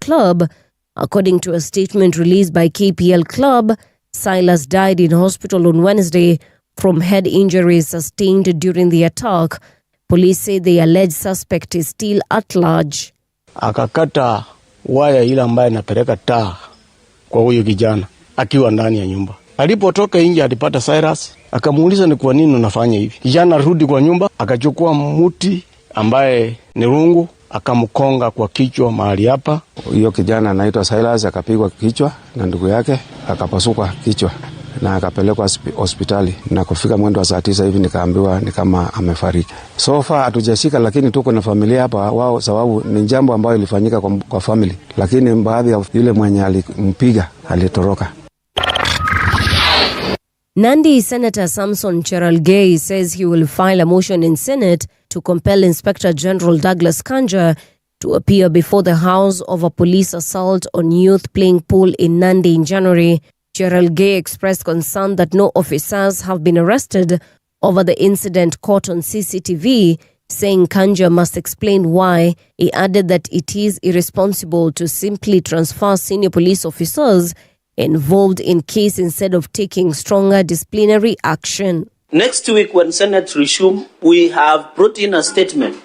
club. According to a statement released by KPL Club, Silas died in hospital on Wednesday from head injuries sustained during the attack. Police say the alleged suspect is still at large. Akakata waya ile ambaye napeleka taa kwa huyo kijana akiwa ndani ya nyumba. Alipotoka nje alipata Cyrus, akamuuliza ni kwa nini unafanya hivi. Kijana rudi kwa nyumba, akachukua muti ambaye ni rungu, akamkonga kwa kichwa mahali hapa. Huyo kijana anaitwa Silas akapigwa kichwa na ndugu yake, akapasuka kichwa na akapelekwa hospitali, na kufika mwendo wa saa 9 hivi nikaambiwa ni kama amefariki. So far hatujashika, lakini tuko na familia hapa wao, sababu ni jambo ambayo ilifanyika kwa family, lakini baadhi ya yule mwenye alimpiga alitoroka. Nandi Senator Samson Cherargei says he will file a motion in Senate to compel Inspector General Douglas Kanja to appear before the House over police assault on youth playing pool in Nandi in January. Cherargei expressed concern that no officers have been arrested over the incident caught on CCTV, saying Kanja must explain why. He added that it is irresponsible to simply transfer senior police officers involved in case instead of taking stronger disciplinary action. Next week when Senate resume, we have brought in a statement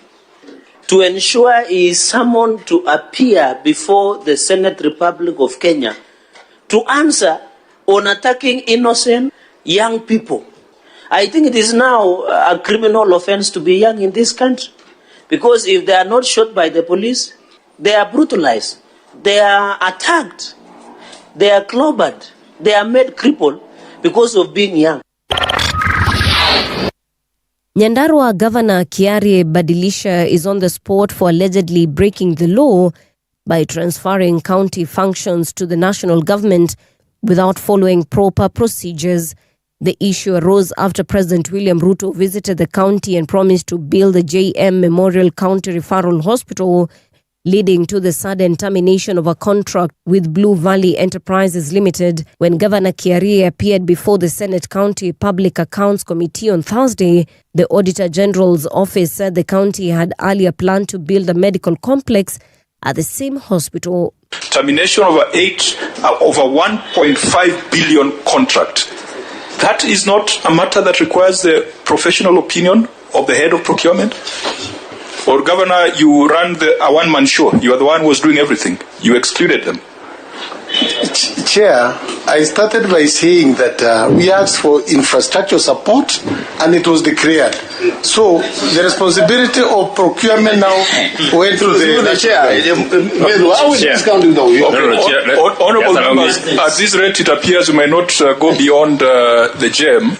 to ensure he is summoned to appear before the Senate Republic of Kenya to answer on attacking innocent young people. I think it is now a criminal offense to be young in this country, because if they are not shot by the police, they are brutalized, they are attacked, they are clobbered, they are made crippled because of being young. Nyandarua Governor Kiar Badilisha is on the spot for allegedly breaking the law by transferring county functions to the national government without following proper procedures. The issue arose after President William Ruto visited the county and promised to build the JM Memorial County Referral Hospital, leading to the sudden termination of a contract with Blue Valley Enterprises Limited. When Governor Kiar appeared before the Senate County Public Accounts Committee on Thursday, the Auditor General's office said the county had earlier planned to build a medical complex at the same hospital. Termination of over 1.5 billion contract. That is not a matter that requires the professional opinion of the head of procurement. Or Governor, you ran a one-man show. You are the one who was doing everything. You excluded them. Chair, I started by saying that we asked for infrastructure support and it was declared. So the responsibility of procurement now went to the chair. How is discounting though? Honorable members, at this rate it appears we may not go beyond the gem.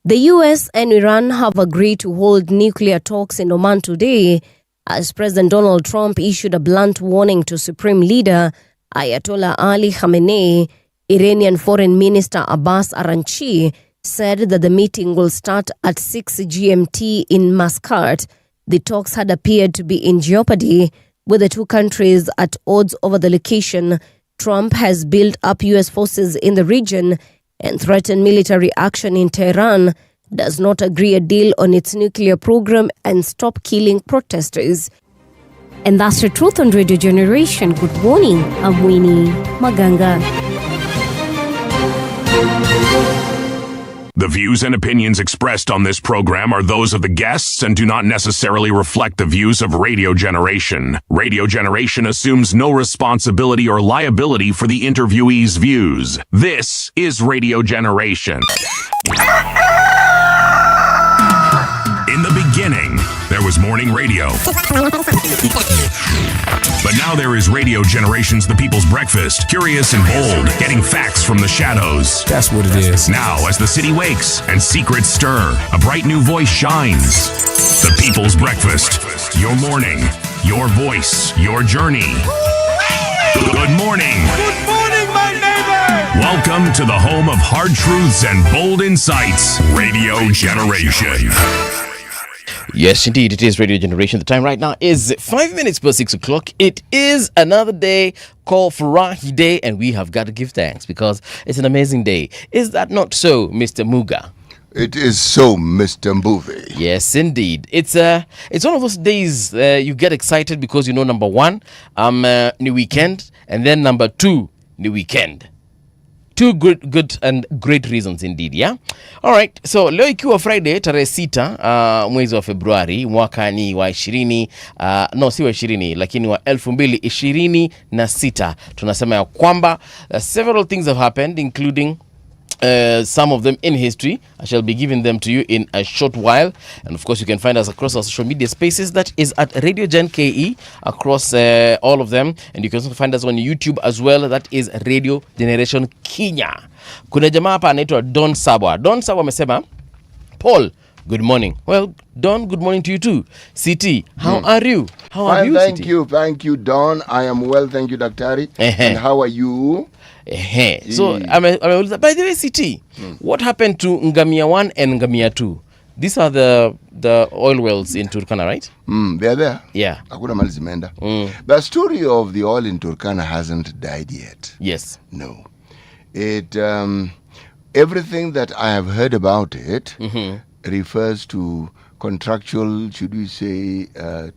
The US and Iran have agreed to hold nuclear talks in Oman today, as President Donald Trump issued a blunt warning to Supreme Leader Ayatollah Ali Khamenei. Iranian Foreign Minister Abbas Araghchi said that the meeting will start at 6 GMT in Muscat. The talks had appeared to be in jeopardy, with the two countries at odds over the location. Trump has built up US forces in the region and threatened military action in Tehran, does not agree a deal on its nuclear program, and stop killing protesters. And that's the truth on Radio Generation. Good morning, I'm Winnie Maganga. The views and opinions expressed on this program are those of the guests and do not necessarily reflect the views of Radio Generation. Radio Generation assumes no responsibility or liability for the interviewee's views. This is Radio Generation. In the beginning, there was morning radio. But now there is Radio Generation's The People's Breakfast, curious and bold, getting facts from the shadows. That's what it is. Now, as the city wakes and secrets stir, a bright new voice shines. The People's Breakfast. Your morning, your voice, your journey. Good morning. Good morning, my neighbor. Welcome to the home of hard truths and bold insights, Radio Generation. Yes, indeed, it is Radio Generation. The time right now is 5 minutes past 6 o'clock. It is another day called Furahi Day, and we have got to give thanks because it's an amazing day. Is that not so, Mr. Muga? It is so, Mr. Movie. Yes, indeed. It's one of those days you get excited because you know, number one, new weekend, and then number two, new weekend. Two good and great reasons indeed, yeah? All right, so leo ikiwa Friday tarehe 6 mwezi wa Februari mwaka ni wa 20 si wa 20 lakini wa 2026, tunasema ya kwamba several things have happened, including some of them in history. I shall be giving them to you in a short while. And of course, you can find us across our social media spaces. That is at Radio Gen KE across all of them. And you can also find us on YouTube as well. That is Radio Generation Kenya. Kuna jamaa hapa anaitwa Don Sabwa. Don Sabwa amesema, Paul, good morning. Well, Don, good morning to you too. CT, how are you? How are you, thank CT? Thank you, Don. I am well, thank you, Daktari. And how are you? So, by the way, CT, what happened to Ngamia 1 and Ngamia 2? These are the oil wells in Turkana, right? They're there. Yeah. Hakuna mali zimeenda. The story of the oil in Turkana hasn't died yet. Yes. No. It everything that I have heard about it refers to contractual, should we say,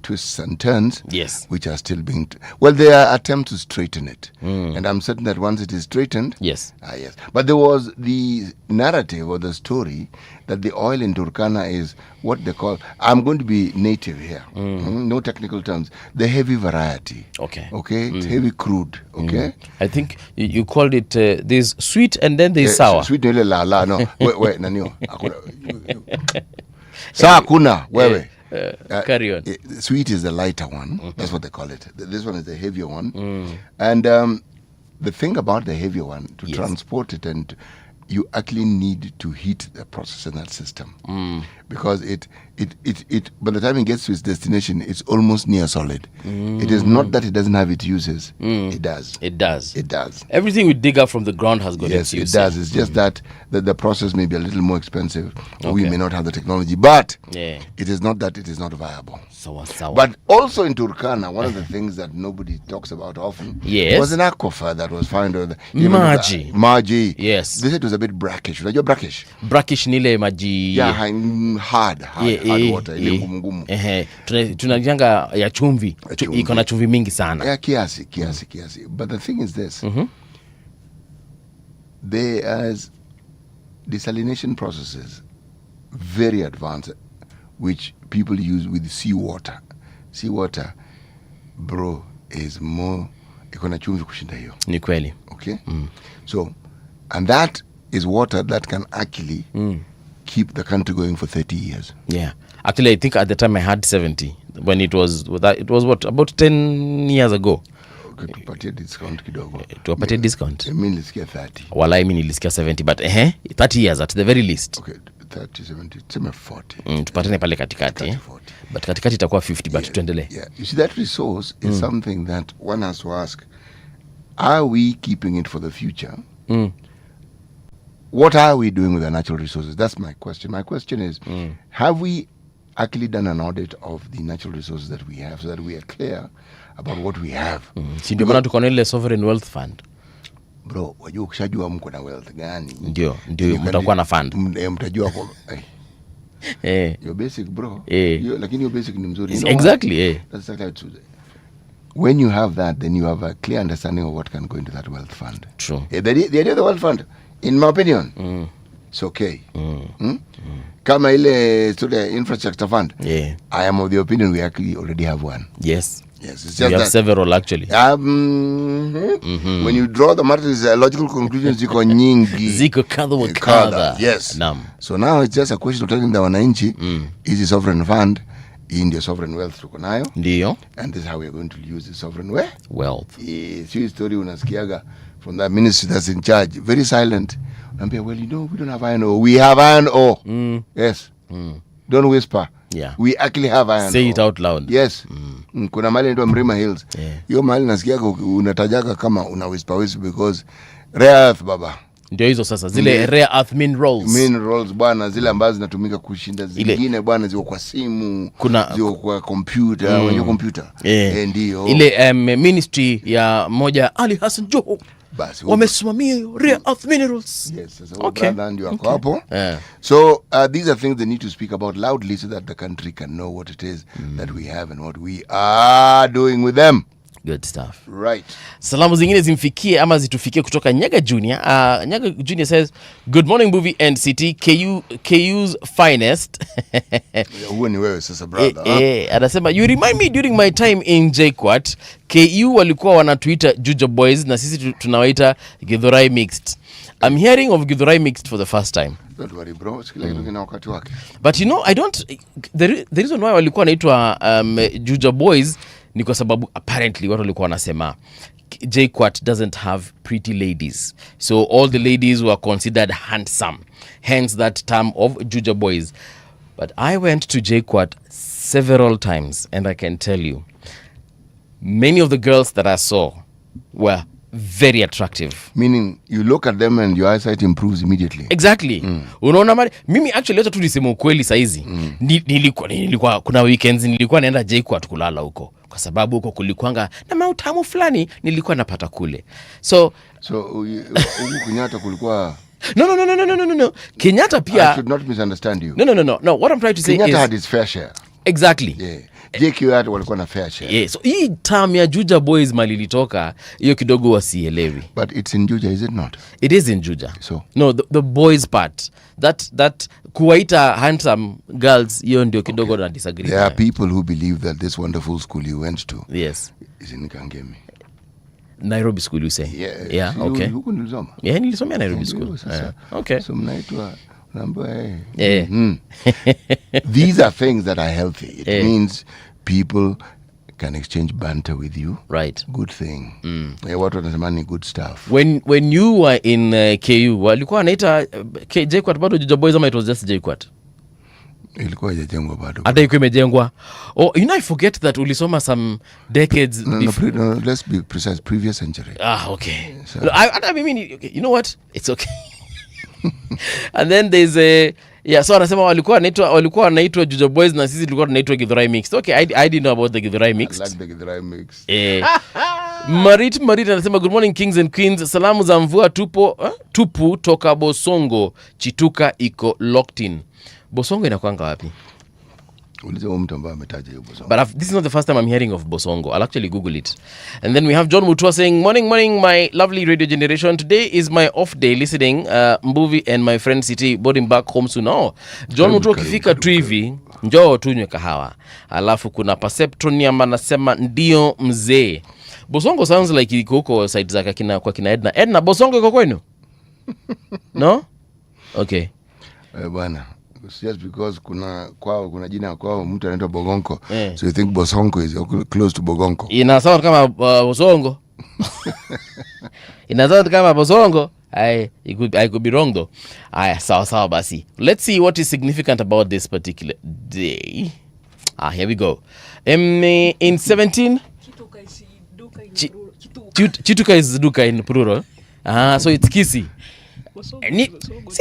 twists and turns, yes, which are still being there are attempts to straighten it, and I'm certain that once it is straightened, yes, yes. But there was the narrative or the story that the oil in Turkana is what they call, I'm going to be native here, no technical terms, the heavy variety. Okay, it's heavy crude. Okay, I think you called it there's sweet and then there's sour. Sweet no. wait nanio Saa kuna wewe. Carry on. Sweet is the lighter one. That's what they call it. This one is the heavier one. And the thing about the heavier one, to transport it, and you actually need to heat the process in that system, because it by the time it gets to its destination, it's almost near solid. It is not that it doesn't have its uses. It does. Everything we dig up from the ground has got its uses. Yes, it does. It's just that the process may be a little more expensive. Okay. We may not have the technology, but it is not that it is not viable. But also in Turkana, one of the things that nobody talks about often was an aquifer that was found. Maji. Yes. They said it was a bit brackish. Unajua brackish? Brackish nile maji. Yeah, hard water. Ile ngumu. Tunajanga ya chumvi. Iko na chumvi mingi sana. Yeah, kiasi. But the thing is this. There's desalination processes, very advanced, which people use with seawater. Seawater, bro, is more, iko na chumvi kushinda hiyo. Ni kweli. Okay? So, and that is water that can actually keep the country going for 30 years. Yeah. Actually, I think at the time I had 70. When it was what, about 10 years ago. Okay, tupatie discount kidogo. Tupatie discount. Mimi nilisikia 30. Wala mimi nilisikia 70, but 30 years at the very least. Okay, 30, 70, sema 40. Tupatane pale katikati. But katikati itakuwa 50, but tuendelee. Yeah. You see, that resource is something that one has to ask, are we keeping it for the future? What are we doing with our natural resources? That's my question. My question is, have we actually done an audit of the natural resources that we have so that we are clear about what we have? Si ndio maana tuko na ile sovereign wealth fund. Bro, wajua ukishajua mko na wealth gani? Ndio mtakuwa na fund. Mtajua kwa your basic bro. Lakini your basic ni mzuri. Exactly. That's exactly it. When you have that, then you have a clear understanding of what can go into that wealth fund. True. The idea of the wealth fund, in my opinion, it's okay. Kama ile infrastructure fund, I am of the opinion we actually already have one. Yes. It's just we have several actually. When you draw the matters, logical conclusions, ziko nyingi. Ziko kadha. Yes. Naam. So now it's just a question of telling the wananchi, is the sovereign fund in the sovereign wealth tuko nayo? Ndio. And this is how we are going to use the sovereign wealth. See story unasikiaga from that ministry that's in charge, very silent. Well, we don't have iron ore. We have iron ore. Yes. Don't whisper. Yeah. We actually have iron ore. Say it out loud. Yes. Kuna mali inaitwa Mrima Hills. Hiyo mali nasikiaga unatajaga kama una whisper because rare earth baba. Ndio hizo sasa zile rare earth minerals bwana, zile ambazo zinatumika kushinda zingine bwana, ziko kwa simu, ziko kwa computer, wenye computer. Ndio ile ministry ya moja Ali Hassan Joho Basi. Wamesimamia rare earth minerals. Yes, so Okay. brother, ndio wako hapo. So these are things they need to speak about loudly so that the country can know what it is that we have and what we are doing with them. Good stuff. Right. Salamu zingine zimfikie ama zitufikie kutoka Nyaga Junior. Nyaga Junior says, good morning movie NCT, KU's finest. Huo ni wewe sasa brother. Anasema, you remind me during my time in JKUAT, KU walikuwa wanatuita Juja Boys na sisi tunawaita Githurai Mixed. I'm hearing of Githurai Mixed for the first time. Don't worry bro, sikila kitu kina wakati wake. But you know, I don't, the reason why walikuwa wanaitwa Juja Boys ni kwa sababu apparently watu walikuwa wanasema JKUAT doesn't have pretty ladies, so all the ladies were considered handsome, hence that term of Juja Boys. But I went to JKUAT several times and I can tell you many of the girls that I saw were very attractive. Meaning you look at them and your eyesight improves immediately. Exactly. Unaona mimi actually hata tu niseme ukweli saizi nilikuwa kuna weekends nilikuwa naenda JKUAT kulala huko kwa sababu huko kulikuanga na mautamu fulani nilikuwa napata kule. So huko Kenyatta kulikuwa No. Kenyatta pia I should not misunderstand you. No. What I'm trying to say Kenyatta is had his fair share. Exactly. Yeah. JKUAT walikuwa na fair share. Yeah. So hii term ya Juja Boys malilitoka hiyo kidogo wasielewi. But it's in Juja, is it not? It is in Juja. So no, the boys part that kuwaita handsome girls hiyo ndio kidogo na disagree. There are people who believe that this wonderful school you went to is in Kangemi. Nairobi school you say? Yeah, okay. Huko nilisoma. Yeah, nilisomea Nairobi school. Okay. So mnaitwa these are things that are healthy. It means people can exchange banter with you. Right. Good thing. Watu wanasema ni good stuff. When you were in KU, walikuwa wanaita JKUAT bado Juja Boys ama it was just JKUAT? Ilikuwa haijajengwa bado. Hata iko imejengwa. Oh, you know, I forget that ulisoma some decades before. No, let's be precise, previous century. Okay. So, I mean, you know what? It's okay. And then there's so anasema walikuwa wanaitwa Juja Boys na sisi tulikuwa tunaitwa Githurai Mixed. Okay, I didn't know about the Githurai Mixed. I like the Githurai Mixed. Marit anasema good morning kings and queens. Salamu za mvua tupu toka Bosongo. Chituka iko locked in. Bosongo inakuanga wapi? Uliza mtu ambaye ametaja hiyo Bosongo. But this is not the first time I'm hearing of Bosongo. I'll actually Google it. And then we have John Mutua saying, morning, my lovely radio generation. Today is my off day listening Mbuvi and my friend City boarding back home soon. No. John Mutua kifika tu hivi, njoo tunywe kahawa. Alafu kuna Perceptronium anasema ndio mzee. Bosongo sounds like iko huko side zake kwa kina Edna. Edna, Bosongo iko kwenu? No? Okay. Bwana. Just because kuna jina kwao mtu anaitwa Bogonko. So you think Bosongo is close to Bogonko. Ina sound kama Bosongo. Ina sound kama Bosongo. I could be wrong though. Sawa basi. Let's see what is significant about this particular day. Here we go. In 17 Chituka is duka in plural. So it's Kisi. Si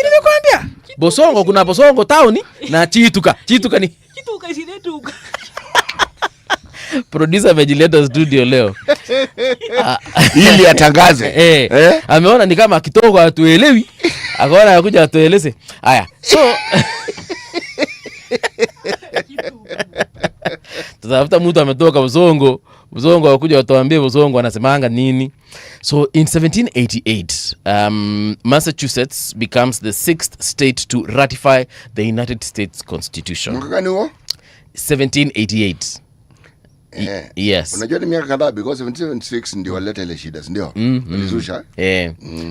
nimekuambia Bosongo, kuna Bosongo town na Chituka ni Chituka isinetuka. Producer amejileta studio leo ili atangaze. Ameona ni kama kitoko atuelewi, akaona akuja atueleze. Haya, so tutafuta mtu ametoka Bosongo wakuja watuambie Bosongo anasemanga nini. So in 1788, Massachusetts becomes the 6th state to ratify the United States Constitution. Mwaka gani huo? 1788. Yes. Unajua ni miaka kadhaa because 1776 ndio waleta ile shida, ndio? Walizusha.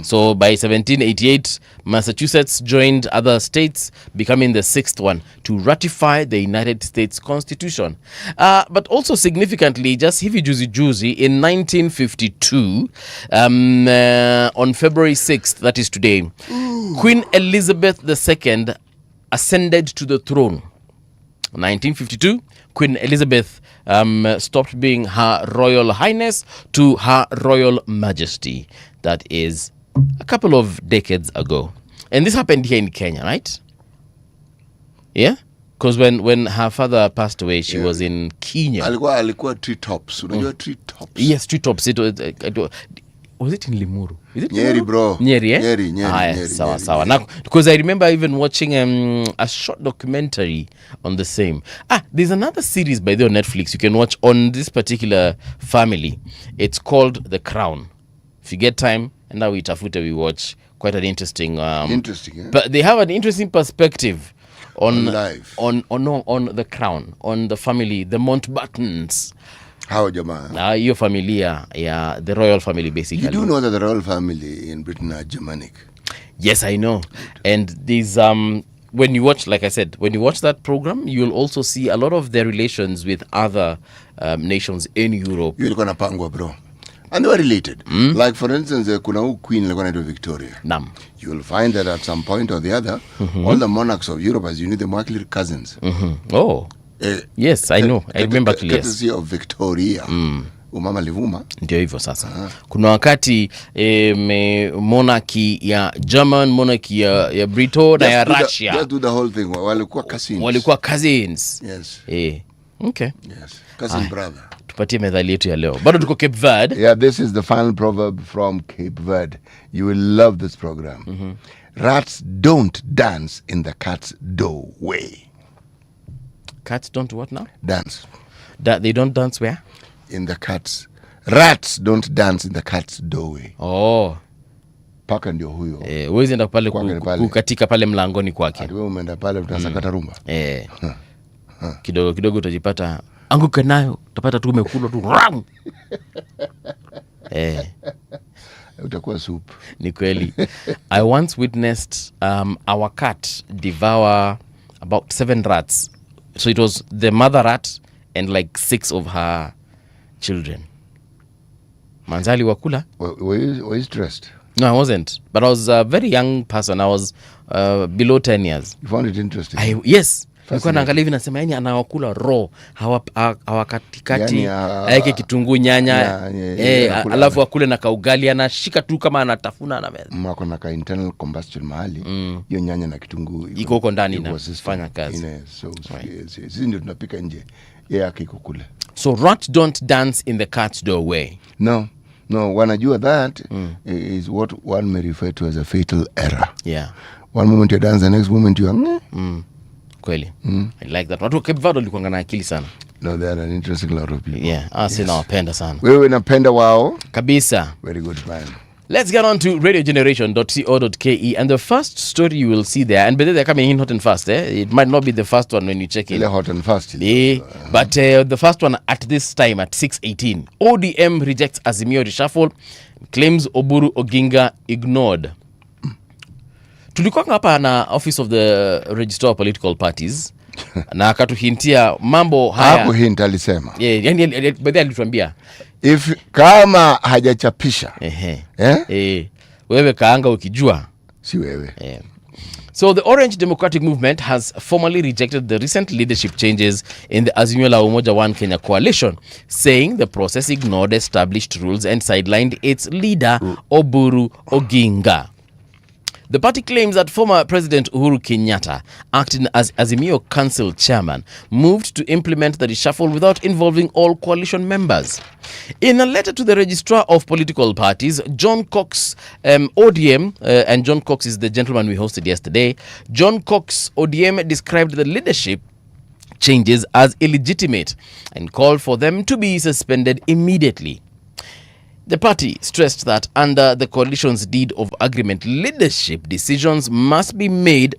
So by 1788, Massachusetts joined other states, becoming the 6th one to ratify the United States Constitution. But also significantly, just hivi juzi in 1952, on February 6th, that is today, Queen Elizabeth II ascended to the throne. 1952, Queen Elizabeth stopped being Her Royal Highness to Her Royal Majesty. That is a couple of decades ago. And this happened here in Kenya, right? Yeah? Because when her father passed away, she was in Kenya. Alikuwa tree tops. Unajua tree tops? Yes, tree tops. was it in Limuru? Is it Nyeri, Limuru? bro. Nyeri, eh? Nyeri. Sawa. Now, because I remember even watching a short documentary on the same. There's another series by the on Netflix you can watch on this particular family. It's called The Crown. If you get time, and now we watch quite an interesting. But they have an interesting perspective on life, on the Crown, on the family, the Mountbattens. How jamaa? Your familia, yeah, the royal family basically. You do know that the royal family in Britain are Germanic. Yes, I know. And these when you watch, like I said, when you watch that program, you'll also see a lot of their relations with other nations in Europe. You're gonna pangwa, bro. And they were related. Like for instance, kuna queen to Victoria. Nam. You will find that at some point or the other, all the monarchs of Europe, as you know, them were actually cousins. Oh. Yes, I know. I remember clearly. Courtesy of Victoria. Umama Livuma. Ndio hivyo sasa. Kuna wakati monarchy ya German, monarchy ya Brito na ya Russia. Just do the whole thing. Walikuwa cousins. Yes. Okay. Yes. Cousin brother. Tupatie methali yetu ya leo. Bado tuko Cape Verde. Yeah, this is the final proverb from Cape Verde. You will love this program. Rats don't dance in the cat's doorway. Cats don't what now? Dance. They don't dance where? In the cat's. Rats don't dance in the cat's doorway. Oh. Paka ndio huyo. Uwezi enda pale kukatika pale mlangoni kwake. Wewe umeenda pale utasakata rumba. Kidogo utajipata anguka nayo, utapata tu umekula tu. Utakuwa soup. Ni kweli. I once witnessed our cat devour about 7 rats. So it was the mother rat and like 6 of her children. Manzali wakula. Were you stressed? No, I wasn't. But I was a very young person. I was below 10 years. You found it interesting? Yes. Nilikuwa naangalia hivi nasema yani anawakula raw, hawakatikati, aeke kitunguu nyanya, alafu akule na kaugali, anashika tu kama anatafuna na meza. Mwako na ka internal combustion mahali, hiyo nyanya na kitunguu iko huko ndani na fanya kazi. Sisi ndio tunapika nje. Yeye akiko kule. So rats don't dance in the cat's doorway. No, wanajua that is what one may refer to as a fatal error. Yeah. One moment you dance, the next moment you are kweli. I like that. Watu Cape Verde walikuwa na akili sana. No, they are an interesting lot of people. Yeah, sina wapenda sana. Wewe napenda wao kabisa. Very good man. Let's get on to radiogeneration.co.ke, and the first story you will see there, and they're coming in hot and fast. It might not be the first one when you check in. Hot and fast. But the first one at this time at 6:18. ODM rejects Azimio reshuffle, claims Oburu Oginga ignored. Tulikuwa hapa na Office of the Registrar of Political Parties na akatuhintia mambo haya. Hapo hint alisema. Yani baadaye alituambia if kama hajachapisha. Wewe kaanga ukijua. Si wewe. So the Orange Democratic Movement has formally rejected the recent leadership changes in the Azimio la Umoja One Kenya coalition, saying the process ignored established rules and sidelined its leader Oburu Oginga. The party claims that former President Uhuru Kenyatta, acting as Azimio Council chairman, moved to implement the reshuffle without involving all coalition members. In a letter to the Registrar of Political Parties, John Cox, ODM, and John Cox is the gentleman we hosted yesterday, John Cox, ODM, described the leadership changes as illegitimate and called for them to be suspended immediately. The party stressed that under the coalition's deed of agreement, leadership decisions must be made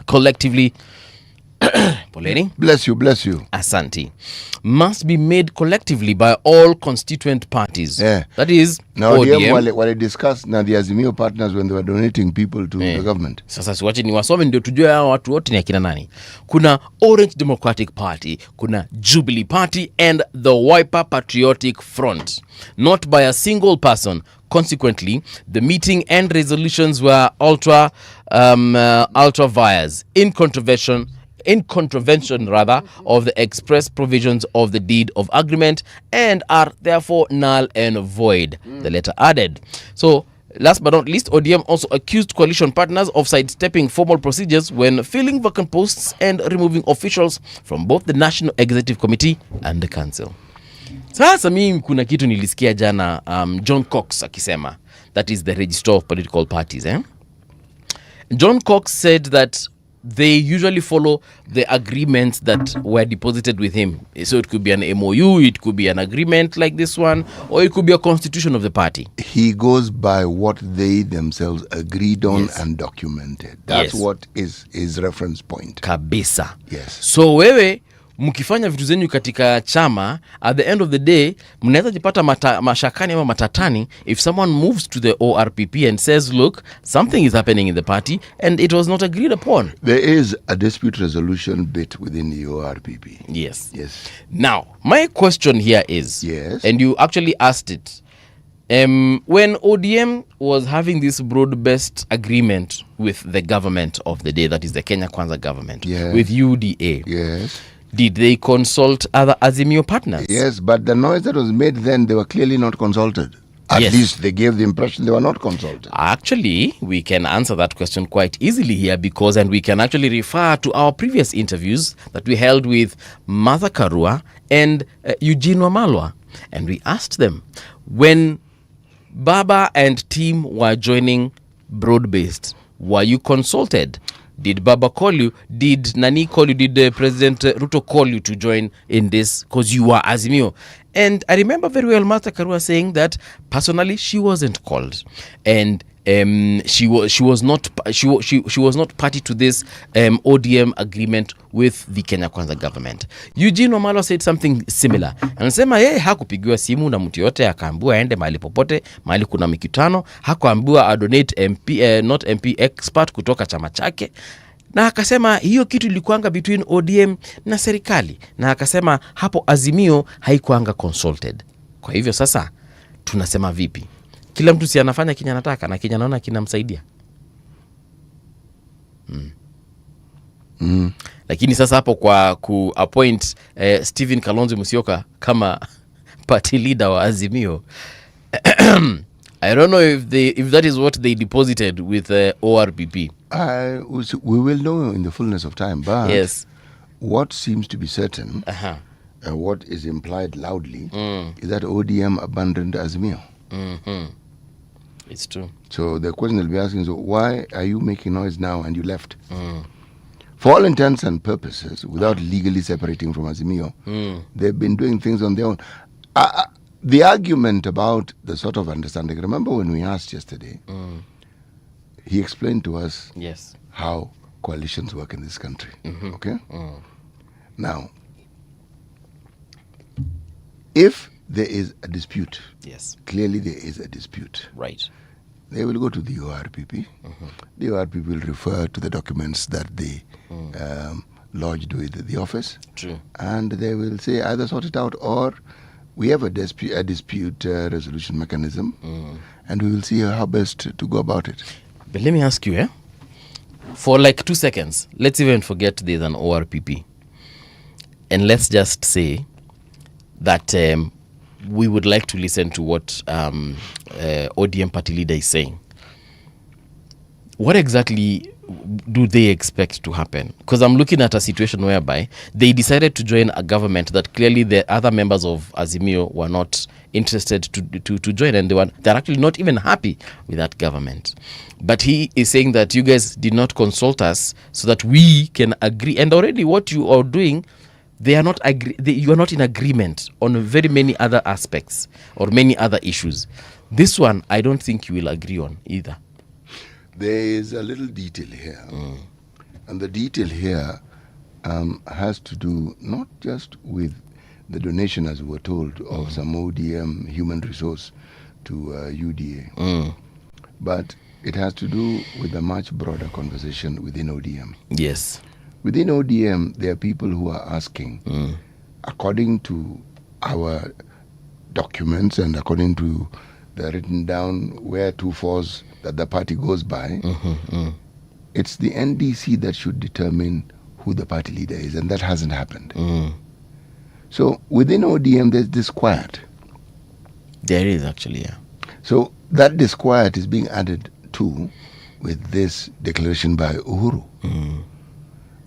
collectively. Bless you. Asante. Must be made collectively by all constituent parties. That is now ODM. Wale discussed na the Azimio partners when they were donating people to the government. Sasa siwache ni wasome ndio tujue hao watu wote ni akina nani. Kuna Orange Democratic Party, kuna Jubilee Party and the Wiper Patriotic Front. Not by a single person. Consequently, the meeting and resolutions were ultra vires in contravention of the express provisions of the deed of agreement and are therefore null and void, the letter added. So, last but not least, ODM also accused coalition partners of sidestepping formal procedures when filling vacant posts and removing officials from both the National Executive Committee and the Council. Sasa mimi kuna kitu nilisikia jana John Cox akisema, that is the registrar of political parties. John Cox said that they usually follow the agreements that were deposited with him. So it could be an MOU, it could be an agreement like this one, or it could be a constitution of the party. He goes by what they themselves agreed on, yes, and documented. That's yes, what is his reference point. Kabisa. Yes. So wewe mkifanya vitu zenyu katika chama, at the end of the day mnaweza jipata mashakani ama matatani if someone moves to the ORPP and says, look, something is happening in the party and it was not agreed upon. There is a dispute resolution bit within the ORPP. Yes. Yes. Now, my question here is, yes, and you actually asked it, when ODM was having this broad-based agreement with the government of the day, that is the Kenya Kwanza government, yes, with UDA, yes, did they consult other Azimio partners? Yes, but the noise that was made then, they were clearly not consulted. At yes, least they gave the impression they were not consulted. Actually, we can answer that question quite easily here because, and we can actually refer to our previous interviews that we held with Martha Karua and Eugene Wamalwa. And we asked them, when Baba and team were joining broad-based, were you consulted? Did Baba call you? Did Nani call you? Did President Ruto call you to join in this? Because you were Azimio. And I remember very well Martha Karua saying that personally she wasn't called, and she was not party to this ODM agreement with the Kenya Kwanza government. Eugene Wamalwa said something similar. Anasema yeye hakupigiwa simu na mtu yote akaambiwa aende mahali popote, mahali kuna mikutano, hakuambiwa adonate MP, not MP expert kutoka chama chake. Na akasema hiyo kitu ilikuanga between ODM na serikali. Na akasema hapo Azimio haikuanga consulted. Kwa hivyo sasa tunasema vipi? Kila mtu si anafanya kinya anataka na kinya naona kinamsaidia. Lakini sasa hapo kwa appoint Stephen Kalonzo Musyoka kama party leader wa Azimio, I don't know if that is what they deposited with ORPP. We will know in the fullness of time, but yes, what seems to be certain, what is implied loudly, is that ODM abandoned Azimio. It's true. So the question they'll be asking is, why are you making noise now and you left? For all intents and purposes, without legally separating from Azimio, they've been doing things on their own. The argument about the sort of understanding, remember when we asked yesterday, he explained to us yes, how coalitions work in this country. Okay? Now, if there is a dispute, yes, clearly there is a dispute, right, they will go to the ORPP. The ORPP will refer to the documents that they lodged with the office. True. And they will say either sort it out or we have a dispute resolution mechanism, and we will see how best to go about it. But let me ask you, for like 2 seconds, let's even forget there's an ORPP. And let's just say that we would like to listen to what ODM party leader is saying. What exactly do they expect to happen? Because I'm looking at a situation whereby they decided to join a government that clearly the other members of Azimio were not interested to join, and they're actually not even happy with that government. But he is saying that you guys did not consult us so that we can agree, and already what you are doing, you are not in agreement on very many other aspects or many other issues. This one I don't think you will agree on either. There is a little detail here, and the detail here has to do not just with the donation, as we were told, of some ODM human resource to UDA, but it has to do with a much broader conversation within ODM. Yes. Within ODM, there are people who are asking, according to our documents and according to the written down wheretofores that the party goes by, it's the NDC that should determine who the party leader is, and that hasn't happened. So within ODM, there's disquiet. There is actually, yeah. So that disquiet is being added to with this declaration by Uhuru.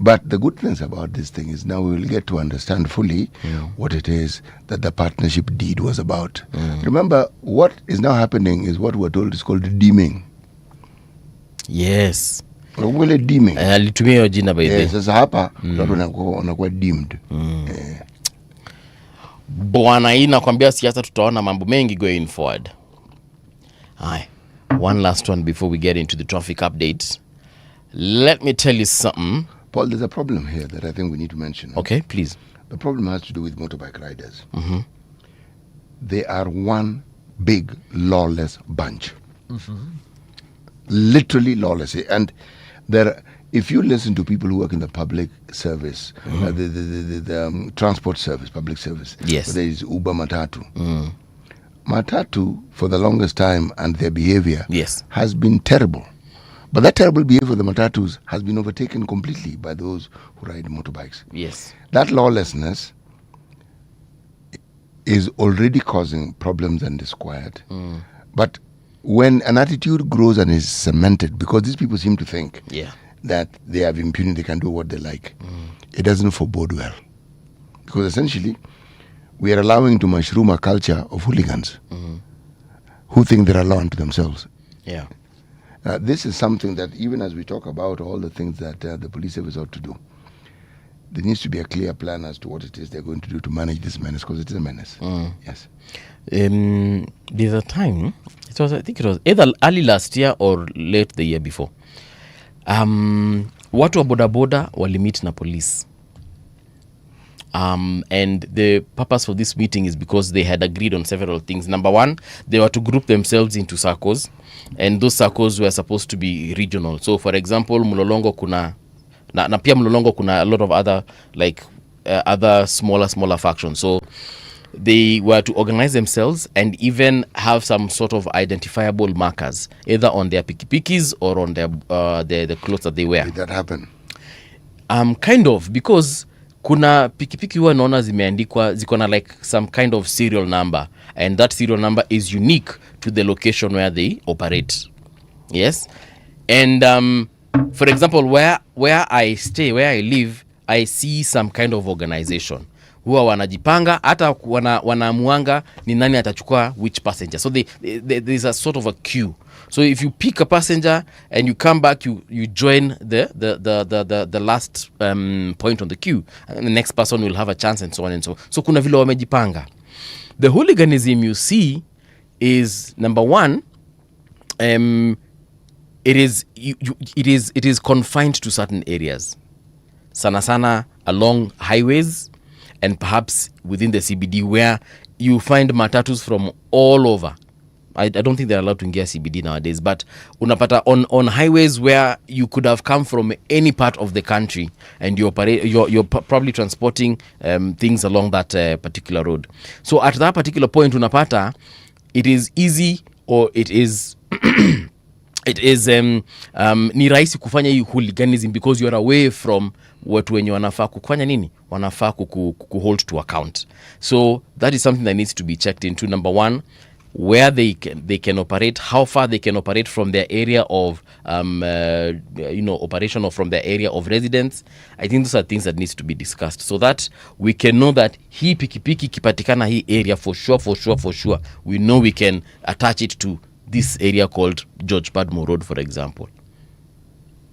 But the good things about this thing is now we will get to understand fully what it is that the partnership deed was about. Remember, what is now happening is what we're told is called deeming. Yes. Wale deeming. Alitumia hiyo jina by the way. Sasa hapa watu wanakuwa deemed. Bwana, hii nakwambia siasa tutaona mambo mengi going forward. Aye. One last one before we get into the traffic updates. Let me tell you something. Paul, there's a problem here that I think we need to mention. Okay, please. The problem has to do with motorbike riders. They are one big lawless bunch. Literally lawless. And there, if you listen to people who work in the public service, the transport service, public service, yes, there is Uber, Matatu. Matatu, for the longest time, and their behavior has been terrible. But that terrible behavior of the Matatus has been overtaken completely by those who ride motorbikes. Yes. That lawlessness is already causing problems and disquiet. But when an attitude grows and is cemented, because these people seem to think that they have impunity, they can do what they like, it doesn't forebode well. Because essentially, we are allowing to mushroom a culture of hooligans who think they're a law unto themselves. Yeah. This is something that even as we talk about all the things that the police service ought to do, there needs to be a clear plan as to what it is they're going to do to manage this menace, because it is a menace. Yes. There's a time, I think it was either early last year or late the year before. Watu wa bodaboda walimit na police. And the purpose for this meeting is because they had agreed on several things. Number one, they were to group themselves into circles, and those circles were supposed to be regional. So for example, Mlolongo kuna na pia Mlolongo kuna a lot of other other smaller factions. So they were to organize themselves and even have some sort of identifiable markers, either on their pikipikis or on their the clothes that they wear. Did that happen? Kind of, because kuna pikipiki huwa naona zimeandikwa zikona like some kind of serial number, and that serial number is unique to the location where they operate. Yes. And for example, where I stay, where I live, I see some kind of organization huwa wanajipanga, hata wanaamuanga ni nani atachukua which passenger. So there's a sort of a queue. So if you pick a passenger and you come back, you join the last point on the queue, and the next person will have a chance, and so on and so on. So kuna vile wamejipanga. The hooliganism you see is, number one, it is confined to certain areas. Sana along highways and perhaps within the CBD, where you find matatus from all over. I don't think they're allowed to ingia CBD nowadays, but unapata on highways where you could have come from any part of the country, and you're probably transporting things along that particular road. So at that particular point, unapata it is easy, or it is ni rahisi kufanya hii hooliganism, because you are away from watu wenye wanafaa kufanya nini, wanafaa kuhold to account. So that is something that needs to be checked into. Number one, where they can operate, how far they can operate from their area of operation, or from their area of residence. I think those are things that needs to be discussed, so that we can know that hii pikipiki kipatikana hii area, for sure we know we can attach it to this area called George Padmore Road, for example.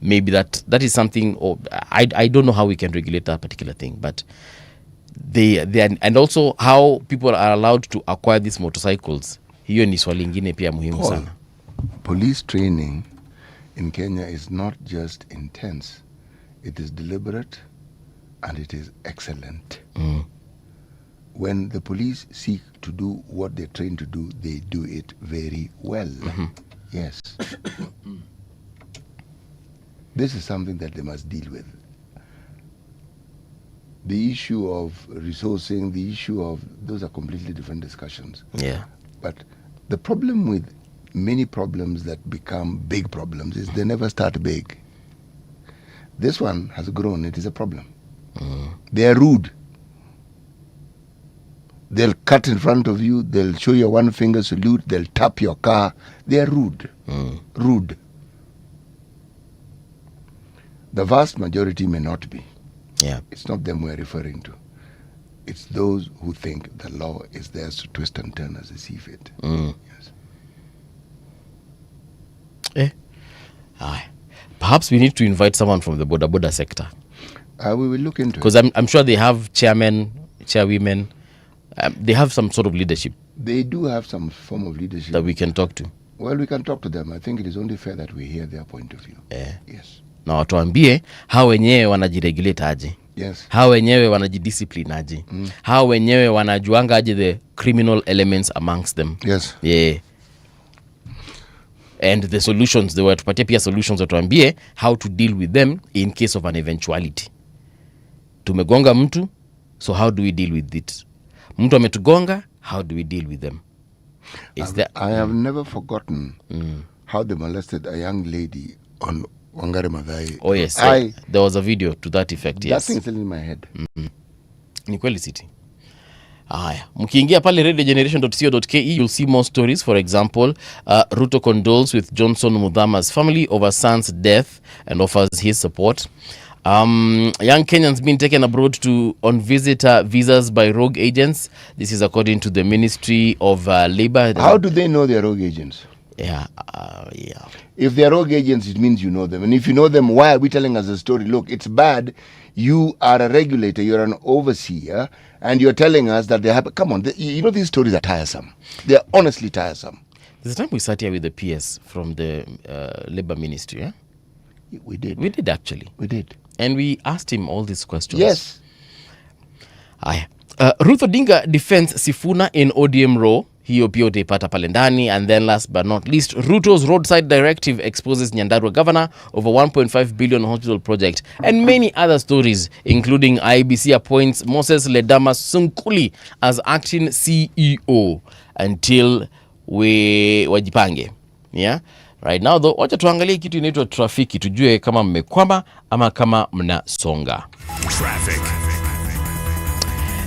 Maybe that is something, or I don't know how we can regulate that particular thing, but they and also how people are allowed to acquire these motorcycles. Hiyo ni swali lingine pia muhimu sana. Police training in Kenya is not just intense, it is deliberate and it is excellent. When the police seek to do what they're trained to do, they do it very well. Yes. This is something that they must deal with. The issue of resourcing, the issue of, those are completely different discussions. Yeah. But the problem with many problems that become big problems is they never start big. This one has grown, it is a problem. They are rude. They'll cut in front of you, they'll show you a one finger salute, they'll tap your car. They are rude. Rude. The vast majority may not be. Yeah. It's not them we're referring to. It's those who think the law is theirs to twist and turn as they see fit. Yes. Perhaps we need to invite someone from the boda sector. We will look into it. Because I'm sure they have chairmen, chairwomen. They have some sort of leadership. They do have some form of leadership that we can talk to. Well, we can talk to them. I think it is only fair that we hear their point of view. Yes. Na watuambie hao wenyewe wanajiregulate aje. Yes. Hao wenyewe wanajidiscipline aje. Hao wenyewe wanajuanga aje the criminal elements amongst them. Yes. Yeah. And the solutions, they were tupatie pia solutions watuambie how to deal with them in case of an eventuality. Tumegonga mtu, so how do we deal with it? Mtu ametugonga, how do we deal with them? I have never forgotten how they molested a young lady on Wangari Maathai. Oh yes, there was a video to that effect. Yes. That thing is still in my head. Ni kweli city. Mkiingia pale radiogeneration.co.ke, you'll see more stories. For example, Ruto condoles with Johnson Muthama's family over son's death and offers his support. Young Kenyans being taken abroad on visitor visas by rogue agents. This is according to the Ministry of Labor. How do they know they're rogue agents? Yeah. If they're rogue agents, it means you know them. And if you know them, why are we telling us a story? Look, it's bad. You are a regulator. You're an overseer. And you're telling us that they have... Come on. You know, these stories are tiresome. They're honestly tiresome. There's a time we sat here with the PS from the Labor Ministry. Yeah? We did. We did, actually. We did. And we asked him all these questions. Yes. Ruth Odinga defends Sifuna in ODM row. Hiyo pia utaipata pale ndani. And then last but not least, Ruto's roadside directive exposes Nyandarua governor over 1.5 billion hospital project. And many other stories, including IBC appoints Moses Ledama Sunkuli as acting CEO until wajipange. Yeah. Right now though, wacha tuangalie kitu inaitwa trafiki, tujue kama mmekwama ama kama mnasonga. Traffic.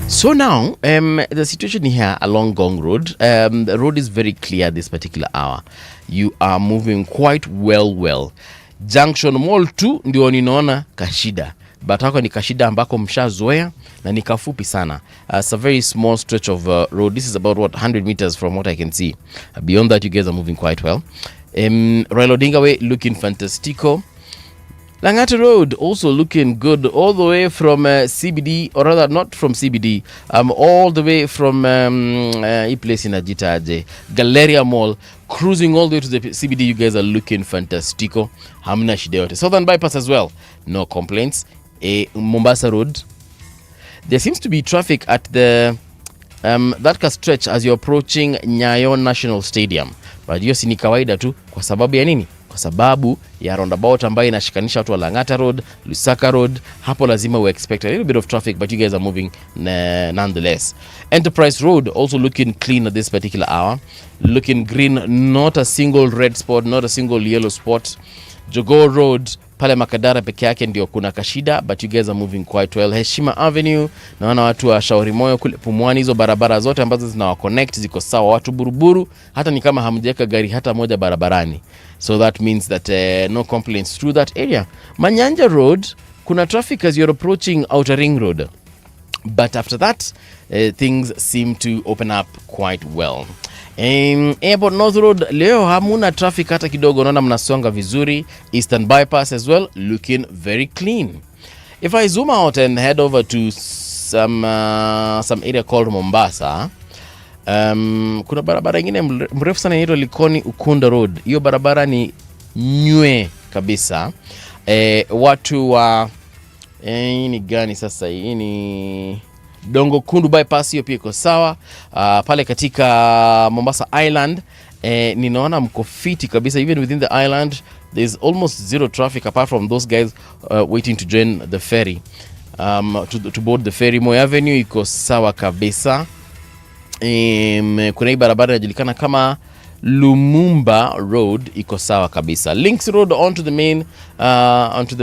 So now, the situation here along Gong Road, the road is very clear this particular hour. You are moving quite well. Junction Mall 2 ndio ninaona kashida. But hako ni kashida ambako mshazoea na ni kafupi sana. It's a very small stretch of road. This is about 100 meters from what I can see. Beyond that, you guys are moving quite well. Raila Odinga Way looking fantastico. Langata Road also looking good all the way from CBD, or rather not from CBD, all the way from place in Ajitaje, Galleria Mall, cruising all the way to the CBD. You guys are looking fantastico. Hamna shida yote. Southern Bypass as well, no complaints. Mombasa Road, there seems to be traffic at the that stretch as you're approaching Nyayo National Stadium, but hiyo si ni kawaida tu kwa sababu ya nini? Kwa sababu ya roundabout ambayo inashikanisha watu wa Langata Road, Lusaka Road. Hapo lazima we expect a little bit of traffic, but you guys are moving nonetheless. Enterprise Road also looking clean at this particular hour, looking green, not a single red spot, not a single yellow spot. Jogoo Road pale Makadara peke yake ndio kuna kashida, but you guys are moving quite well. Heshima Avenue, naona watu wa Shauri Moyo kule Pumwani, hizo barabara zote ambazo zinawa connect ziko sawa. Watu buruburu, hata ni kama hamjeka gari hata moja barabarani. So that means that no complaints through that area. Manyanja Road, kuna traffic as you're approaching Outer Ring Road. But after that, things seem to open up quite well. Airport North Road, leo hamuna traffic hata kidogo, naona mnasonga vizuri. Eastern Bypass as well, looking very clean. If I zoom out and head over to some area called Mombasa, kuna barabara ingine mrefu sana inaitwa Likoni Ukunda Road. Hiyo barabara ni nywe kabisa. Watu wa ni gani sasa? Hii ni Dongo Kundu Bypass, hiyo pia iko sawa. Pale katika Mombasa Island, ninaona mko fiti kabisa. Even within the island, there's almost zero traffic apart from those guys waiting to join the ferry. To board the ferry. Moi Avenue iko sawa kabisa. Kuna hii barabara inajulikana kama Lumumba Road, iko sawa kabisa. Links Road onto the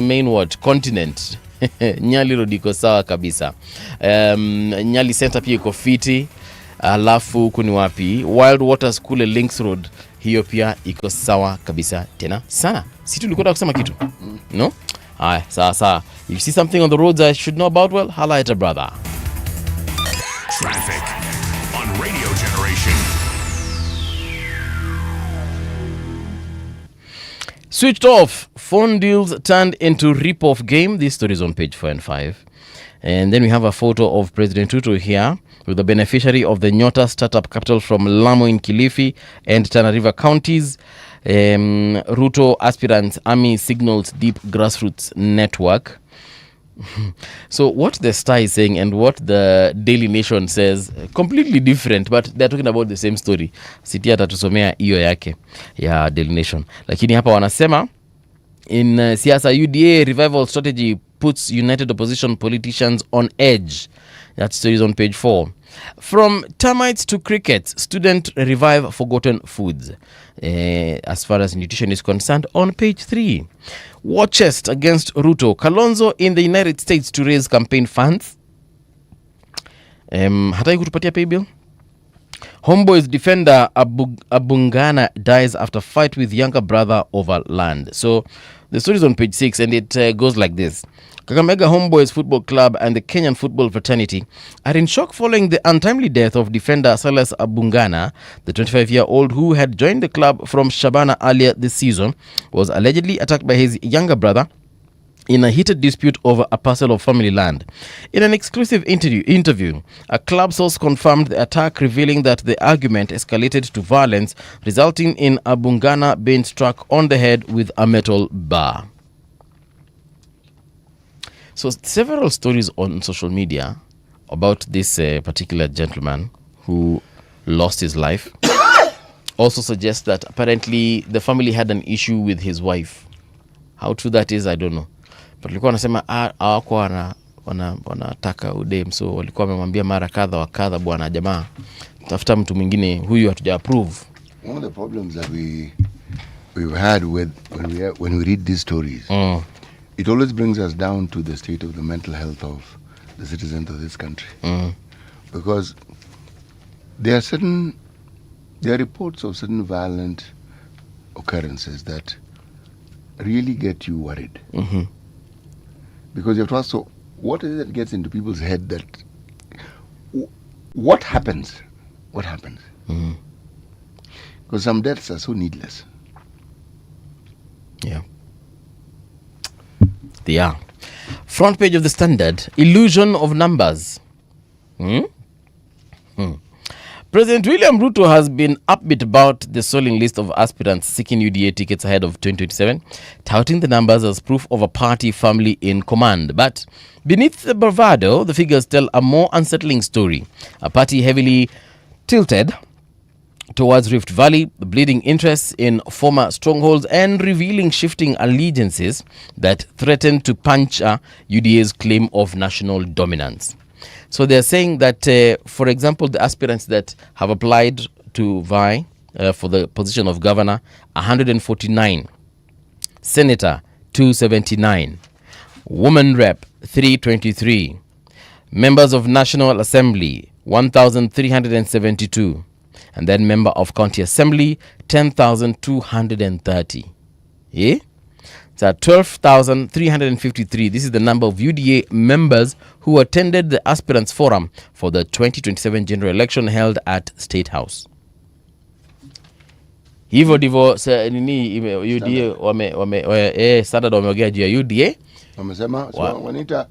main continent. Nyali Road iko sawa kabisa. Nyali Center pia iko fiti. Alafu kuni wapi? Wild Waters kule Links Road, hiyo pia iko sawa kabisa tena sana. Si tulikuwa kusema kitu? No? Aye, sawa. If you see something on the roads I should know about, well, holla at a brother. Traffic on Radio Generation. Switched off. Phone deals turned into rip-off game. This story is on page 4 and 5. And then we have a photo of President Ruto here with the beneficiary of the Nyota startup capital from Lamu in Kilifi and Tana River counties. Ruto aspirants army signals deep grassroots network. So what the Star is saying and what the Daily Nation says, completely different, but they're talking about the same story. Sitia tatusomea hiyo yake ya Daily Nation. Lakini hapa wanasema in siasa UDA revival strategy puts united opposition politicians on edge. That story is on page 4. From termites to crickets, student revive forgotten foods. As far as nutrition is concerned, on page 3. War chest against Ruto. Kalonzo in the United States to raise campaign funds. Hatai kutupatia pay bill. Homeboy's defender Abungana dies after fight with younger brother over land. So the story is on page 6 and it goes like this. Kakamega Homeboys Football Club and the Kenyan Football Fraternity are in shock following the untimely death of defender Silas Abungana. The 25-year-old who had joined the club from Shabana earlier this season was allegedly attacked by his younger brother in a heated dispute over a parcel of family land. In an exclusive interview, a club source confirmed the attack, revealing that the argument escalated to violence, resulting in Abungana being struck on the head with a metal bar. So several stories on social media about this particular gentleman who lost his life also suggest that apparently the family had an issue with his wife. How true that is, I don't know. But walikuwa wanasema hawakuwa wanataka udem, so walikuwa wamemwambia mara kadha wa kadha, bwana jamaa tafuta mtu mwingine, huyu hatuja approve. One of the problems that we've had with when we read these stories, it always brings us down to the state of the mental health of the citizens of this country. Because there are reports of certain violent occurrences that really get you worried. Because you have to ask, so what is it that gets into people's head that what happens? What happens? Because some deaths are so needless. Yeah. They are. Front page of the Standard, illusion of numbers. President William Ruto has been upbeat about the soaring list of aspirants seeking UDA tickets ahead of 2027, touting the numbers as proof of a party firmly in command. But beneath the bravado, the figures tell a more unsettling story. A party heavily tilted towards Rift Valley, bleeding interests in former strongholds, and revealing shifting allegiances that threaten to puncture UDA's claim of national dominance. So they're saying that, for example, the aspirants that have applied to vie for the position of governor, 149, senator, 279, woman rep, 323, members of National Assembly, 1,372, and then member of County Assembly, 10,230. Yeah? So 12,353. This is the number of UDA members who attended the Aspirants Forum for the 2027 general election held at State House. Hivyo ndivyo nini UDA Standard wameongea juu ya UDA. Wamesema wanaita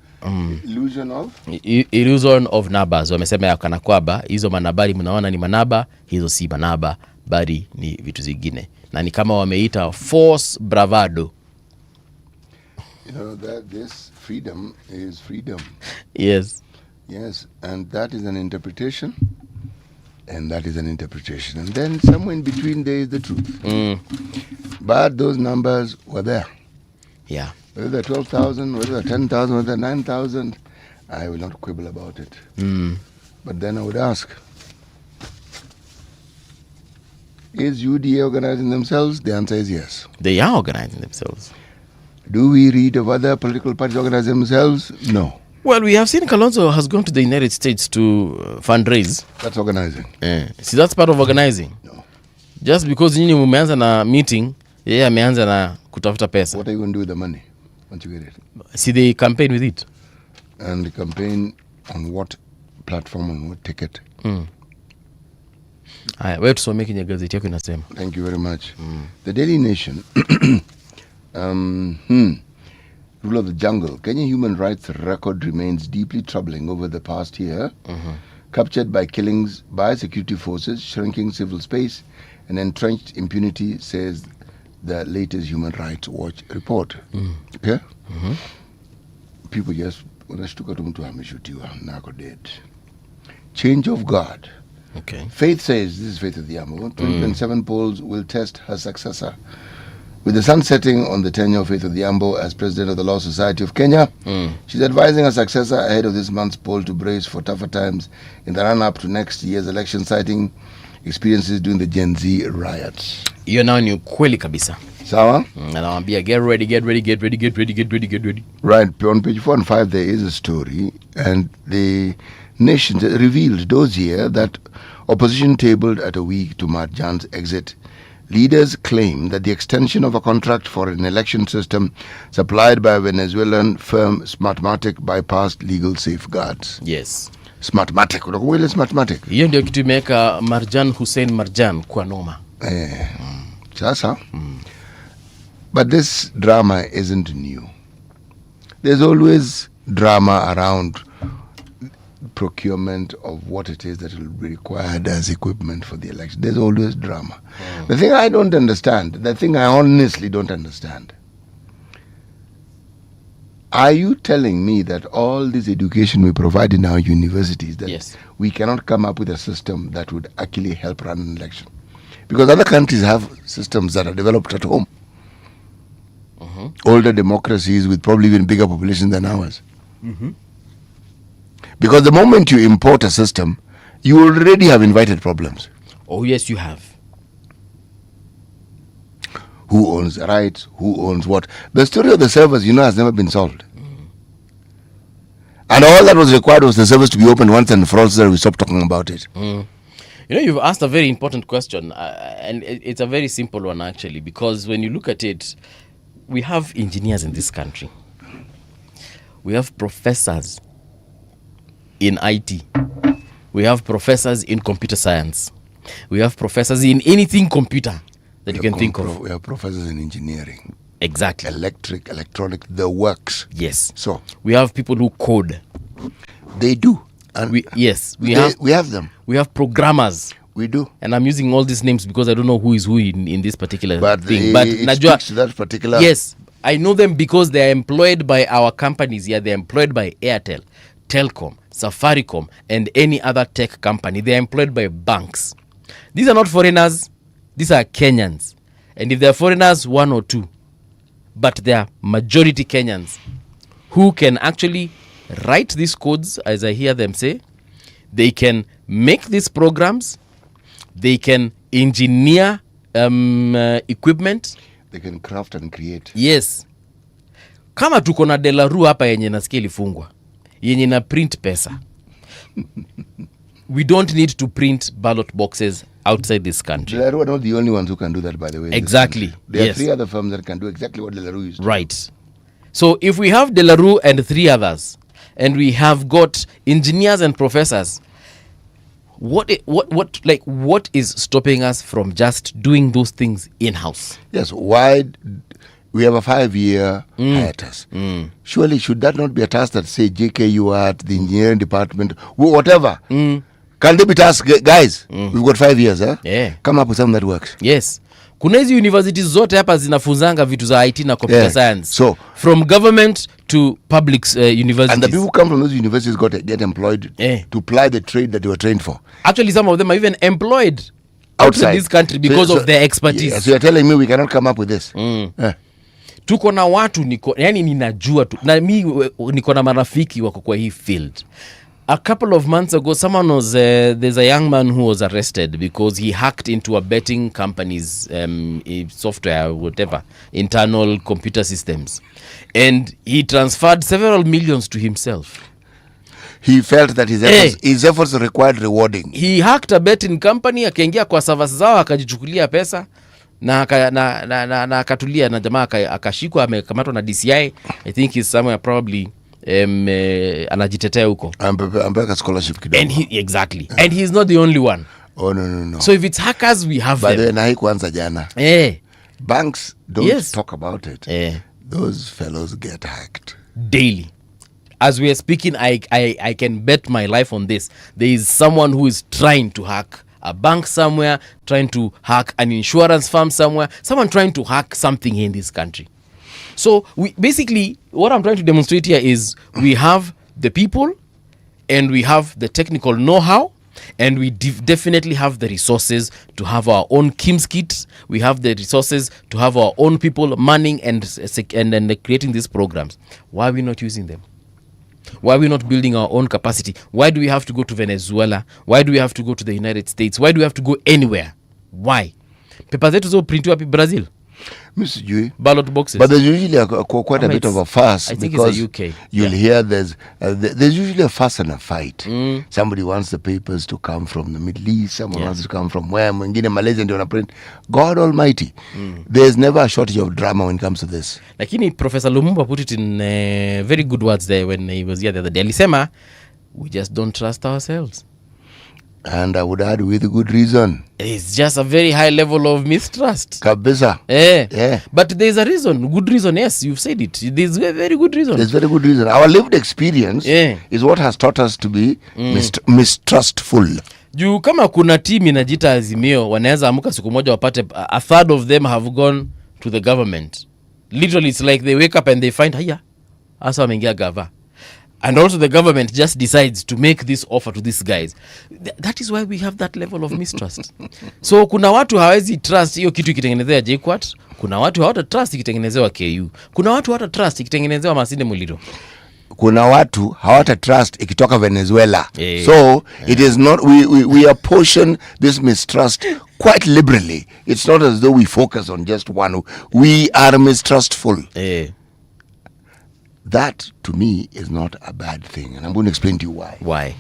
illusion of numbers. Wamesema ya kana kwamba hizo manabari mnaona ni manaba, hizo si manaba, bali ni vitu zingine. Na ni kama wameita false bravado. You know that this freedom is freedom. Yes. Yes, and that is an interpretation, and that is an interpretation, and then somewhere in between there is the truth. But those numbers were there. Yeah. Whether they're 12,000, whether they're 10,000, whether they're 9,000, I will not quibble about it. But then I would ask, is UDA organizing themselves? The answer is yes. They are organizing themselves. Do we read of other political parties organizing themselves? No. Well, we have seen Kalonzo has gone to the United States to fundraise. That's organizing. See, that's part of organizing. No. Just because nyinyi mumeanza na meeting, yeye ameanza na kutafuta pesa. What are you going to do with the money? once you get it. See, they campaign with it. And the campaign on what platform, on what ticket? Wewe tusome kwenye gazeti yako inasema. Thank you very much. The Daily Nation. Rule of the jungle. Kenya human rights record remains deeply troubling over the past year. Captured by killings by security forces, shrinking civil space, and entrenched impunity, says the latest Human Rights Watch report. Okay? People just wanashtuka tu mtu ameshutiwa nako dead. Change of guard. Okay. Faith says, this is Faith of the Yamo, 2027 polls will test her successor. With the sun setting on the tenure of Faith of the Yambo as president of the Law Society of Kenya, she's advising her successor ahead of this month's poll to brace for tougher times in the run-up to next year's election, citing experiences during the Gen Z riots. Hiyo nao ni ukweli kabisa. Sawa? Anawaambia get ready. Right, on page 4 and 5 there is a story, and the Nation revealed dossier that opposition tabled at a week to Marjan's exit. Leaders claim that the extension of a contract for an election system supplied by a Venezuelan firm Smartmatic bypassed legal safeguards. Yes. Smartmatic. Unakumbuka ile Smartmatic? Hiyo ndio kitu imeweka Marjan Hussein Marjan kwa noma. Sasa. But this drama isn't new. There's always drama around procurement of what it is that will be required as equipment for the election. There's always drama. The thing I don't understand, the thing I honestly don't understand, are you telling me that all this education we provide in our universities, that we cannot come up with a system that would actually help run an election? Because other countries have systems that are developed at home. Older democracies with probably even bigger populations than ours. Because the moment you import a system, you already have invited problems. Oh, yes, you have. Who owns the rights? Who owns what? The story of the servers, has never been solved. And all that was required was the servers to be opened once and for all so that we stop talking about it. You've asked a very important question, and it's a very simple one, actually, because when you look at it, we have engineers in this country. We have professors in IT. We have professors in computer science. We have professors in anything computer that you can think of. We have professors in engineering. Exactly. Electric, electronic, the works. Yes. So we have people who code. They do. And we have them. We have programmers. We do. And I'm using all these names because I don't know who is who in this particular thing. But it speaks to that particular... Yes. I know them because they are employed by our companies here. They're employed by Airtel, Telcom, Safaricom, and any other tech company. They're employed by banks. These are not foreigners. These are Kenyans. And if they're foreigners, one or two. But they're majority Kenyans who can actually write these codes, as I hear them say. They can make these programs. They can engineer equipment. They can craft and create. Yes. Kama tuko na Delaru hapa yenye nasikia ilifungwa, yenye na print pesa. We don't need to print ballot boxes outside this country. Delaru are not the only ones who can do that, by the way. Exactly. There are 3 other firms that can do exactly what Delaru is doing. Right. So if we have Delaru and 3 others, and we have got engineers and professors, what is stopping us from just doing those things in-house? Yes, why we have a 5-year hiatus. Surely should that not be a task that say JKU at the engineering department, whatever? Can they be tasked, guys? We've got 5 years, Yeah. Come up with something that works. Yes. Kuna hizi universities zote hapa zinafunzanga vitu za IT na computer science. So from government to public universities. And the people who come from those universities get employed to ply the trade that they were trained for. Actually, some of them are even employed outside this country because of their expertise. Yeah, so you're telling me we cannot come up with this? Tuko na watu ninajua tu. Na mi niko na marafiki wako kwa hii field. A couple of months ago, someone was there's a young man who was arrested because he hacked into a betting company's software, whatever, internal computer systems, and he transferred several millions to himself. He felt that his efforts required rewarding. He hacked a betting company, akaingia kwa servers zao, akajichukulia pesa, na akatulia na jamaa akashikwa, amekamatwa na DCI. I think he's somewhere probably anajitetea huko. Ambeka scholarship kidogo. And exactly. And he's not the only one. Oh no. So if it's hackers, we have them. By the way, na hii kwanza jana. Banks don't talk about it. Those fellows get hacked daily. As we are speaking, I can bet my life on this. There is someone who is trying to hack a bank somewhere, trying to hack an insurance firm somewhere, someone trying to hack something here in this country. So basically, what I'm trying to demonstrate here is we have the people and we have the technical know-how, and we definitely have the resources to have our own KIMS kits. We have the resources to have our own people manning and creating these programs. Why are we not using them? Why are we not building our own capacity? Why do we have to go to Venezuela? Why do we have to go to the United States? Why do we have to go anywhere? Why? Paper zetu zo print wapi Brazil? Ballot boxes. But there's usually quite a bit of a fuss. I think because it's the UK. You'll hear there's usually a fuss and a fight. Somebody wants the papers to come from the Middle East. Someone wants to come from where? Mwingine Malaysia ndio na print. God Almighty. There's never a shortage of drama when it comes to this. Lakini Professor Lumumba put it in very good words there when he was here the other day. Alisema, we just don't trust ourselves. And I would add, with good reason. It's just a very high level of mistrust. Kabisa. But there's a reason. Good reason, yes, you've said it. There's a very good reason. There's very good reason. Our lived experience is what has taught us to be mistrustful. Juu kama kuna team inajita Azimio, wanaweza amuka siku moja wapate a third of them have gone to the government. Literally, it's like they wake up and they find, haya, asa wameingia gava. And also the government just decides to make this offer to these guys. That is why we have that level of mistrust. So kuna watu hawezi trust hiyo kitu ikitengenezewa JKUAT. Kuna watu hawata trust ikitengenezewa KU. Kuna watu hawata trust ikitengenezewa Masinde Muliro. Kuna watu hawata trust ikitoka Venezuela. So it is not, we apportion this mistrust quite liberally. It's not as though we focus on just one. We are mistrustful. That, to me, is not a bad thing. And I'm going to explain to you why. Why?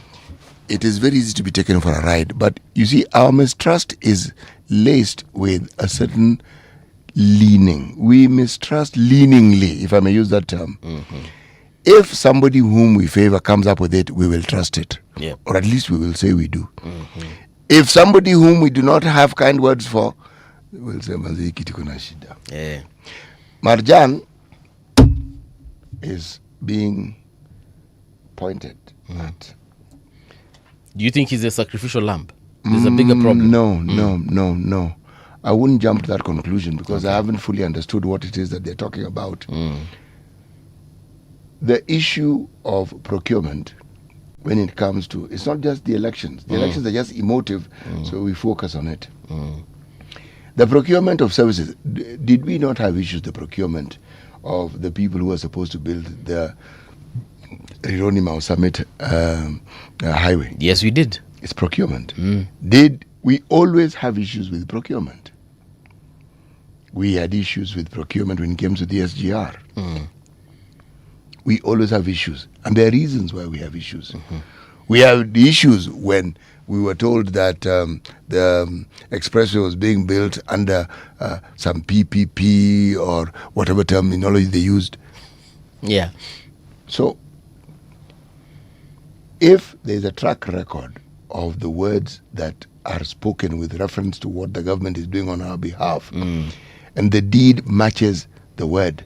It is very easy to be taken for a ride. But, you see, our mistrust is laced with a certain leaning. We mistrust leaningly, if I may use that term. If somebody whom we favor comes up with it, we will trust it. Or at least we will say we do. If somebody whom we do not have kind words for, we will say, Mazi kitu kuna shida. Marjan is being pointed at. Do you think he's a sacrificial lamb? There's a bigger problem. No. I wouldn't jump to that conclusion because I haven't fully understood what it is that they're talking about. The issue of procurement, when it comes to, it's not just the elections. The elections are just emotive, so we focus on it. The procurement of services, did we not have issues, the procurement of the people who are supposed to build the Rironi-Mau Summit highway? Yes, we did. It's procurement. Did we always have issues with procurement? We had issues with procurement when it came to the SGR. We always have issues. And there are reasons why we have issues. We have the issues when we were told that the expressway was being built under some PPP or whatever terminology they used. So, if there's a track record of the words that are spoken with reference to what the government is doing on our behalf, and the deed matches the word,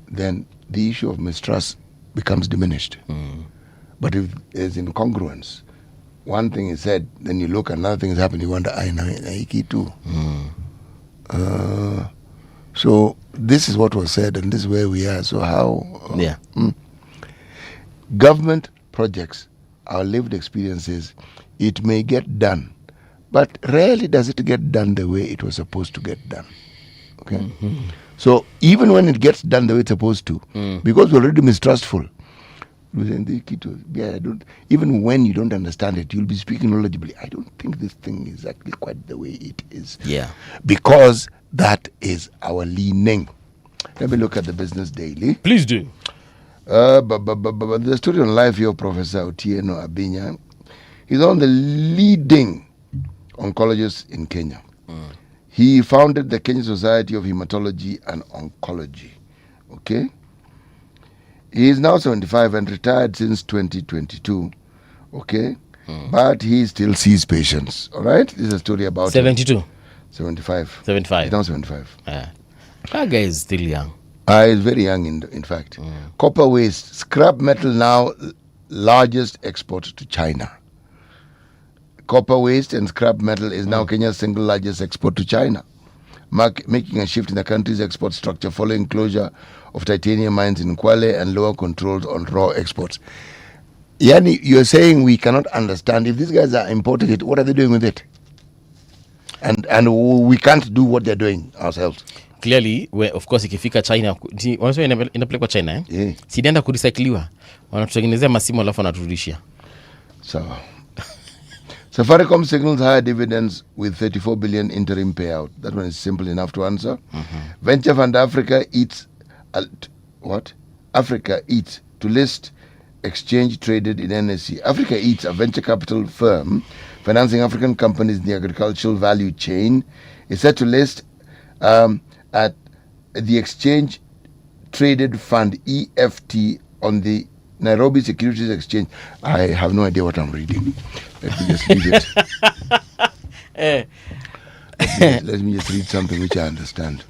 then the issue of mistrust becomes diminished. But if there's incongruence, one thing is said, then you look, another thing is happening, you wonder, I know too. So this is what was said, and this is where we are. So how? Government projects, our lived experiences, it may get done, but rarely does it get done the way it was supposed to get done. Okay. So even when it gets done the way it's supposed to, because we're already mistrustful, even when you don't understand it, you'll be speaking knowledgeably. I don't think this thing is actually quite the way it is. Because that is our leaning. Let me look at the Business Daily. Please do. The story on life here, Professor Otieno Abinya, he's one of the leading oncologists in Kenya. He founded the Kenya Society of Hematology and Oncology. Okay? He is now 75 and retired since 2022. Okay? But he still sees patients. All right? This is a story about 72. 75. 75. He's now 75. That guy is still young. He's very young, in fact. Copper waste, scrap metal now largest export to China. Copper waste and scrap metal is now Kenya's single largest export to China, making a shift in the country's export structure following closure of titanium mines in Kwale and lower controls on raw exports. Yani, you're saying we cannot understand if these guys are importing it, what are they doing with it? And we can't do what they're doing ourselves. Clearly, of course, ikifika China, wanasema inapelekwa China, eh? Yeah. Sidienda kurecycliwa. Wanatutengenezea masimu alafu wanaturudishia. So, Safaricom signals higher dividends with 34 billion interim payout. That one is simple enough to answer. Venture Fund Africa eats Africa Eats to list exchange traded in NSE. Africa Eats, a venture capital firm financing African companies in the agricultural value chain, is set to list at the exchange traded fund EFT on the Nairobi Securities Exchange. I have no idea what I'm reading. Let me just read it. Let me just read something which I understand.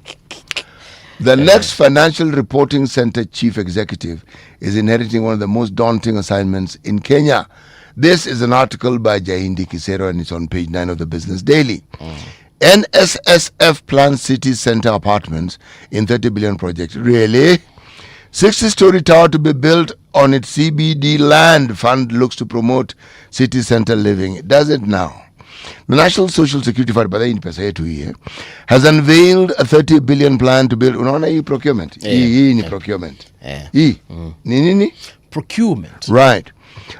The next Financial Reporting Center chief executive is inheriting one of the most daunting assignments in Kenya. This is an article by Jahindi Kisero and it's on page 9 of the Business Daily. NSSF plans city center apartments in 30 billion project. Really? 60-story tower to be built on its CBD land. Fund looks to promote city center living. Does it now? The National Social Security Fund, by the way, has unveiled a 30 billion plan to build. Unaona procurement? Procurement. Nini? Procurement. Right.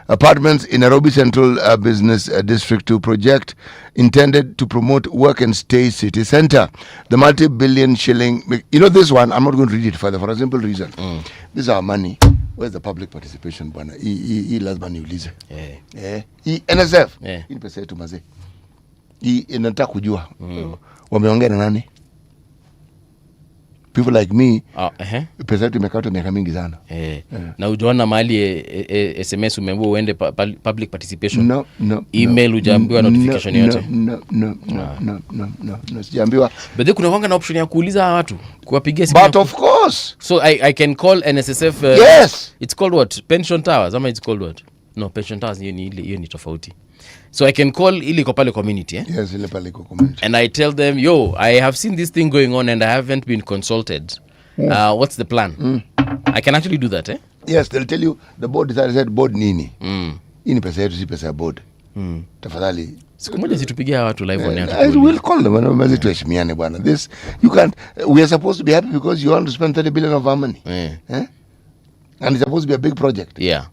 Apartments in Nairobi Central Business District to project intended to promote work and stay city center. The multi-billion shilling, this one, I'm not going to read it further for a simple reason. This is our money. Where's the public participation? Bwana? Lazima niulize. NSF. Hii pesa yetu mazee. Hii inataka kujua. Wameongea na nani? People like me, pesa yetu imekatwa miaka mingi sana. Na ujaona mahali SMS umeambiwa uende public participation? No. Email ujaambiwa notification yote? No, sijaambiwa. But kuna wanga na option ya kuuliza watu, kuwapigia simu. But of course. So I can call NSSF. Yes. It's called what? Pension Towers. Ama it's called what? No, Pension Towers hiyo ni tofauti. So I can call ili ko pale community, eh? Yes, ile pale ko community. And I tell them, yo, I have seen this thing going on and I haven't been consulted. What's the plan? I can actually do that, eh? Yes, they'll tell you the board decided board nini. Hii ni pesa yetu, si pesa ya board. Tafadhali. Siku moja situpigia watu live on air. I will call them when mazi tuheshimiane bwana. This you can't. We are supposed to be happy because you want to spend 30 billion of our money. And it's supposed to be a big project. Yeah.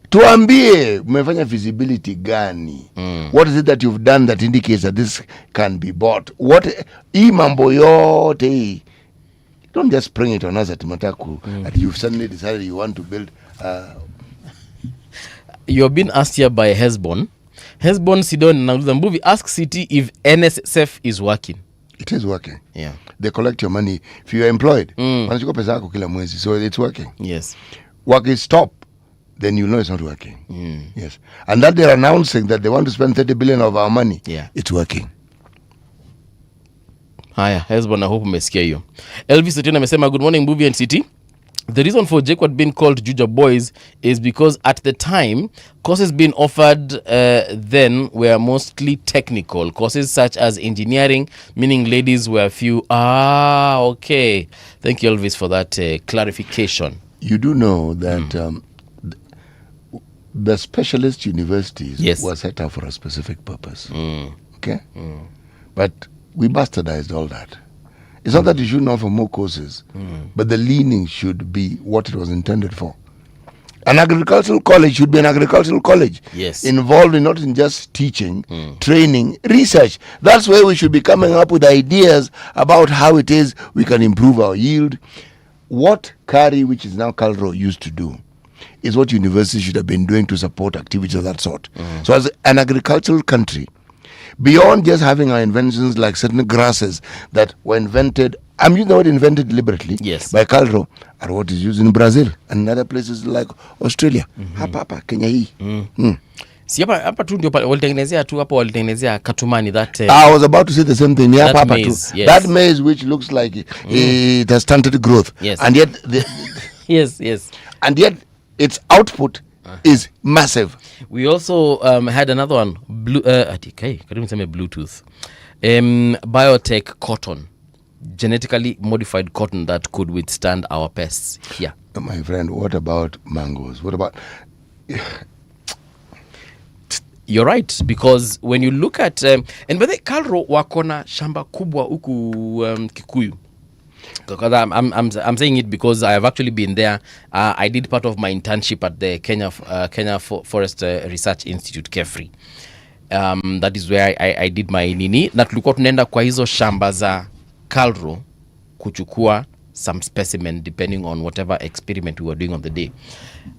Tuambie mmefanya feasibility gani? What is it that you've done that indicates that this can be bought? What hii mambo yote hii, don't just bring it on us at Mataku that you've suddenly decided you want to build. You've been asked here by Hesbon Sidon nauliza Mbuvi, ask City if NSSF is working. It is working. Yeah. They collect your money if you are employed. Wanachukua pesa yako kila mwezi, so it's working. Yes. Work is stop, then you know it's not working. Yes. And that they're announcing that they want to spend 30 billion of our money. Yeah. It's working. Haya, Hesbon, I hope umesikia hiyo. Elvis Etienne amesema good morning Mbuvi and City. The reason for JKUAT being called Juja Boys is because at the time, courses being offered then were mostly technical. Courses such as engineering, meaning ladies were few. Okay. Thank you, Elvis, for that clarification. You do know that the specialist universities were set up for a specific purpose. Okay? But we bastardized all that. It's not that you shouldn't offer more courses, but the leaning should be what it was intended for. An agricultural college should be an agricultural college. Yes. Involved in not in just teaching, training, research. That's where we should be coming up with ideas about how it is we can improve our yield. What KARI, which is now KALRO, used to do is what universities should have been doing to support activities of that sort. So as an agricultural country, beyond just having our inventions like certain grasses that were invented, I'm using the word invented deliberately, yes, by Calro, are what is used in Brazil and other places like Australia. Hapa Kenya hii. Si hapa tu ndio walitengenezea tu hapo, walitengenezea katumani that I was about to say the same thing. that Hapa maize, too. yes. That maize which looks like it has stunted growth. Yes. And yet yes. and yet its output is massive. We also had another one, Bluetooth, biotech cotton, genetically modified cotton that could withstand our pests here. My friend, what about mangoes? What about... You're right, because when you look at and by the Kalro wakona shamba kubwa huku Kikuyu. Because I'm saying it because I have actually been there. I did part of my internship at the Kenya Forest Research Institute, KEFRI. That is where I did my nini. Na tulikuwa tunaenda kwa hizo shamba za Kalro kuchukua some specimen depending on whatever experiment we were doing on the day.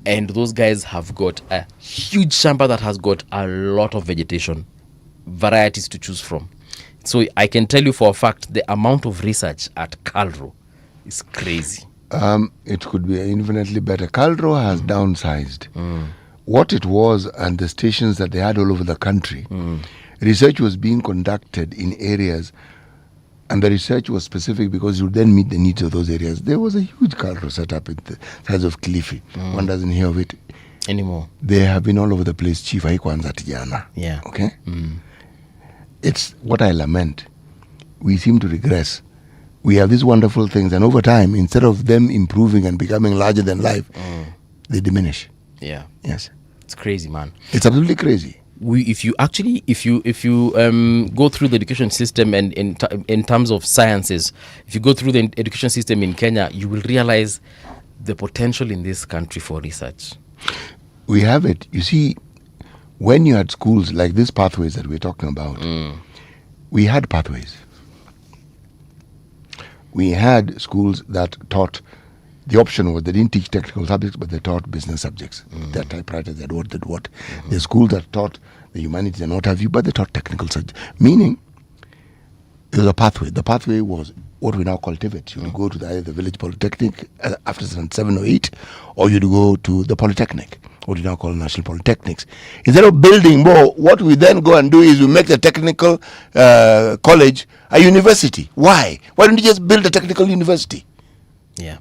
And those guys have got a huge shamba that has got a lot of vegetation, varieties to choose from. So I can tell you for a fact the amount of research at Kalro is crazy. It could be infinitely better. Kalro has downsized. What it was and the stations that they had all over the country, research was being conducted in areas, and the research was specific because you would then meet the needs of those areas. There was a huge Kalro set up in the size of Cliffy. One doesn't hear of it anymore. They have been all over the place. Chief haikuanza tijana. Yeah. Okay? It's what I lament. We seem to regress. We have these wonderful things, and over time, instead of them improving and becoming larger than life, they diminish. Yeah. Yes. It's crazy, man. It's absolutely crazy. If you go through the education system and in terms of sciences, if you go through the education system in Kenya, you will realize the potential in this country for research. We have it. You see, when you had schools like these pathways that we're talking about, we had pathways. We had schools that taught, the option was they didn't teach technical subjects, but they taught business subjects. Their typewriters, they did what. The schools that taught the humanities and what have you, but they taught technical subjects. Meaning, it was a pathway. The pathway was what we now call TVET. You'd go to either the village polytechnic after 7 or 8, or you'd go to the polytechnic, what we now call national polytechnics. Instead of building more, what we then go and do is we make the technical college a university. Why? Why don't you just build a technical university? Yeah.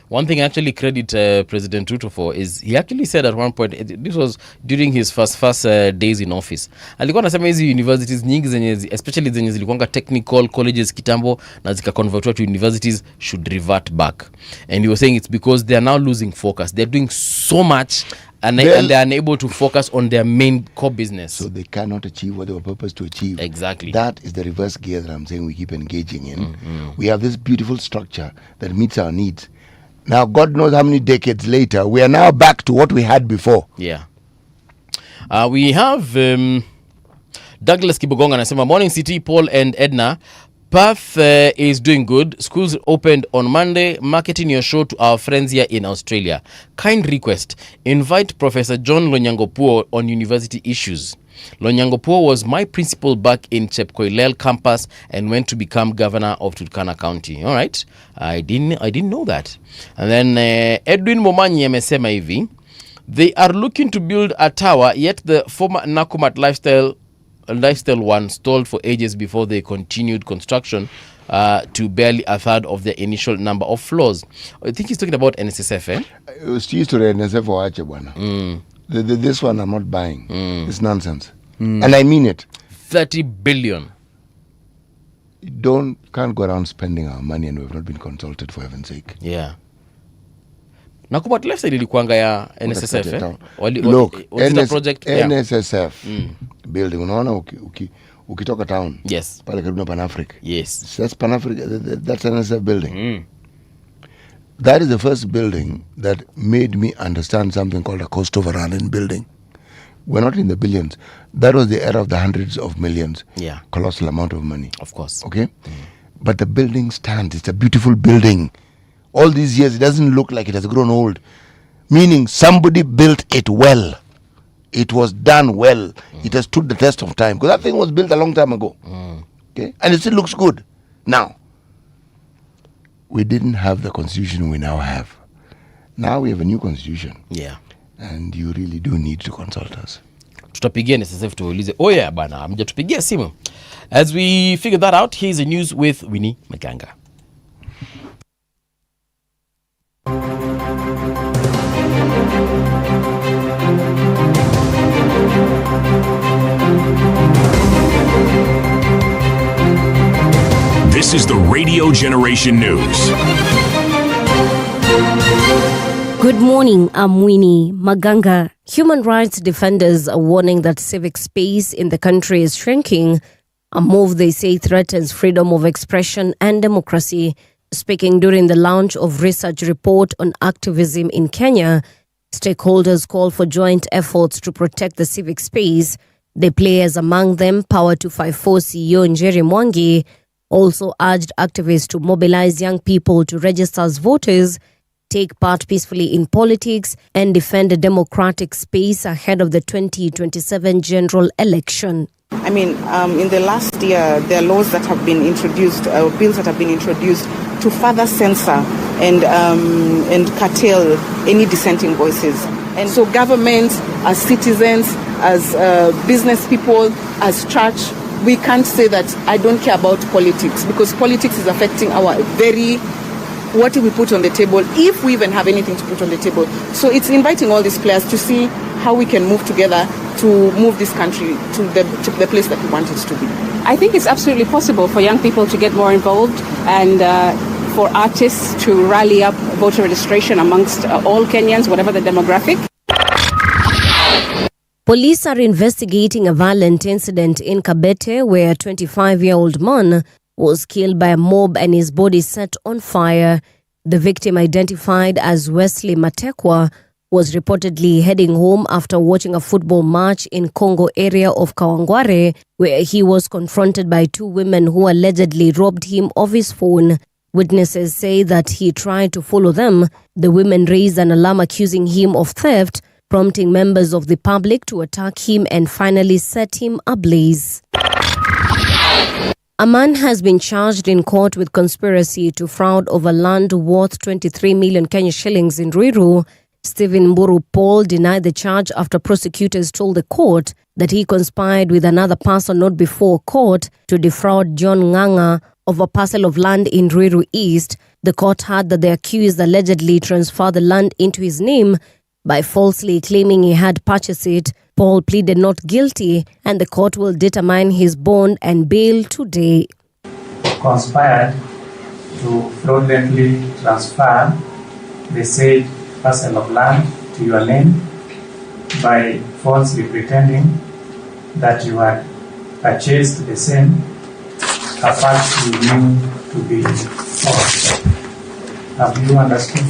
One thing I actually credit President Ruto for is he actually said at one point, this was during his first days in office, alikuwa anasema hizi universities nyingi zenye, especially zenye zilikuanga technical colleges kitambo na zika convertiwa to universities, should revert back. And he was saying it's because they are now losing focus. They're doing so much and they are unable to focus on their main core business. So they cannot achieve what they were purposed to achieve. Exactly. That is the reverse gear that I'm saying we keep engaging in. We have this beautiful structure that meets our needs. Now, God knows how many decades later, we are now back to what we had before. Yeah. We have Douglas Kibogonga anasema, morning City, Paul and Edna. Perth is doing good. Schools opened on Monday. Marketing your show to our friends here in Australia. Kind request. Invite Professor John Lonyangopuo on university issues. Lonyangopuo was my principal back in Chepkoilel campus and went to become governor of Turkana County. All right. I didn't know that. And then Edwin Momanyi amesema hivi. They are looking to build a tower, yet the former Nakumat lifestyle one stalled for ages before they continued construction to barely a third of the initial number of floors. I think he's talking about NSSF, eh? It's used to NSSF or Achebwana. This one I'm not buying. It's nonsense. And I mean it. 30 billion. Can't go around spending our money and we've not been consulted, for heaven's sake. Yeah. Nakumat lifestyle ilikuanga ya NSSF, eh? Look, project? NSSF building, unaona ukitoka town. Yes. Pale karibu na Pan-Africa. Yes. That's Pan-Africa, that's NSSF building. That is the first building that made me understand something called a cost overrun in building. We're not in the billions. That was the era of the hundreds of millions. Yeah. Colossal amount of money. Of course. Okay? But the building stands. It's a beautiful building. All these years, it doesn't look like it has grown old. Meaning somebody built it well. it was done well. It has stood the test of time, because that thing was built a long time ago. Okay, and it still looks good. Now, we didn't have the constitution we now have. Now we have a new constitution. Yeah. And you really do need to consult us. Tutapigia sasa tuulize. Oh yeah bana, amjatupigia simu. As we figure that out, here's the news with Winnie Maganga. This is the Radio Generation News. Good morning, I'm Winnie Maganga. Human rights defenders are warning that civic space in the country is shrinking, a move they say threatens freedom of expression and democracy. Speaking during the launch of research report on activism in Kenya, stakeholders call for joint efforts to protect the civic space. The players, among them Power 254 CEO Njeri Mwangi, also urged activists to mobilize young people to register as voters, take part peacefully in politics, and defend a democratic space ahead of the 2027 general election. I mean, in the last year, there are laws that have been introduced, bills that have been introduced to further censor and curtail any dissenting voices. And so governments, as citizens, as business people, as church, we can't say that I don't care about politics, because politics is affecting our very, what we put on the table, if we even have anything to put on the table. So it's inviting all these players to see how we can move together to move this country to the place that we want it to be. I think it's absolutely possible for young people to get more involved and for artists to rally up voter registration amongst all Kenyans, whatever the demographic. Police are investigating a violent incident in Kabete where a 25-year-old man was killed by a mob and his body set on fire. The victim, identified as Wesley Matekwa, was reportedly heading home after watching a football match in Congo area of Kawangware, where he was confronted by two women who allegedly robbed him of his phone. Witnesses say that he tried to follow them. The women raised an alarm accusing him of theft, prompting members of the public to attack him and finally set him ablaze. A man has been charged in court with conspiracy to fraud over land worth 23 million Kenya shillings in Ruiru. Stephen Mburu Paul denied the charge after prosecutors told the court that he conspired with another person not before court to defraud John Nganga of a parcel of land in Ruiru East. The court heard that the accused allegedly transferred the land into his name by falsely claiming he had purchased it. Paul pleaded not guilty, and the court will determine his bond and bail today. Conspired to fraudulently transfer the said parcel of land to your name by falsely pretending that you had purchased the same, a fact you knew to be false. Have you understood?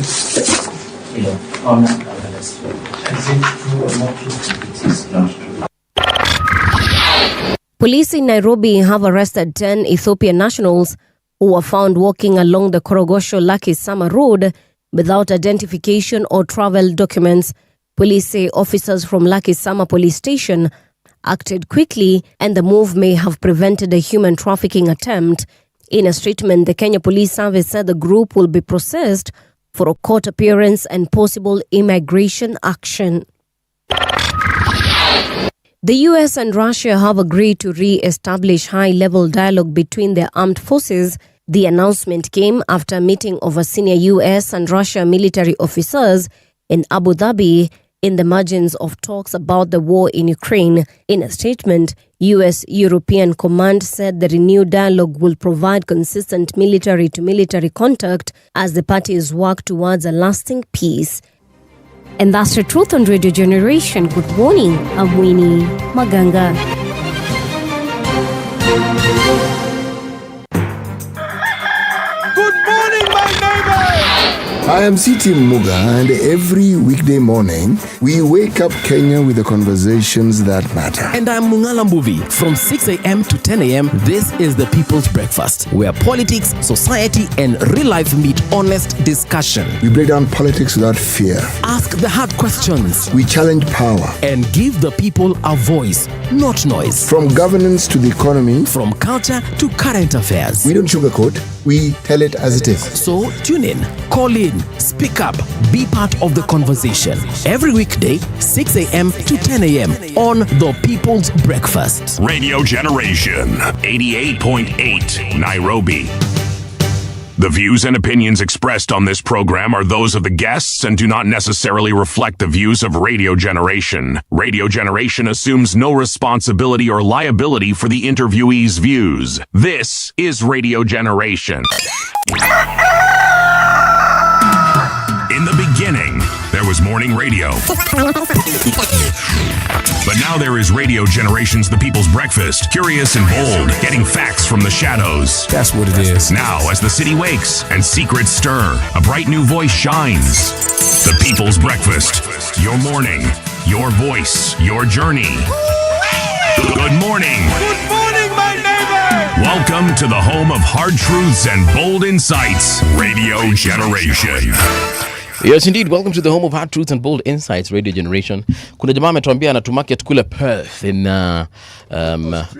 Is it true or not true? It is not true. Police in Nairobi have arrested 10 Ethiopian nationals who were found walking along the Korogosho-Lucky Summer Road without identification or travel documents. Police say officers from Lucky Summer Police Station acted quickly and the move may have prevented a human trafficking attempt. In a statement, the Kenya Police Service said the group will be processed for a court appearance and possible immigration action. The US and Russia have agreed to re-establish high-level dialogue between their armed forces. The announcement came after a meeting of a senior US and Russia military officers in Abu Dhabi in the margins of talks about the war in Ukraine. In a statement, US-European Command said the renewed dialogue will provide consistent military-to-military contact as the parties work towards a lasting peace. And that's the truth on Radio Generation. Good morning, I'm Winnie Maganga. Good morning, my neighbor! I am C.T. Muga, and every weekday morning, we wake up Kenya with the conversations that matter. And I'm Mungala Mbuvi. From 6 a.m. to 10 a.m., this is the People's Breakfast, where politics, society, and real life meet honest discussion. We break down politics without fear. Ask the hard questions. We challenge power. And give the people a voice, not noise. From governance to the economy. From culture to current affairs. We don't sugarcoat, we tell it as it is. So tune in, call in, speak up, be part of the conversation. Every weekday, 6 a.m. to 10 a.m. on the People's Breakfast. Radio Generation, 88.8 Nairobi. The views and opinions expressed on this program are those of the guests and do not necessarily reflect the views of Radio Generation. Radio Generation assumes no responsibility or liability for the interviewee's views. This is Radio Generation. In the beginning, there was morning radio. But now there is Radio Generation's The People's Breakfast, curious and bold, getting facts from the shadows. That's what it is. Now, as the city wakes and secrets stir, a bright new voice shines. The People's Breakfast, your morning, your voice, your journey. Good morning. Good morning, my neighbor. Welcome to the home of hard truths and bold insights, Radio Generation. Yes, indeed. Welcome to the home of hard truths and bold insights, Radio Generation. Kuna jamaa ametuambia anatumarket kule Perth in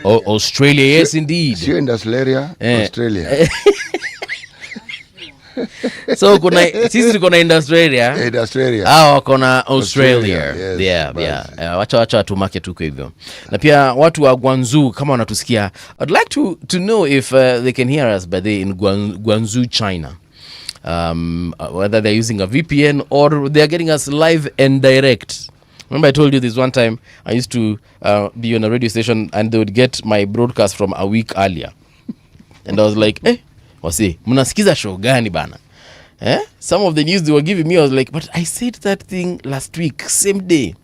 Australia. Yes, indeed. Sio industrial area, Australia. So sisi tuko na industrial area. Wako na Australia. Yes, yeah. Wacha tumarket huko hivyo. Na pia watu wa Guangzhou kama wanatusikia, I'd like to know if they can hear us by the in Guangzhou, China. Whether they're using a VPN or they're getting us live and direct. Remember I told you this one time, I used to be on a radio station and they would get my broadcast from a week earlier. And I was like, wasi, mnasikiza show gani bana? Some of the news they were giving me, I was like, but I said that thing last week, same day.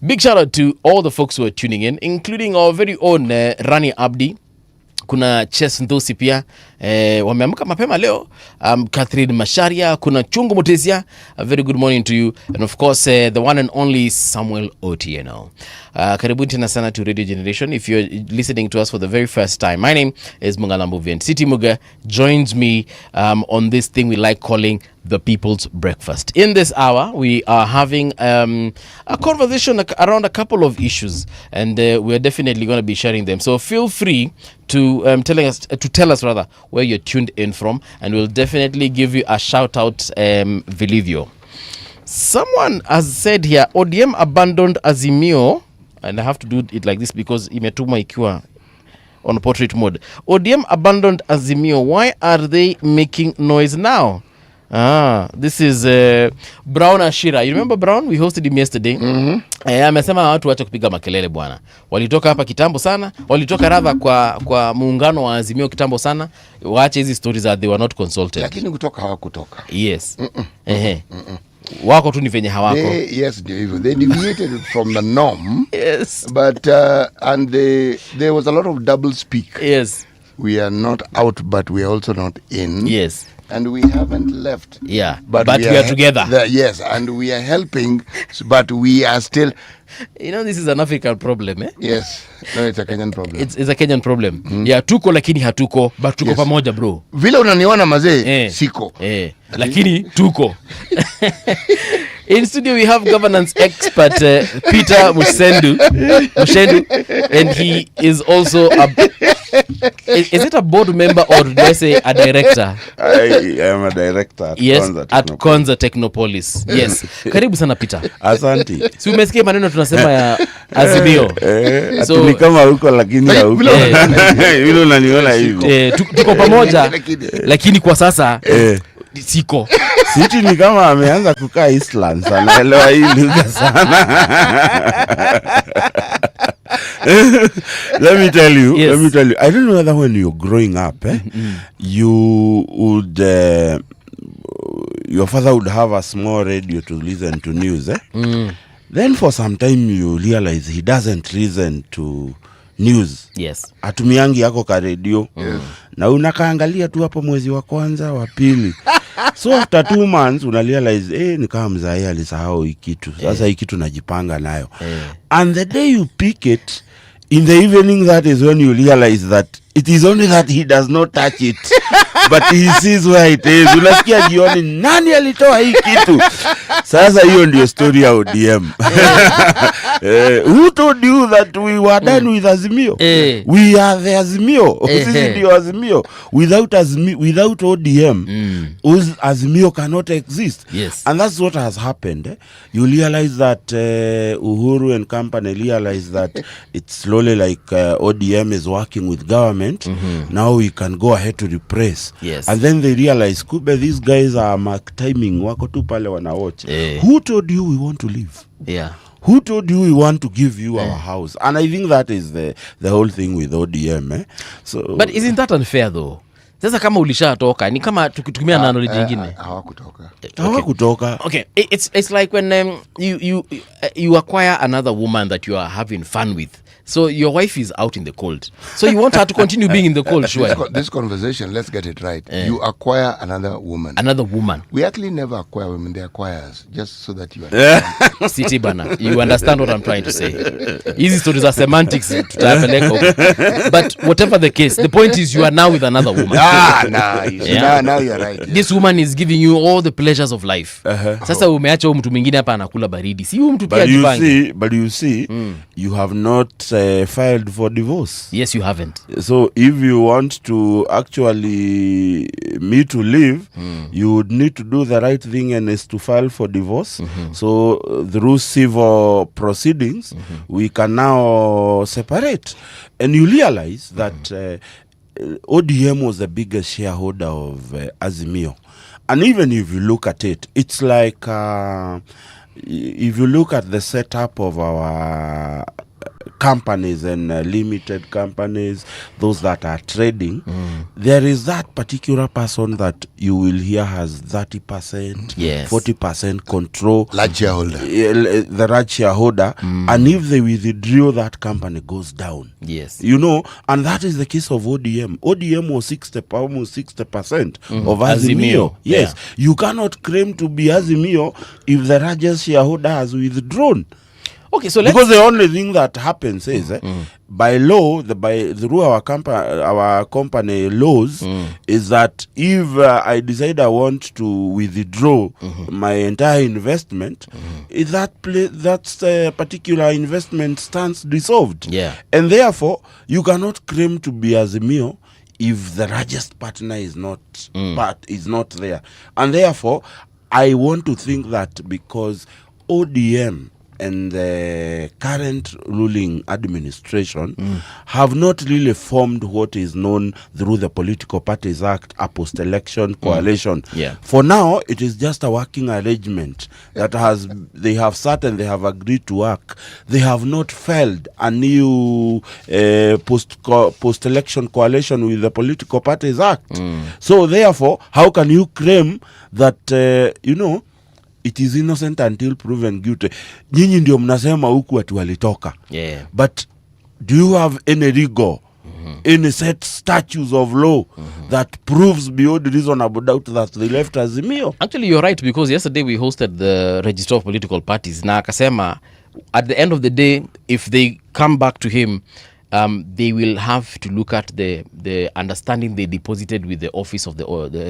Big shout out to all the folks who are tuning in, including our very own Rani Abdi. Kuna Chess Ndosi pia wameamka mapema leo. Catherine Masharia, kuna Chungu Mutesia, a very good morning to you, and of course the one and only Samuel Otieno. Karibuni tena sana to Radio Generation. If you're listening to us for the very first time, my name is Mungala Mbuvi, and City Muga joins me on this thing we like calling the People's Breakfast. In this hour, we are having a conversation around a couple of issues, and we're definitely going to be sharing them. So feel free to tell us where you're tuned in from, and we'll definitely give you a shout out, Vilivio. Someone has said here, ODM abandoned Azimio, and I have to do it like this because imetuma ikiwa on portrait mode. ODM abandoned Azimio. Why are they making noise now? This is Brown Ashira. You remember Brown? We hosted him yesterday. Amesema watu wacha kupiga makelele bwana. Walitoka hapa kitambo sana. Walitoka radha kwa muungano wa Azimio kitambo sana. Waache hizi stories that they were not consulted. Lakini kutoka hawakutoka. Yes. Wako tu ni venye hawako. Yes, they deviated from the norm. Yes. But and there was a lot of double speak. Yes. We are not out, but we are also not in. Yes. And we haven't left. Yeah. But we are together. Yes, and we are helping, but we are still. You know, this is an African problem, eh? Yes. No, it's a Kenyan problem. It's a Kenyan problem. Yeah, tuko lakini hatuko, but tuko pamoja bro. Vile unaniona mazee, siko. Lakini tuko. In studio we have governance expert Peter Mushendu, and he is also is it a board member or do I say a director? I am a director at Konza Technopolis. Yes. Karibu sana Peter. Asante. Si umesikia maneno tunasema ya Azimio. So ni kama huko lakini huko. Yule unaniona hivi. Tuko pamoja lakini kwa sasa siko. Sisi ni kama ameanza kukaa Island sana. Elewa hii lugha sana. Let me tell you. I don't know whether when you're growing up, you would your father would have a small radio to listen to news, Then for some time you realize he doesn't listen to news. Yes. Atumiangi yako ka radio. Na unakaangalia tu hapo mwezi wa kwanza, wa pili. So after 2 months una realize ni kama mzae alisahau hii kitu. Sasa hii kitu najipanga nayo. And the day you pick it in the evening, that is when you realize that it is only that he does not touch it. But he sees where it is. Unasikia jioni nani alitoa hii kitu? Sasa hiyo ndio story ya ODM. Who told you that we were done with Azimio? We are the Azimio. Sisi ndio Azimio. Without ODM, Azimio cannot exist. Yes. And that's what has happened. You realize that Uhuru and company realize that it's slowly like ODM is working with government. Now we can go ahead to repress. Yes. And then they realize, Kube, these guys are mark timing. Wako tu pale wana watch. Who told you we want to leave? Yeah. Who told you we want to give you our house? And I think that is the whole thing with ODM. So, but isn't that unfair though? Sasa kama ulishatoka ni kama tukitumia knowledge nyingine. Hawakutoka. Okay, it's like when you acquire another woman that you are having fun with. So your wife is out in the cold. So you want her to continue being in the cold, sure. This conversation, let's get it right. You acquire another woman. Another woman. We actually never acquire women, they acquire us. Just so that you understand. City bana, you understand what I'm trying to say. Easy stories are semantics. But whatever the case, the point is you are now with another woman. Now you're right. Yeah. This woman is giving you all the pleasures of life. Sasa umeacha huyu mtu mwingine hapa anakula baridi. Si huyu mtu pia jipange. But you see, you have not filed for divorce. Yes, you haven't. So if you want to actually me to leave, you would need to do the right thing, and is to file for divorce. So through civil proceedings, we can now separate. And you realize that ODM was the biggest shareholder of Azimio. And even if you look at it, it's like if you look at the setup of our companies and limited companies, those that are trading, there is that particular person that you will hear has 30%, 40% control. Large shareholder. The large shareholder. And if they withdraw, that company goes down. Yes. You know, and that is the case of ODM. ODM was almost 60% of Azimio. Yes. Yeah. You cannot claim to be Azimio if the largest shareholder has withdrawn. Okay, so because the only thing that happens is by law, through our company laws, is that if I decide I want to withdraw my entire investment, that particular investment stands dissolved. Yeah. And therefore, you cannot claim to be Azimio if the largest partner is not there. And therefore, I want to think that because ODM and the current ruling administration have not really formed what is known through the Political Parties Act, a post-election coalition. Yeah. For now, it is just a working arrangement that they have sat and they have agreed to work. They have not filed a new post-election coalition with the Political Parties Act. So therefore, how can you claim that, it is innocent until proven guilty? Nyinyi ndio mnasema huku ati walitoka. Yeah. But do you have any rigor, any set statutes of law that proves beyond reasonable doubt that they left Azimio? Actually, you're right, because yesterday we hosted the Register of Political Parties. Na akasema, at the end of the day, if they come back to him, they will have to look at the understanding they deposited with the office of the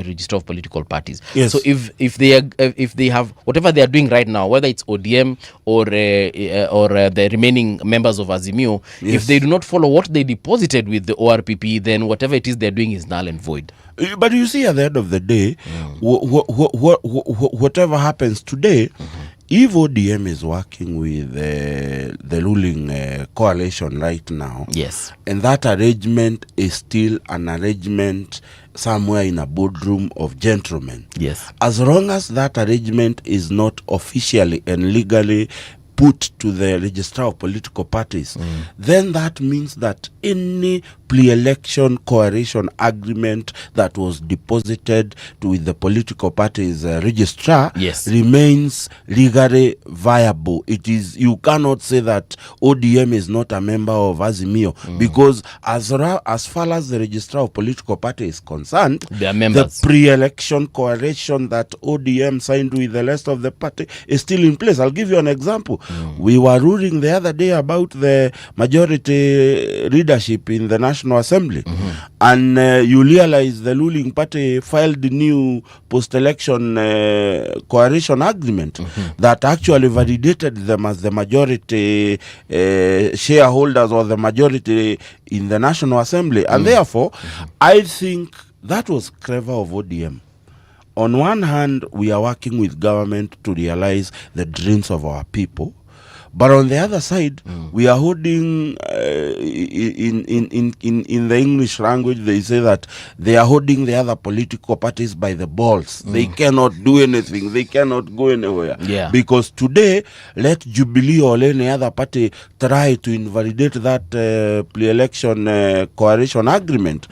Register of Political Parties. Yes. So if they have whatever they are doing right now, whether it's ODM or the remaining members of Azimio, if they do not follow what they deposited with the ORPP, then whatever it is they're doing is null and void. But you see, at the end of the day, whatever happens today, if ODM is working with the ruling coalition right now, yes, and that arrangement is still an arrangement somewhere in a boardroom of gentlemen, yes, as long as that arrangement is not officially and legally put to the registrar of political parties, then that means that any pre-election coalition agreement that was deposited with the political parties registrar remains legally viable. It is, you cannot say that ODM is not a member of Azimio, because as far as the registrar of political party is concerned, the pre-election coalition that ODM signed with the rest of the party is still in place. I'll give you an example. We were ruling the other day about the majority leadership in the National Assembly, and you realize the ruling party filed the new post-election coalition agreement that actually validated them as the majority shareholders or the majority in the National Assembly, and therefore I think that was clever of ODM. On one hand, we are working with government to realize the dreams of our people, but on the other side, we are holding, in the English language, they say that they are holding the other political parties by the balls. They cannot do anything. They cannot go anywhere. Because today, let Jubilee or any other party try to invalidate that pre-election coalition agreement.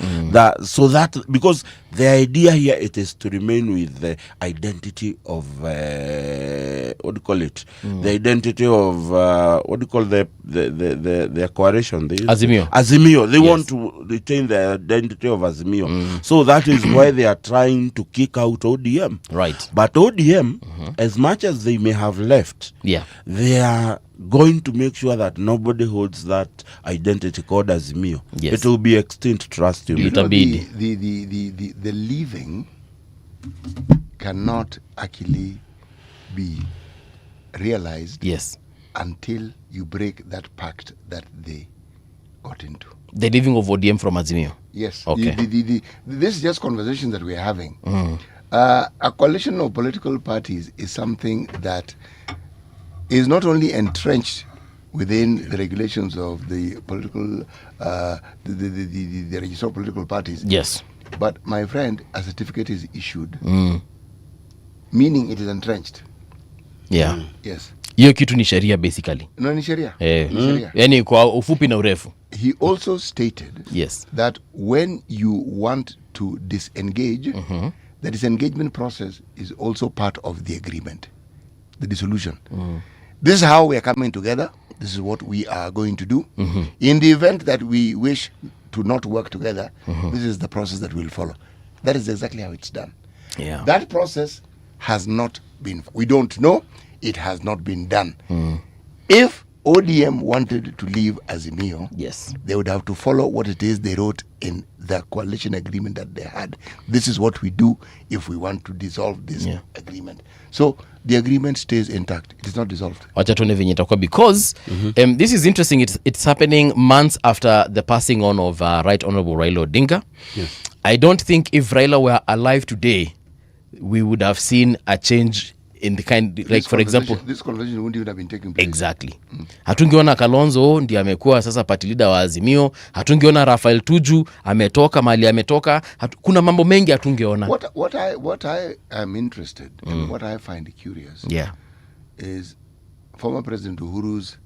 Because the idea here, it is to remain with the identity of, what do you call it? The identity of, what do you call the coalition? Azimio. They want to retain the identity of Azimio. So that is why they are trying to kick out ODM. Right. But ODM, as much as they may have left, they are going to make sure that nobody holds that identity called Azimio. It will be extinct, trust you. The leaving cannot actually be realized until you break that pact that they got into. The leaving of ODM from Azimio? Yes. Okay. This is just conversation that we are having. A coalition of political parties is something that is not only entrenched within the regulations of the political, the register of political parties. But my friend, a certificate is issued, meaning it is entrenched. Yes. Hiyo kitu ni sheria basically. No, ni sheria. Yani kwa ufupi na urefu. He also stated that when you want to disengage, the disengagement process is also part of the agreement, the dissolution. This is how we are coming together. This is what we are going to do. In the event that we wish to not work together, this is the process that will follow. That is exactly how it's done. That process has not been, we don't know, it has not been done. If ODM wanted to leave Azimio, they would have to follow what it is they wrote in the coalition agreement that they had. This is what we do if we want to dissolve this agreement. So the agreement stays intact. It is not dissolved. Because this is interesting. It's happening months after the passing on of Right Honorable Raila Odinga. I don't think if Raila were alive today, we would have seen a change in the kind, like for example, this conversation wouldn't even have been taking place. Exactly. Hatungeona Kalonzo ndiye amekuwa sasa party leader wa Azimio, hatungeona Rafael Tuju ametoka mali ametoka, kuna mambo mengi hatungeona. What I am interested in, what I find curious is former President Uhuru's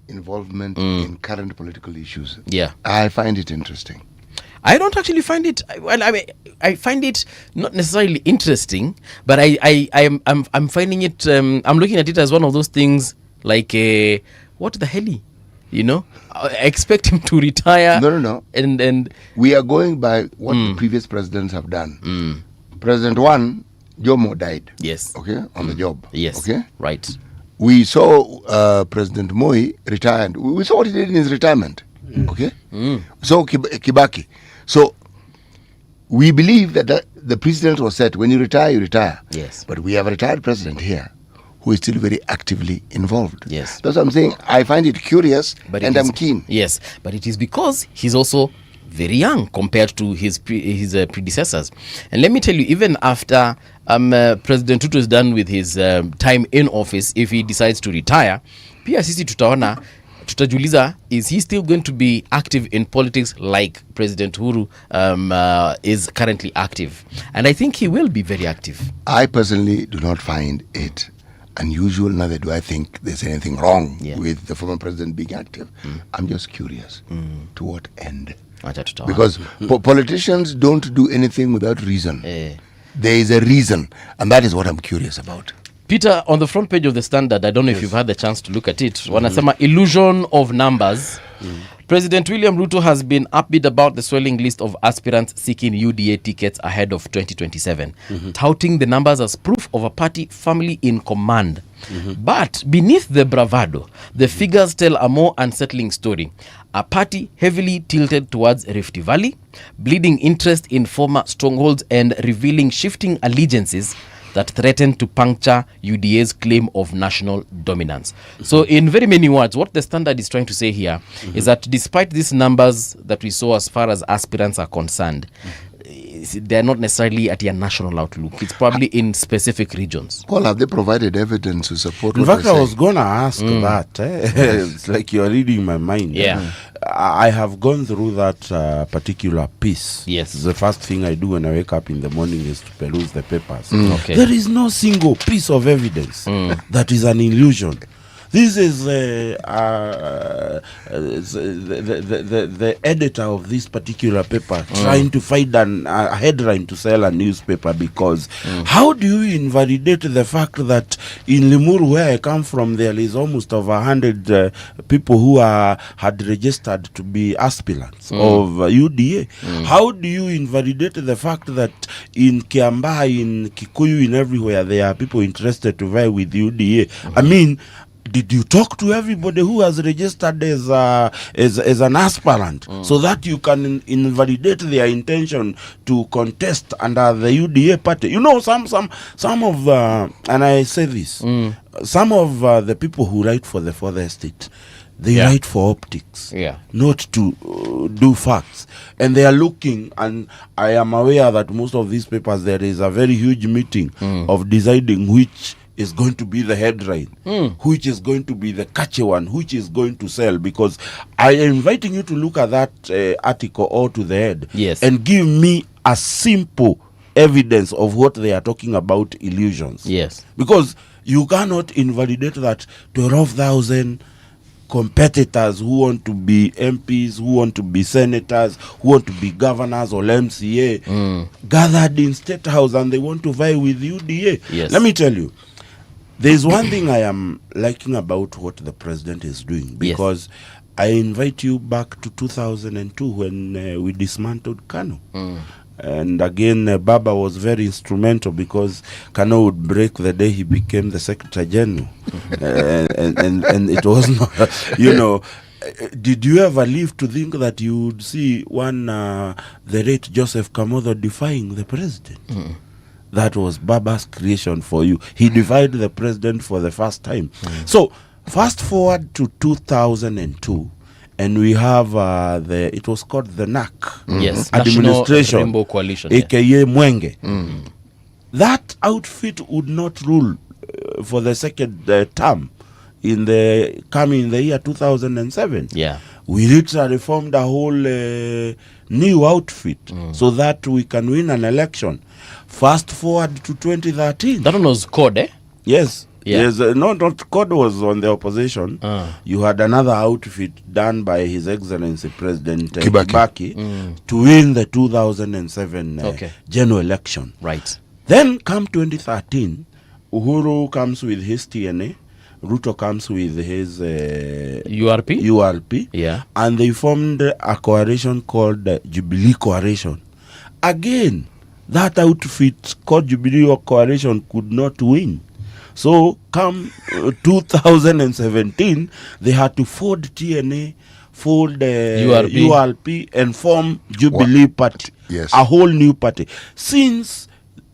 involvement in current political issues. I find it interesting. I don't actually find it, well, I mean, I find it not necessarily interesting, but I'm finding it, I'm looking at it as one of those things like, what the hell, you know? I expect him to retire. No. And we are going by what the previous presidents have done. President 1, Jomo died. Okay, on the job. Okay? Right. We saw President Moi retired. We saw what he did in his retirement. Okay? So Kibaki. So we believe that the president was said, when you retire, you retire. But we have a retired president here who is still very actively involved. That's what I'm saying. I find it curious, and I'm keen. But it is because he's also very young compared to his predecessors. And let me tell you, even after President Tutu is done with his time in office, if he decides to retire, pia sisi tutaona, tutajuliza, is he still going to be active in politics like President Uhuru is currently active? And I think he will be very active. I personally do not find it unusual, neither do I think there's anything wrong with the former president being active. I'm just curious, to what end? Because politicians don't do anything without reason. There is a reason, and that is what I'm curious about. Peter, on the front page of the Standard, I don't know if you've had the chance to look at it, wanasema illusion of numbers. President William Ruto has been upbeat about the swelling list of aspirants seeking UDA tickets ahead of 2027, touting the numbers as proof of a party firmly in command. But beneath the bravado, the figures tell a more unsettling story. A party heavily tilted towards Rift Valley, bleeding interest in former strongholds, and revealing shifting allegiances that threaten to puncture UDA's claim of national dominance. So in very many words, what the Standard is trying to say here is that despite these numbers that we saw as far as aspirants are concerned, they're not necessarily at a national outlook. It's probably in specific regions. Paul, have they provided evidence to support In what fact, they're I was saying? going to ask that. It's like you're reading my mind. Yeah. I have gone through that particular piece. Yes. The first thing I do when I wake up in the morning is to peruse the papers. Okay. There is no single piece of evidence that is an illusion. This is the editor of this particular paper trying to find a headline to sell a newspaper, because how do you invalidate the fact that in Limuru, where I come from, there is almost over 100 people who had registered to be aspirants of UDA? How do you invalidate the fact that in Kiamba, in Kikuyu, in everywhere, there are people interested to vie with UDA? I mean, did you talk to everybody who has registered as an aspirant so that you can invalidate their intention to contest under the UDA party? You know, some of and I say this, some of the people who write for the further estate, they write for optics, not to do facts. And they are looking, and I am aware that most of these papers, there is a very huge meeting of deciding which is going to be the headline, which is going to be the catchy one, which is going to sell. Because I am inviting you to look at that article all to the head and give me a simple evidence of what they are talking about illusions. Yes. Because you cannot invalidate that 12,000 competitors who want to be MPs, who want to be senators, who want to be governors or MCA, gathered in State House and they want to vie with UDA. Yes. Let me tell you, there's one thing I am liking about what the president is doing, because I invite you back to 2002 when we dismantled Kano. And again, Baba was very instrumental, because Kano would break the day he became the Secretary General. And it was not, you know, did you ever live to think that you would see the late Joseph Kamodo defying the president? That was Baba's creation for you. He defied the president for the first time. So, fast forward to 2002, and we have it was called the NAC, Administration, Rainbow Coalition, aka Mwenge. That outfit would not rule for the second term in the year 2007. We literally formed a whole new outfit so that we can win an election. Fast forward to 2013. That one was COD, eh? Yes. Yes, not COD was on the opposition. You had another outfit done by His Excellency President Kibaki to win the 2007 general election. Right. Then come 2013, Uhuru comes with his TNA, Ruto comes with his URP, and they formed a coalition called Jubilee Coalition. Again, that outfit called Jubilee Coalition could not win. So come 2017, they had to fold TNA, fold URP, and form Jubilee Party, a whole new party. Since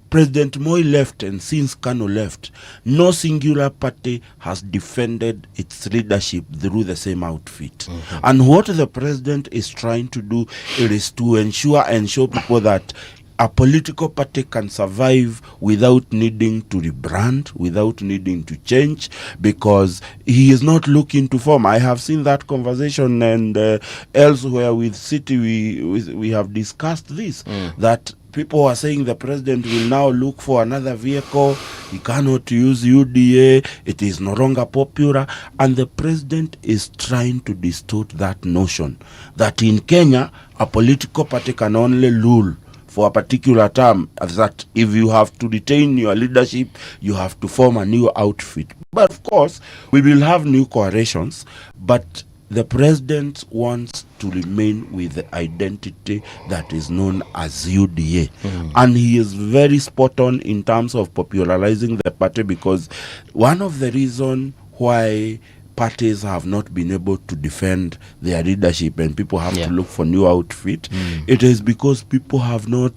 President Moi left and since Kano left, no singular party has defended its leadership through the same outfit. And what the president is trying to do is to ensure and show people that a political party can survive without needing to rebrand, without needing to change, because he is not looking to form. I have seen that conversation, and elsewhere with City we have discussed this, that people are saying the president will now look for another vehicle. He cannot use UDA. It is no longer popular. And the president is trying to distort that notion that in Kenya, a political party can only rule for a particular term, that if you have to retain your leadership, you have to form a new outfit. But of course, we will have new coalitions, but the president wants to remain with the identity that is known as UDA. And he is very spot on in terms of popularizing the party, because one of the reasons why parties have not been able to defend their leadership and people have to look for new outfit, it is because people have not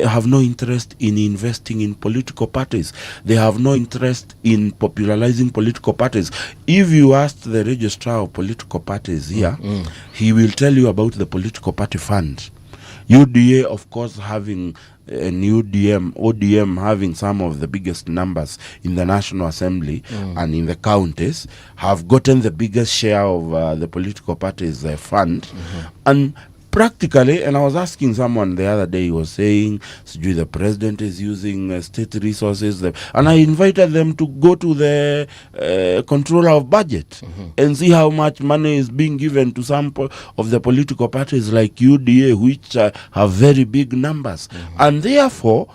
have no interest in investing in political parties. They have no interest in popularizing political parties. If you ask the registrar of political parties here, he will tell you about the political party fund. UDA, of course, having an ODM having some of the biggest numbers in the National Assembly and in the counties, have gotten the biggest share of the political parties fund. And practically, and I was asking someone the other day, he was saying, the president is using state resources, and I invited them to go to the controller of budget and see how much money is being given to some of the political parties like UDA, which have very big numbers. And therefore,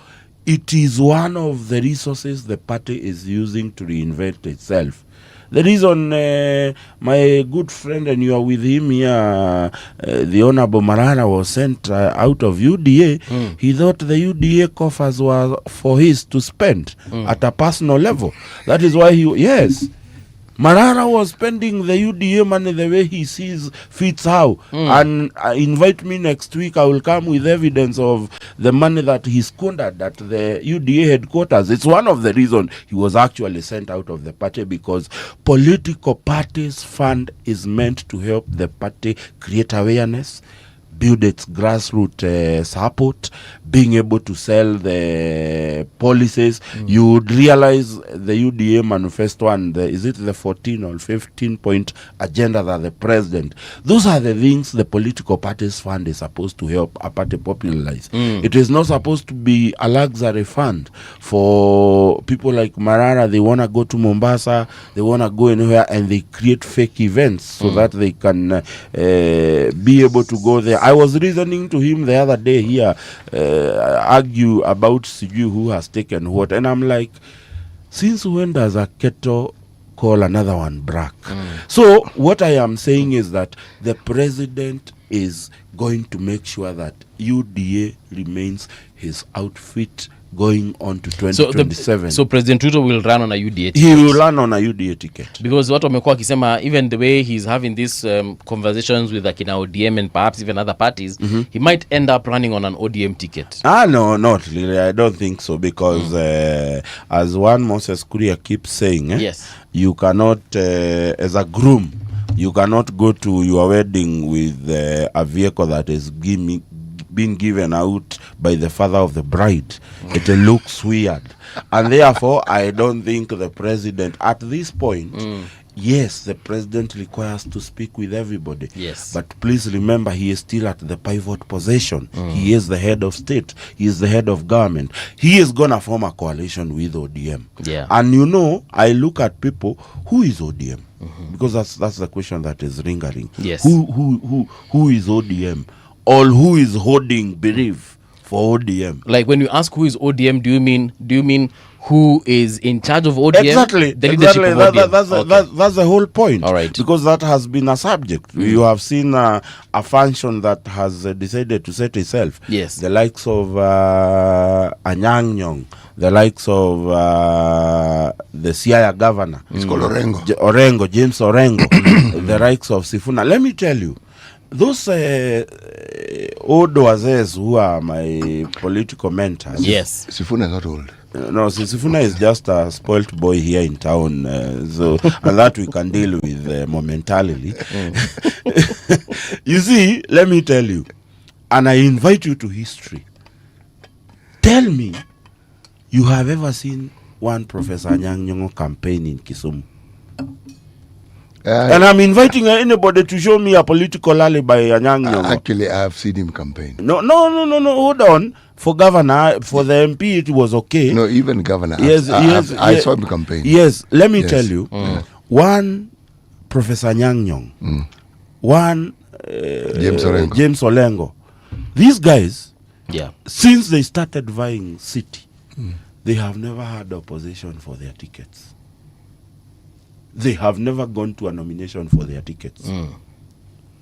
it is one of the resources the party is using to reinvent itself. The reason my good friend, and you are with him here, the Honorable Marara, was sent out of UDA, he thought the UDA coffers were for his to spend at a personal level. That is why Marara was spending the UDA money the way he sees fits how. And invite me next week, I will come with evidence of the money that he squandered at the UDA headquarters. It's one of the reasons he was actually sent out of the party, because political parties fund is meant to help the party create awareness, build its grassroots support, being able to sell the policies. You would realize the UDA manifesto and is it the 14 or 15 point agenda that the president, those are the things the political parties fund is supposed to help a party popularize. It is not supposed to be a luxury fund for people like Marara. They want to go to Mombasa, they want to go anywhere, and they create fake events so that they can be able to go there. I was reasoning to him the other day here, argue about who has taken what, and I'm like, since when does a kettle call another one black? So what I am saying is that the president is going to make sure that UDA remains his outfit going on to 2027. So President Ruto will run on a UDA ticket. He will run on a UDA ticket. Because what wamekuwa akisema, even the way he's having these conversations with Akina ODM and perhaps even other parties, he might end up running on an ODM ticket. No, not really. I don't think so, because as one Moses Kuria keeps saying, you cannot, as a groom, you cannot go to your wedding with a vehicle that is being given out by the father of the bride. It looks weird. And therefore, I don't think the president, at this point, yes, the president requires to speak with everybody. Yes. But please remember, he is still at the pivot position. He is the head of state. He is the head of government. He is going to form a coalition with ODM. Yeah. And you know, I look at people, who is ODM? Because that's the question that is ringing. Yes. Who is ODM? Or who is holding belief for ODM? Like when you ask who is ODM, do you mean who is in charge of ODM? Exactly. The leadership of ODM. That's the whole point. All right. Because that has been a subject. You have seen a function that has decided to set itself. Yes. The likes of Anyang' Nyong'o, the likes of the Siaya governor. It's called Orengo. James Orengo. The likes of Sifuna. Let me tell you, those old wazes who are my political mentors. Yes. Sifuna is not old. No, Sifuna is just a spoilt boy here in town, and that we can deal with momentarily. You see, let me tell you, and I invite you to history. Tell me, you have ever seen one Professor Anyang' Nyong'o campaign in Kisumu? And I'm inviting anybody to show me a political alibi. Actually, I have seen him campaign. No, hold on. For governor, for the MP, it was okay. No, even governor. Yes, I saw him campaign. Yes, let me tell you. One, Professor Nyang Nyong. One, James Olengo. These guys, since they started vying city, they have never had opposition for their tickets. They have never gone to a nomination for their tickets.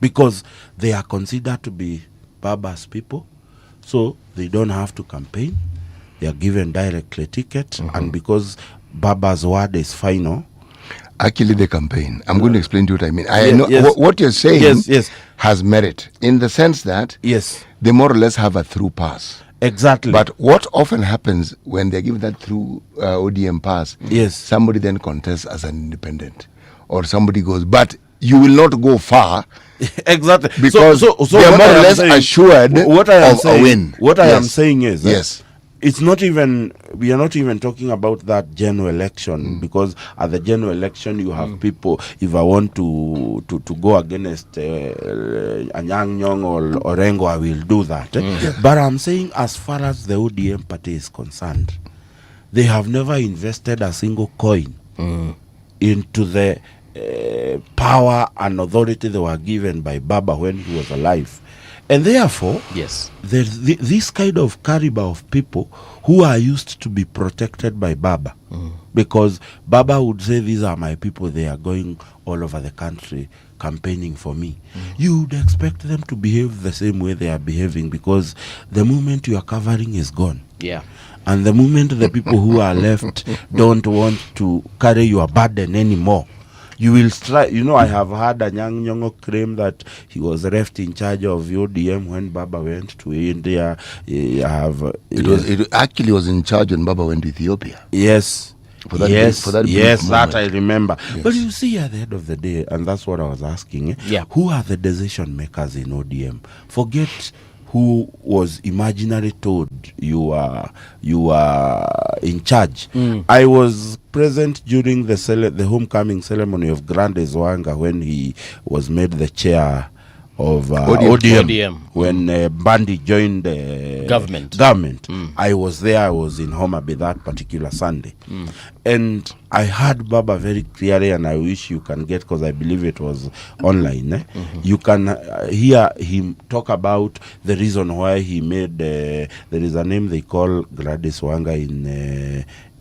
Because they are considered to be Baba's people. So they don't have to campaign. They are given directly ticket. And because Baba's word is final. Actually, they campaign. I'm going to explain to you what I mean. I know what you're saying has merit in the sense that they more or less have a through pass. Exactly. But what often happens when they're given that through ODM pass, somebody then contests as an independent. Or somebody goes, but you will not go far. Exactly. Because so they're more or less assured of a win. What I am saying is it's not even, we are not even talking about that general election, because at the general election you have people, if I want to go against Anyang Nyong or Orengo, I will do that. But I'm saying as far as the ODM party is concerned, they have never invested a single coin into the power and authority they were given by Baba when he was alive. And therefore, there's this kind of caliber of people who are used to be protected by Baba. Because Baba would say, these are my people, they are going all over the country campaigning for me. You would expect them to behave the same way they are behaving, because the moment you are covering is gone. And the moment the people who are left don't want to carry your burden anymore, you will strike. You know, I have heard Anyang Nyong claim that he was left in charge of ODM when Baba went to India. It actually was in charge when Baba went to Ethiopia. Yes. For that I remember. But you see, at the end of the day, and that's what I was asking, who are the decision makers in ODM? Forget who was imaginarily told you are in charge. I was present during the homecoming ceremony of Grande Zwanga when he was made the chair of ODM. When Bandi joined the government. I was there. I was in Homa Bay that particular Sunday. And I heard Baba very clearly, and I wish you can get, because I believe it was online. You can hear him talk about the reason why he made, there is a name they call Gladys Wanga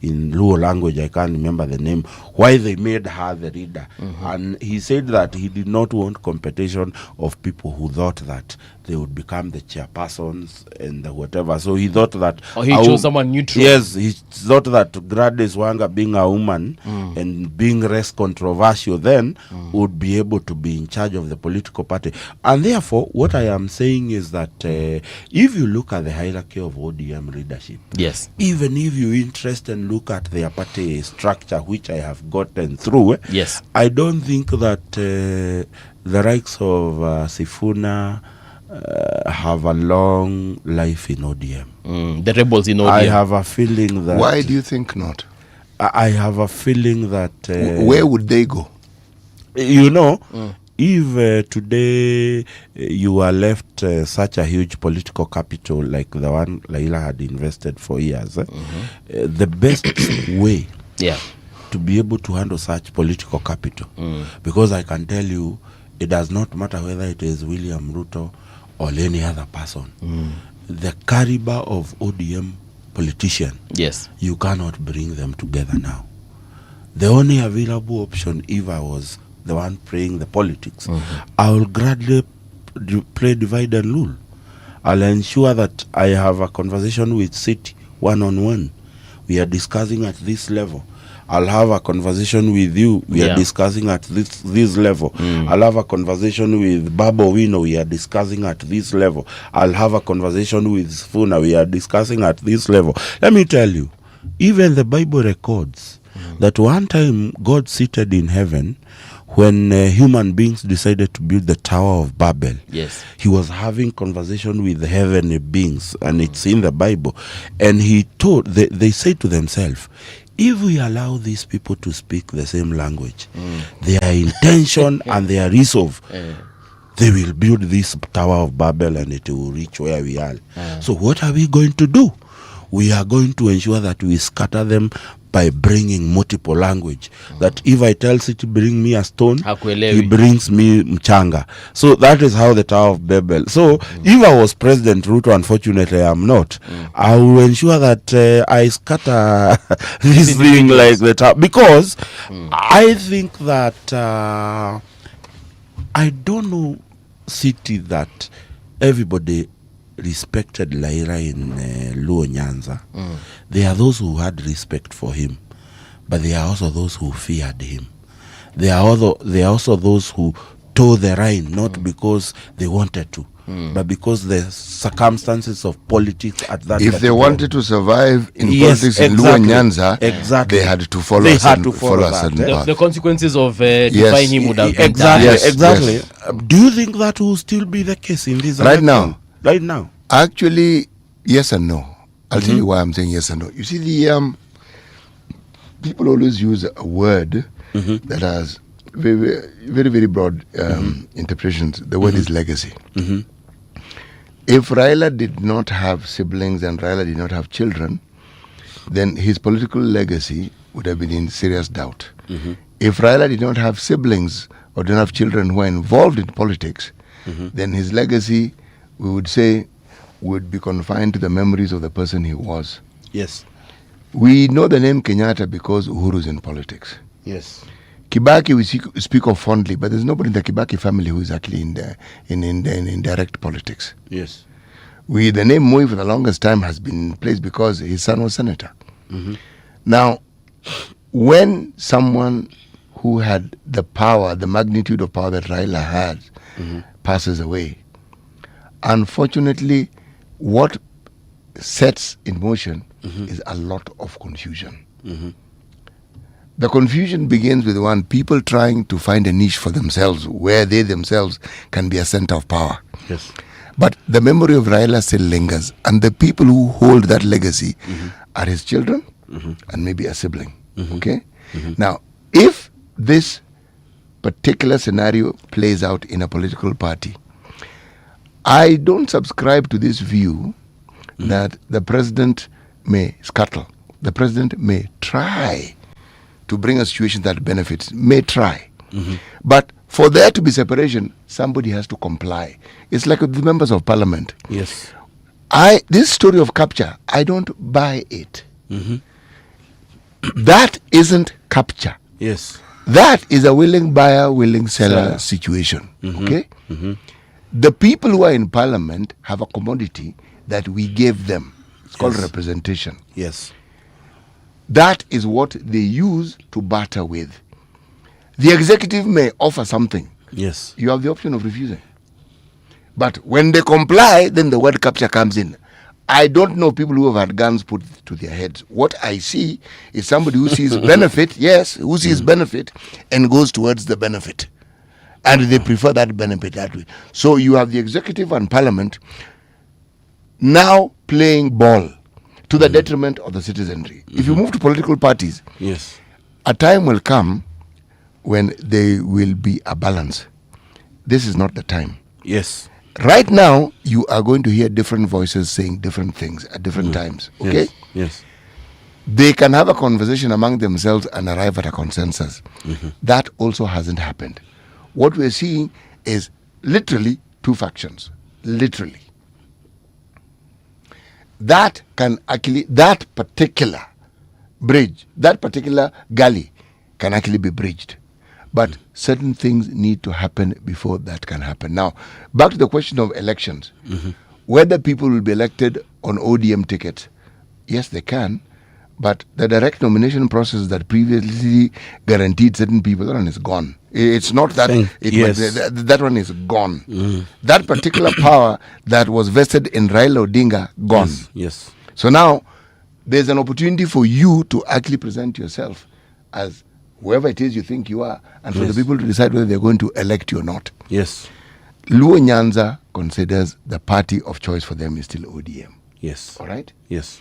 in Luo language, I can't remember the name, why they made her the leader. And he said that he did not want competition of people who thought that they would become the chairpersons and the whatever. So he thought that... he chose someone neutral. Yes, he thought that Gladys Wanga, being a woman and being less controversial then, would be able to be in charge of the political party. And therefore, what I am saying is that if you look at the hierarchy of ODM leadership, even if you interest and look at their party structure, which I have gotten through, I don't think that the likes of Sifuna have a long life in ODM. The rebels in ODM. I have a feeling that... Why do you think not? I have a feeling that... where would they go? You know, if today you are left such a huge political capital like the one Laila had invested for years, the best way to be able to handle such political capital, because I can tell you, it does not matter whether it is William Ruto or any other person. The caliber of ODM politician, you cannot bring them together now. The only available option, if I was the one playing the politics, I will gladly play divide and rule. I'll ensure that I have a conversation with City one-on-one. We are discussing at this level. I'll have a conversation with you. We are discussing at this level. I'll have a conversation with Babo Wino. We are discussing at this level. I'll have a conversation with Funa. We are discussing at this level. Let me tell you, even the Bible records that one time God seated in heaven, when human beings decided to build the Tower of Babel, he was having conversation with the heavenly beings, and it's in the Bible. And he told, they said to themselves, if we allow these people to speak the same language, their intention and their resolve, they will build this Tower of Babel and it will reach where we are. So what are we going to do? We are going to ensure that we scatter them by bringing multiple language. That if I tell City bring me a stone, he brings me mchanga. So that is how the Tower of Babel. So if I was President Ruto, unfortunately I am not, I will ensure that I scatter this thing like the tower. Because I think that I don't know city that everybody respected Laira in Luo Nyanza. There are those who had respect for him, but there are also those who feared him. There are also those who toe the line, not because they wanted to, but because the circumstances of politics at that time. If they wanted to survive in politics in Luo Nyanza, they had to follow a certain path. The consequences of defying him would have been exactly. Do you think that will still be the case in this right election? now? Right now. Actually, yes and no. I'll tell you why I'm saying yes and no. You see, the people always use a word that has very, very, very broad interpretations. The word is legacy. If Raila did not have siblings and Raila did not have children, then his political legacy would have been in serious doubt. If Raila did not have siblings or did not have children who are involved in politics, then his legacy, we would say, would be confined to the memories of the person he was. Yes. We know the name Kenyatta because Uhuru is in politics. Yes. Kibaki we speak of fondly, but there's nobody in the Kibaki family who is actually in direct politics. Yes. The name Moi for the longest time has been placed because his son was senator. Now, when someone who had the power, the magnitude of power that Raila had, passes away, unfortunately, what sets in motion is a lot of confusion. The confusion begins with people trying to find a niche for themselves where they themselves can be a center of power. Yes. But the memory of Raila still lingers, and the people who hold that legacy are his children and maybe a sibling. Okay? Now, if this particular scenario plays out in a political party, I don't subscribe to this view that the president may scuttle. The president may try to bring a situation that benefits, may try. But for there to be separation, somebody has to comply. It's like the members of parliament. Yes. This story of capture, I don't buy it. That isn't capture. Yes. That is a willing buyer, willing seller situation. Okay? The people who are in parliament have a commodity that we gave them. It's called representation. Yes. That is what they use to barter with. The executive may offer something. Yes. You have the option of refusing. But when they comply, then the word capture comes in. I don't know people who have had guns put to their heads. What I see is somebody who sees benefit, who sees benefit and goes towards the benefit. And they prefer that benefit that way. So you have the executive and parliament now playing ball to the detriment of the citizenry. If you move to political parties, a time will come when there will be a balance. This is not the time. Yes. Right now, you are going to hear different voices saying different things at different times. Okay? Yes. They can have a conversation among themselves and arrive at a consensus. That also hasn't happened. What we're seeing is literally two factions. Literally. That particular bridge, that particular gully can actually be bridged. But certain things need to happen before that can happen. Now, back to the question of elections. Whether people will be elected on ODM tickets, yes, they can. But the direct nomination process that previously guaranteed certain people, that one is gone. It's not that. That one is gone. That particular power that was vested in Raila Odinga, gone. Yes. So now, there's an opportunity for you to actually present yourself as whoever it is you think you are, and for the people to decide whether they're going to elect you or not. Yes. Luo Nyanza considers the party of choice for them is still ODM. Yes. All right? Yes.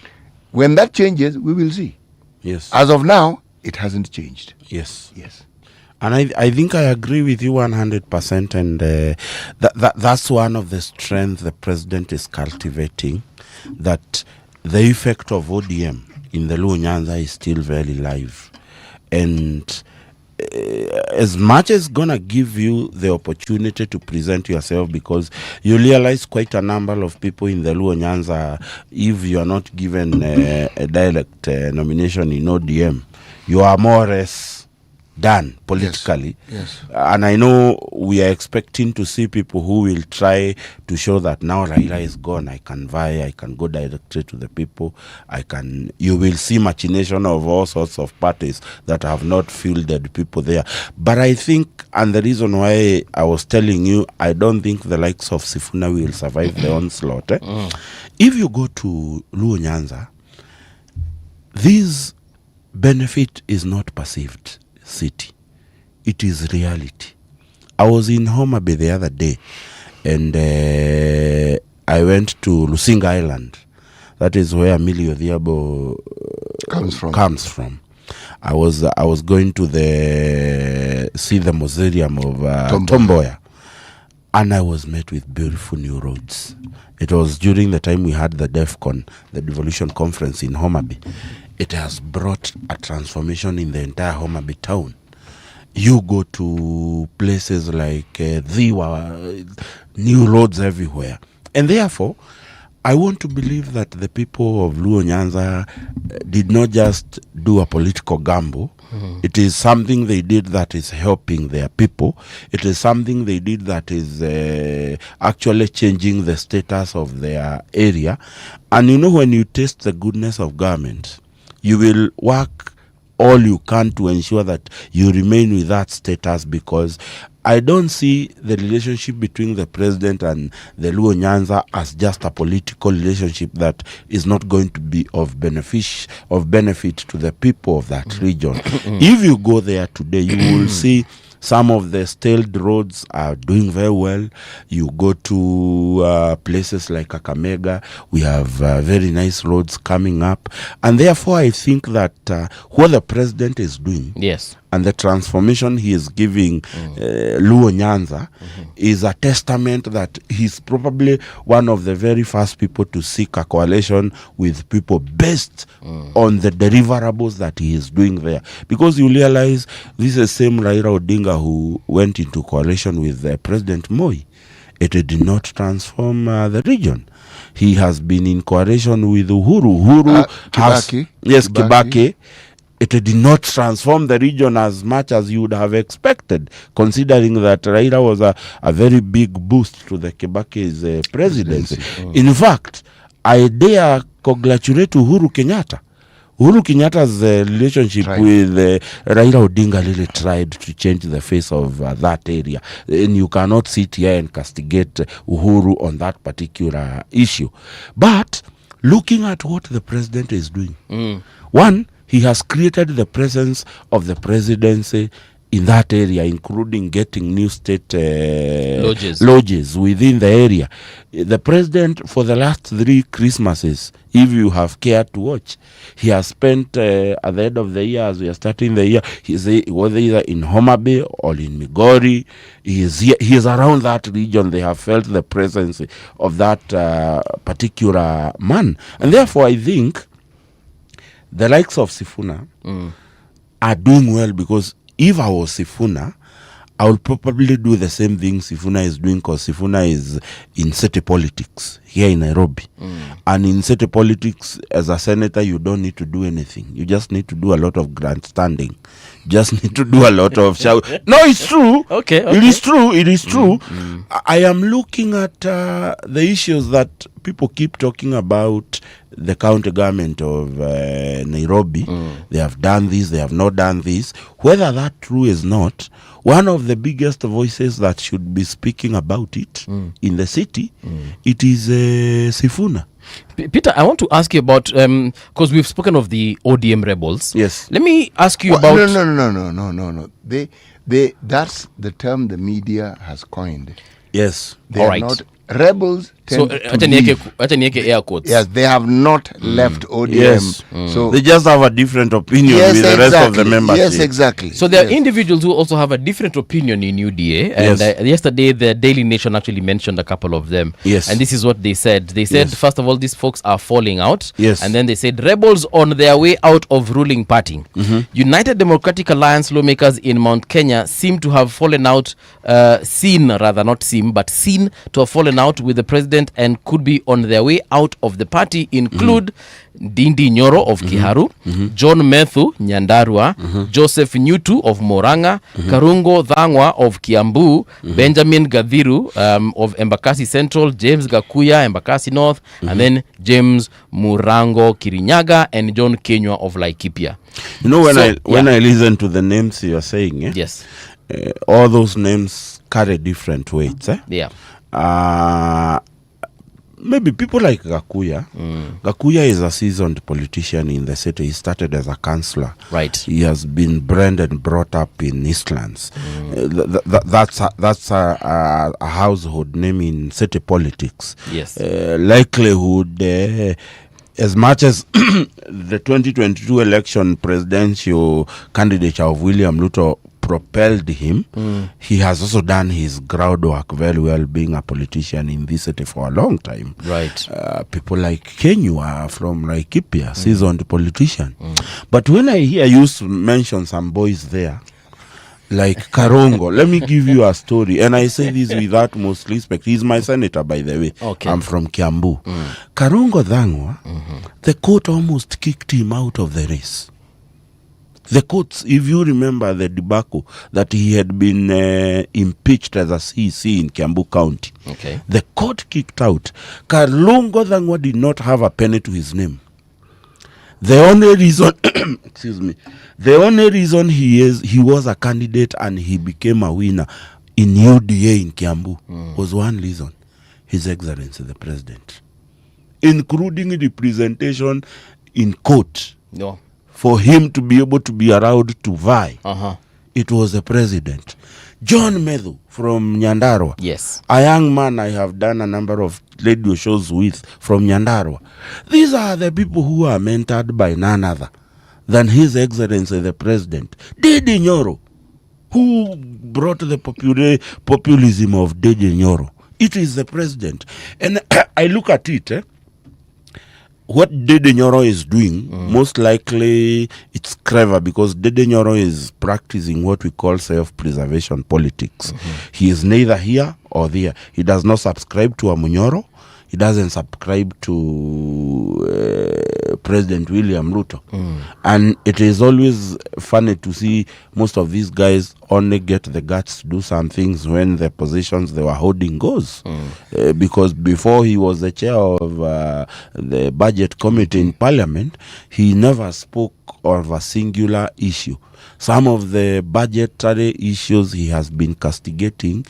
When that changes, we will see. Yes. As of now, it hasn't changed. Yes. Yes. And I think I agree with you 100%. And that's one of the strengths the president is cultivating, that the effect of ODM in the Luo Nyanza is still very live. And as much as gonna give you the opportunity to present yourself, because you realize quite a number of people in the Luo Nyanza, if you are not given a direct nomination in ODM, you are more or less done politically. Yes. And I know we are expecting to see people who will try to show that now Raila is gone, I can vie, I can go directly to the people, you will see machination of all sorts of parties that have not fielded people there. But I think, and the reason why I was telling you, I don't think the likes of Sifuna will survive the onslaught. If you go to Luo Nyanza, this benefit is not perceived city, it is reality. I was in Homa Bay the other day, and I went to Lusinga Island. That is where Emilio Diabo comes from. I was going to see the mausoleum of Tomboya, and I was met with beautiful new roads. It was during the time we had the DEFCON, the Devolution Conference in Homa Bay. It has brought a transformation in the entire Homa Bay town. You go to places like new roads everywhere. And therefore, I want to believe that the people of Luo Nyanza did not just do a political gamble. It is something they did that is helping their people. It is something they did that is actually changing the status of their area. And you know, when you taste the goodness of government, you will work all you can to ensure that you remain with that status, because I don't see the relationship between the president and the Luo Nyanza as just a political relationship that is not going to be of benefit to the people of that region. If you go there today, you will see some of the staled roads are doing very well. You go to places like Kakamega, we have very nice roads coming up. And therefore, I think that what the president is doing, yes, and the transformation he is giving Luo Nyanza is a testament that he's probably one of the very first people to seek a coalition with people based on the deliverables that he is doing there. Because you realize this is the same Raila Odinga who went into coalition with President Moi. It did not transform the region. He has been in coalition with Uhuru. Kibaki. It did not transform the region as much as you would have expected, considering that Raila was a very big boost to the Kibaki's presidency. In fact, I dare congratulate Uhuru Kenyatta. Uhuru Kenyatta's relationship with Raila Odinga really tried to change the face of that area. And you cannot sit here and castigate Uhuru on that particular issue. But looking at what the president is doing, one, he has created the presence of the presidency in that area, including getting new state lodges within the area. The president, for the last 3 Christmases, if you have cared to watch, he has spent at the end of the year, as we are starting the year, whether either in Homa Bay or in Migori, he is around that region. They have felt the presence of that particular man. And therefore, I think the likes of Sifuna are doing well, because if I was Sifuna, I would probably do the same thing Sifuna is doing, because Sifuna is in city politics here in Nairobi. And in city politics, as a senator, you don't need to do anything. You just need to do a lot of grandstanding. You just need to do a lot of shout. No, it's true. Okay. It is true. It is true. I am looking at the issues that people keep talking about. The county government of Nairobi, they have done this, they have not done this. Whether that true is not, one of the biggest voices that should be speaking about it in the city, it is Sifuna. Peter, I want to ask you about, because we've spoken of the ODM rebels. Yes. Let me ask you about... No. That's the term the media has coined. Yes. They are not rebels. tend So to leave. acha nieke air quotes. Yes, they have not left ODM. Yes. So They just have a different opinion Yes, with the rest of the exactly. membership. Yes, exactly. So there are Yes. individuals who also have a different opinion in UDA, and Yes. yesterday the Daily Nation actually mentioned a couple of them. Yes. And this is what they said. They said, Yes. first of all, these folks are falling out. Yes. And then they said rebels on their way out of ruling party. United Democratic Alliance lawmakers in Mount Kenya seem to have fallen out, seen to have fallen out with the president and could be on their way out of the party, include Ndindi Nyoro of Kiharu, John Methu Nyandarua, Joseph Nyutu of Moranga, Karungo Dhangwa of Kiambu, Benjamin Gadhiru of Embakasi Central, James Gakuya, Embakasi North, and then James Murango Kirinyaga and John Kenywa of Laikipia. You know, when I listen to the names you are saying, yes, all those names carry different weights. Yeah. Maybe people like Gakuya. Gakuya is a seasoned politician in the city. He started as a councillor. Right. He has been bred and brought up in Eastlands. That's a household name in city politics. Yes. Likelihood, as much as the 2022 election presidential candidature of William Ruto propelled him, he has also done his groundwork very well, being a politician in this city for a long time. Right. People like Kenywa from Laikipia, seasoned politician. But when I hear you mention some boys there, like Karongo, let me give you a story, and I say this with utmost respect. He's my senator, by the way. Okay. I'm from Kiambu. Karongo Dhangwa, the court almost kicked him out of the race. The courts, if you remember the debacle that he had been impeached as a CC in Kiambu County, Okay. the court kicked out. Karongo Dhangwa did not have a penny to his name. The only reason, excuse me, the only reason he was a candidate and he became a winner in UDA in Kiambu was one reason: His Excellency the President, including representation in court. No. For him to be able to be allowed to vie, it was the president. John Methu from Nyandarua. Yes. A young man I have done a number of radio shows with from Nyandarua. These are the people who are mentored by none other than His Excellency the President. Dede Nyoro, who brought the populism of Dede Nyoro. It is the president. And I look at it, what Dede Nyoro is doing, most likely it's clever, because Dede Nyoro is practicing what we call self-preservation politics. He is neither here or there. He does not subscribe to a Munyoro. He doesn't subscribe to President William Ruto. And it is always funny to see most of these guys only get the guts to do some things when the positions they were holding goes. Because before he was the chair of the budget committee in parliament, he never spoke of a singular issue. Some of the budgetary issues he has been castigating,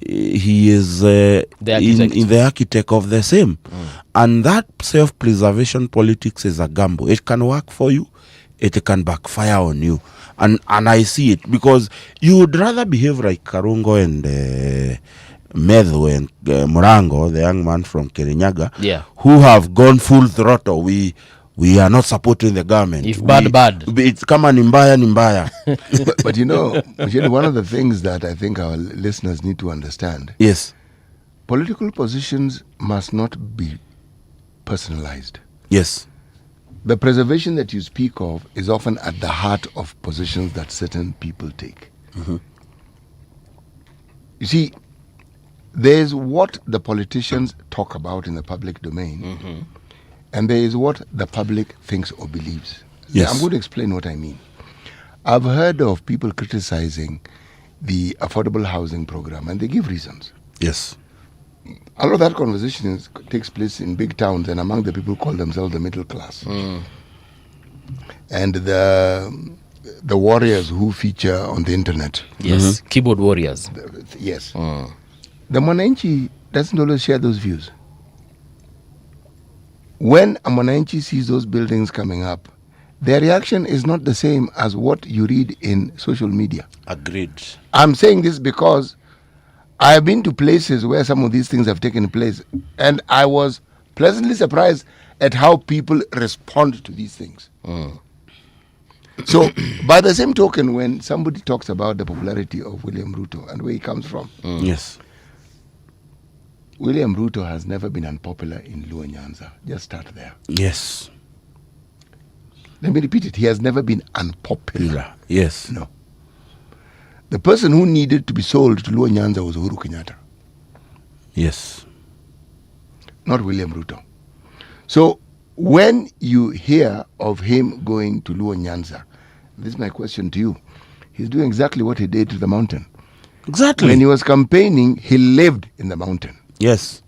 he is in the architect of the same. And that self-preservation politics is a gamble. It can work for you, it can backfire on you. And I see it, because you would rather behave like Karungo and Methu and Murango, the young man from Kirinyaga, who have gone full throttle. We are not supporting the government. If bad. It's kama nimbaya. But you know, Michelle, one of the things that I think our listeners need to understand. Yes. Political positions must not be personalized. Yes. The preservation that you speak of is often at the heart of positions that certain people take. You see, there's what the politicians talk about in the public domain, and there is what the public thinks or believes. Yes. I'm going to explain what I mean. I've heard of people criticizing the affordable housing program, and they give reasons. Yes. A lot of that conversation takes place in big towns and among the people who call themselves the middle class. And the warriors who feature on the internet. Yes, keyboard warriors. Yes. The Mwananchi doesn't always share those views. When a Mwananchi sees those buildings coming up, their reaction is not the same as what you read in social media. Agreed. I'm saying this because I have been to places where some of these things have taken place, and I was pleasantly surprised at how people respond to these things. So, by the same token, when somebody talks about the popularity of William Ruto and where he comes from, Yes. William Ruto has never been unpopular in Luo Nyanza. Just start there. Yes. Let me repeat it. He has never been unpopular. Yes. No. The person who needed to be sold to Luo Nyanza was Uhuru Kenyatta. Yes. Not William Ruto. So when you hear of him going to Luo Nyanza, this is my question to you. He's doing exactly what he did to the mountain. Exactly. When he was campaigning, he lived in the mountain. Yes.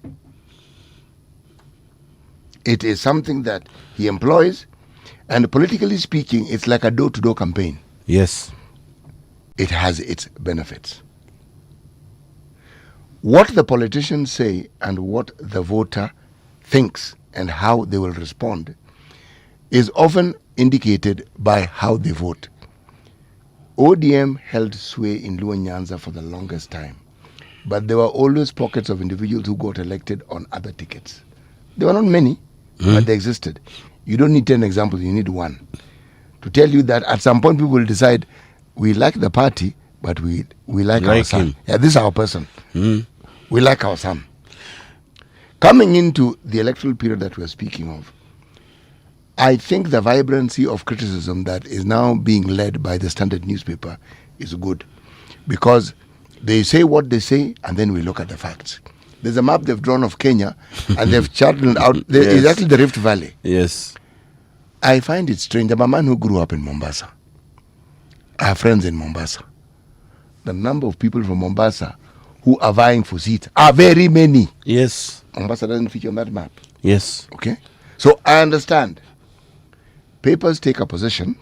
It is something that he employs, and politically speaking, it's like a door-to-door campaign. Yes. It has its benefits. What the politicians say and what the voter thinks and how they will respond is often indicated by how they vote. ODM held sway in Luo Nyanza for the longest time, but there were always pockets of individuals who got elected on other tickets. There were not many, but they existed. You don't need 10 examples, you need one. To tell you that at some point people will decide, we like the party, but we like our son. him. Yeah, this is our person. We like our son. Coming into the electoral period that we're speaking of, I think the vibrancy of criticism that is now being led by the Standard newspaper is good, because they say what they say and then we look at the facts. There's a map they've drawn of Kenya and they've charted out exactly the Rift Valley. Yes. I find it strange. I'm a man who grew up in Mombasa. I have friends in Mombasa. The number of people from Mombasa who are vying for seats are very many. Yes. Mombasa doesn't feature on that map. Yes. Okay? So I understand. Papers take a position.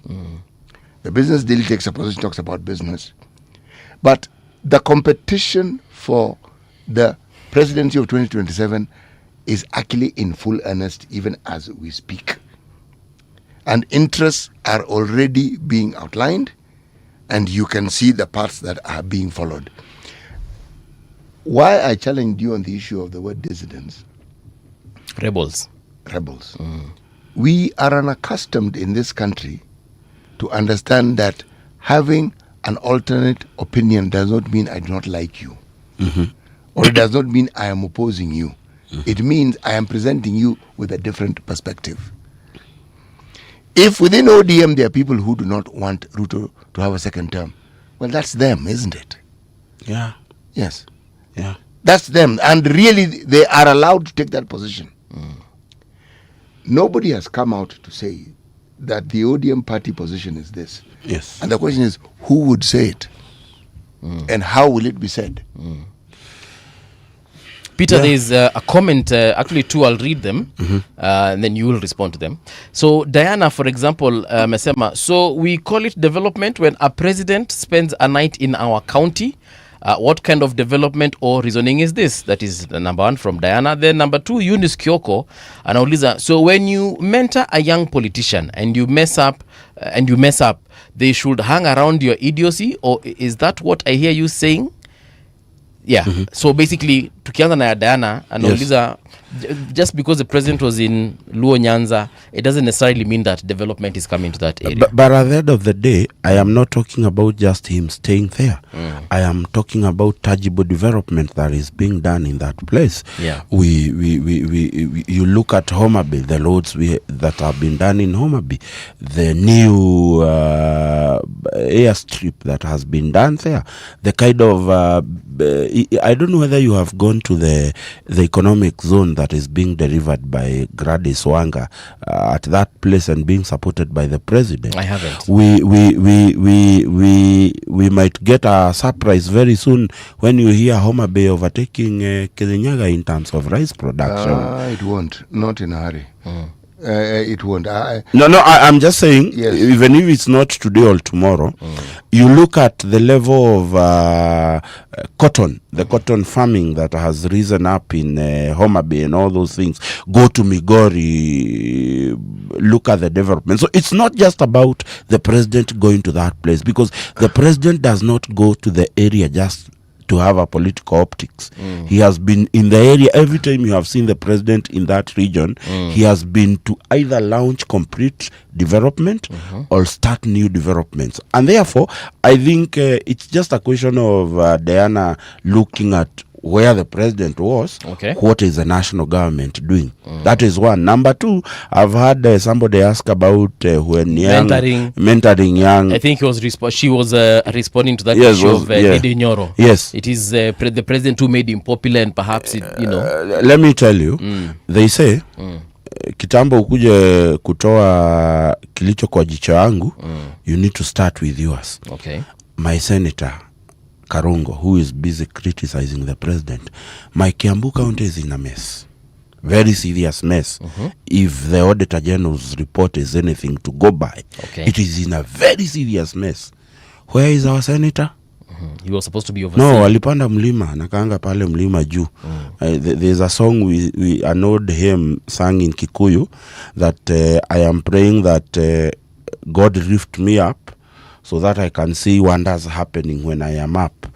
The Business Daily takes a position, talks about business. But the competition for the presidency of 2027 is actually in full earnest even as we speak. And interests are already being outlined, and you can see the paths that are being followed. Why I challenged you on the issue of the word dissidents. Rebels. We are unaccustomed in this country to understand that having an alternate opinion does not mean I do not like you. Or it does not mean I am opposing you. It means I am presenting you with a different perspective. If within ODM there are people who do not want Ruto to have a second term, well, that's them, isn't it? Yeah. Yes. Yeah. That's them. And really, they are allowed to take that position. Nobody has come out to say that the ODM party position is this. Yes. And the question is, who would say it? And how will it be said? Peter, there is a comment, actually two, I'll read them, and then you will respond to them. So Diana, for example, Mesema, so we call it development when a president spends a night in our county. What kind of development or reasoning is this? That is the number one from Diana. Then number two, Eunice Kyoko, anauliza, so when you mentor a young politician and you mess up, they should hang around your idiocy, or is that what I hear you saying? Yeah. So basically, tukianza na Diana anauliza, just because the president was in Luo Nyanza, it doesn't necessarily mean that development is coming to that area. But at the end of the day, I am not talking about just him staying there. I am talking about tangible development that is being done in that place. Yeah. You look at Homa Bay, the roads that have been done in Homa Bay, the new airstrip that has been done there, the kind of I don't know whether you have gone to the economic zone that is being delivered by Gladys Wanga at that place and being supported by the president. I haven't. We might get a surprise very soon when you hear Homa Bay overtaking Kirinyaga in terms of rice production. It won't. Not in a hurry. It won't. I'm just saying, yes. Even if it's not today or tomorrow, you look at the level of cotton, the cotton farming that has risen up in Homa Bay and all those things. Go to Migori, look at the development. So it's not just about the president going to that place, because the president does not go to the area just to have a political optics. He has been in the area. Every time you have seen the president in that region, he has been to either launch complete development or start new developments. And therefore, I think it's just a question of Diana looking at where the president was, what is the national government doing? That is one. Number two, I've had somebody ask about when young mentoring young. I think she was responding to that issue of Dede Nyoro. Yes, it is the president who made him popular, and perhaps let me tell you, they say kitambo ukuje kutoa kilicho kwa jicho yangu, you need to start with yours. My senator Karongo, who is busy criticizing the president, my Kiambu County is in a mess. Very serious mess. If the Auditor General's report is anything to go by, it is in a very serious mess. Where is our senator? He was supposed to be overseeing. No, alipanda mlima, nakaanga pale mlima juu. There's a song we an old hymn sang in Kikuyu that I am praying that God lift me up so that I can see wonders happening when I am up.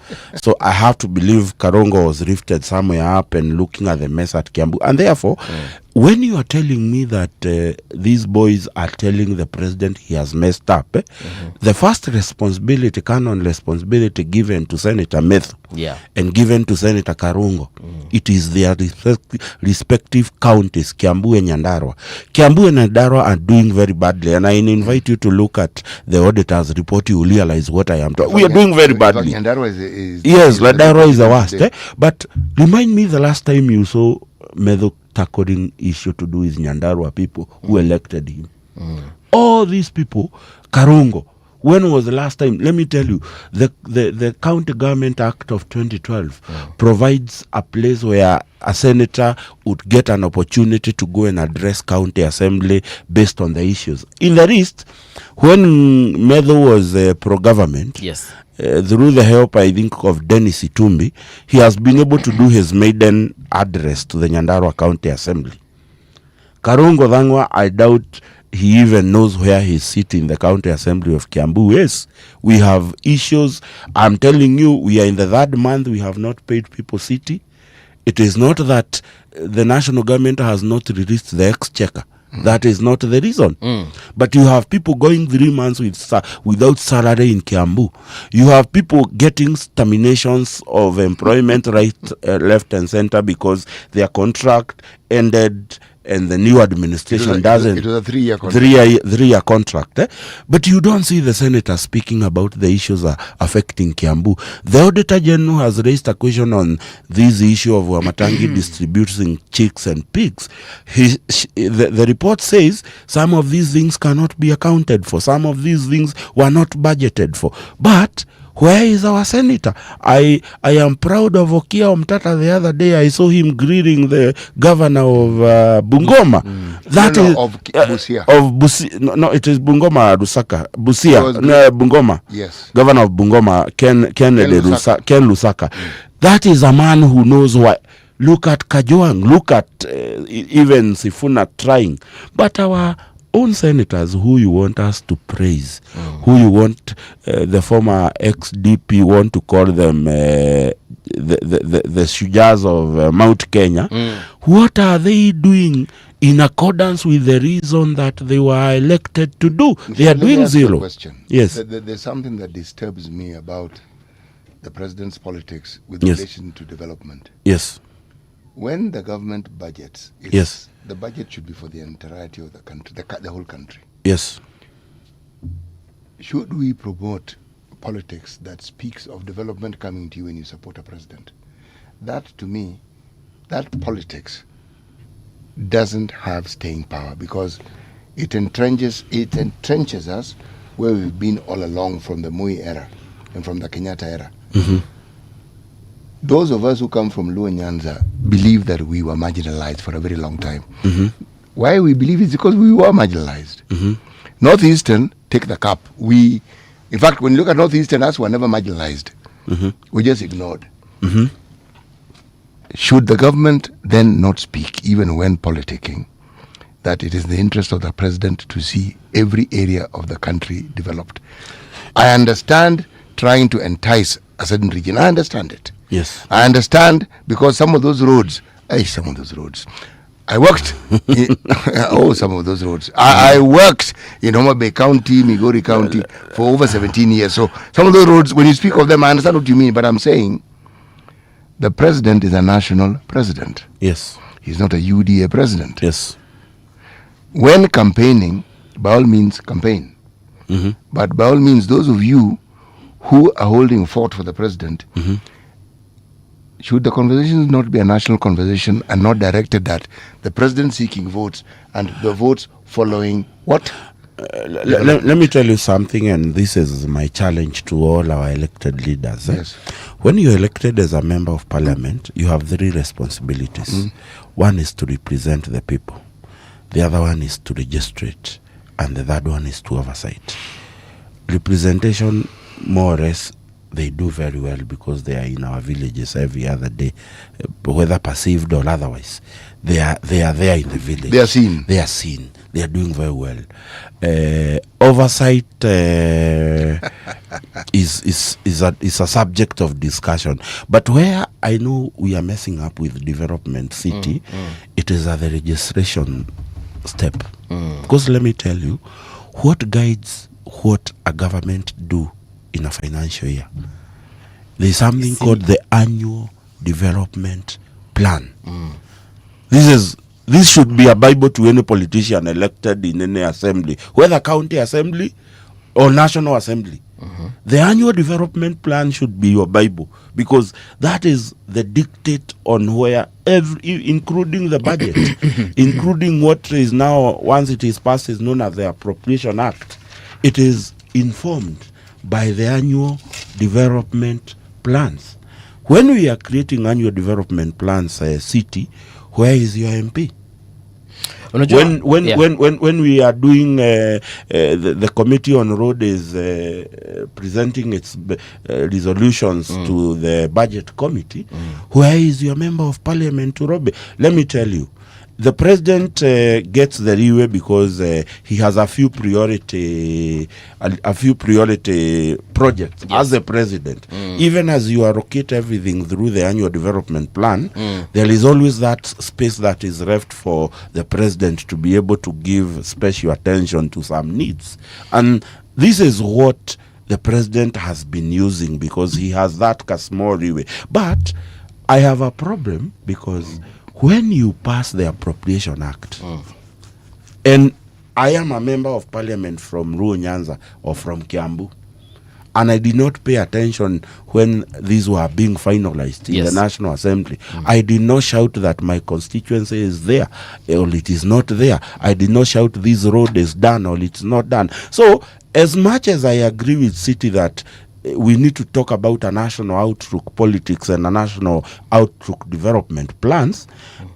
So I have to believe Karongo was lifted somewhere up and looking at the mess at Kiambu. And therefore, when you are telling me that these boys are telling the president he has messed up, the first responsibility, canon responsibility given to Senator Methu and given to Senator Karongo, it is their respective counties, Kiambu and Nyandarua. Kiambu and Nyandarua are doing very badly, and I invite you to look at the auditor's report. You will realize what I am talking. We are doing very badly. Yes, Nyandarua is the worst. But remind me the last time you saw Methu tackling issue to do with Nyandarua people who elected him. All these people, Karongo, when was the last time? Let me tell you, the County Government Act of 2012 provides a place where a senator would get an opportunity to go and address county assembly based on the issues. In the East, when Methu was pro-government, through the help, I think, of Dennis Itumbi, he has been able to do his maiden address to the Nyandarua County Assembly. Karongo Dhangwa, I doubt he even knows where he's sitting in the County Assembly of Kiambu. Yes, we have issues. I'm telling you, we are in the third month. We have not paid people city. It is not that the national government has not released the exchequer. That is not the reason. But you have people going 3 months without salary in Kiambu. You have people getting terminations of employment right, left and center because their contract ended and the new administration doesn't. It was a 3-year contract. Three-year contract. But you don't see the senator speaking about the issues affecting Kiambu. The Auditor General has raised a question on this issue of Wamatangi distributing chicks and pigs. The report says some of these things cannot be accounted for. Some of these things were not budgeted for. But where is our senator? I am proud of Okia Omtata. The other day I saw him greeting the governor of Bungoma. That is of Busia. Of Busia. No, it is Bungoma Lusaka. Busia. Bungoma. Yes. Governor of Bungoma, Ken Lusaka. That is a man who knows what. Look at Kajuang. Look at even Sifuna trying. But our own senators who you want us to praise, who you want the former ex-DP want to call them the Shujas of Mount Kenya, what are they doing in accordance with the reason that they were elected to do? They are doing zero. Yes. There's something that disturbs me about the president's politics with relation to development. Yes. When the government budgets, the budget should be for the entirety of the country, the whole country. Yes. Should we promote politics that speaks of development coming to you when you support a president? That, to me, that politics doesn't have staying power because it entrenches us where we've been all along from the Moi era and from the Kenyatta era. Those of us who come from Luo Nyanza believe that we were marginalized for a very long time. Why we believe is because we were marginalized. Northeastern, take the cup. In fact, when you look at Northeastern, us were never marginalized. We just ignored. Should the government then not speak, even when politicking, that it is the interest of the president to see every area of the country developed? I understand trying to entice a certain region. I understand it. Yes. I understand, because some of those roads, I worked some of those roads. I worked in Homa Bay County, Migori County for over 17 years. So some of those roads, when you speak of them, I understand what you mean, but I'm saying the president is a national president. Yes. He's not a UDA president. Yes. When campaigning, by all means, campaign. Mm-hmm. But by all means, those of you who are holding fort for the president, should the conversation not be a national conversation and not directed at the president seeking votes and the votes following what? Let me tell you something, and this is my challenge to all our elected leaders. Yes. When you're elected as a member of parliament, you have 3 responsibilities. One is to represent the people. The other one is to registrate. And the third one is to oversight. Representation, more or less, they do very well because they are in our villages every other day, whether perceived or otherwise. They are there in the village. They are seen. They are seen. They are doing very well. Oversight is a subject of discussion. But where I know we are messing up with development city, it is at the registration step. Because let me tell you, what guides what a government do in a financial year? There is something called the annual development plan. This should be a Bible to any politician elected in any assembly, whether county assembly or national assembly. The annual development plan should be your Bible, because that is the dictate on where including the budget, including what is now, once it is passed, is known as the Appropriation Act. It is informed by the annual development plans. When we are creating annual development plans, city, where is your MP? When we are doing the committee on road is presenting its resolutions to the budget committee, where is your member of parliament to Robe? Let me tell you, the president gets the leeway because he has a few priority projects as the president. Even as you allocate everything through the annual development plan, there is always that space that is left for the president to be able to give special attention to some needs. And this is what the president has been using, because he has that small leeway. But I have a problem, because when you pass the Appropriation Act, and I am a member of parliament from Luo Nyanza or from Kiambu, and I did not pay attention when these were being finalized in the National Assembly. I did not shout that my constituency is there or it is not there. I did not shout this road is done or it's not done. So as much as I agree with City that we need to talk about a national outlook politics and a national outlook development plans,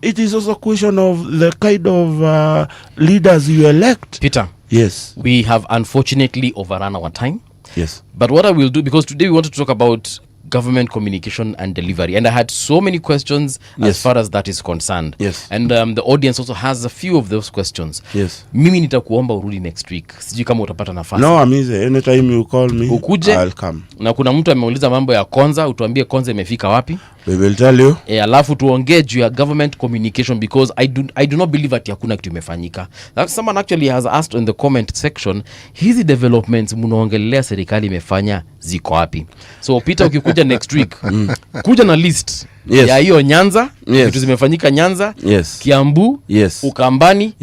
it is also a question of the kind of leaders you elect. Peter. Yes. We have unfortunately overrun our time. Yes. But what I will do, because today we want to talk about government communication and delivery, and I had so many questions as far as that is concerned. Yes. And the audience also has a few of those questions. Yes. Mimi nitakuomba urudi next week. Sijui kama utapata nafasi. No, Amize, anytime you call me, ukuje, I'll come. Na kuna mtu ameuliza mambo ya Konza, utuambie Konza imefika wapi? We will tell you. Alafu tuongee juu ya government communication, because I do not believe that hakuna kitu imefanyika. That someone actually has asked in the comment section, hizi developments mnaongelea serikali imefanya ziko wapi? So Peter, ukikuja next week, kuja na list ya hiyo Nyanza, vitu zimefanyika Nyanza, Kiambu, Ukambani,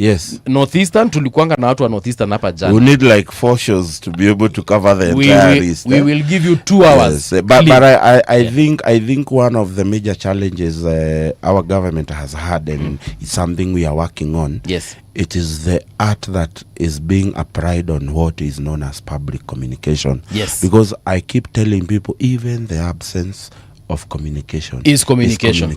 Northeastern. Tulikuanga na watu wa Northeastern hapa jana. We need like 4 shows to be able to cover the entire list. We will give you 2 hours. Yes. But I think one of the major challenges our government has had, and it's something we are working on. Yes. It is the art that is being applied on what is known as public communication. Yes. Because I keep telling people, even the absence of communication is communication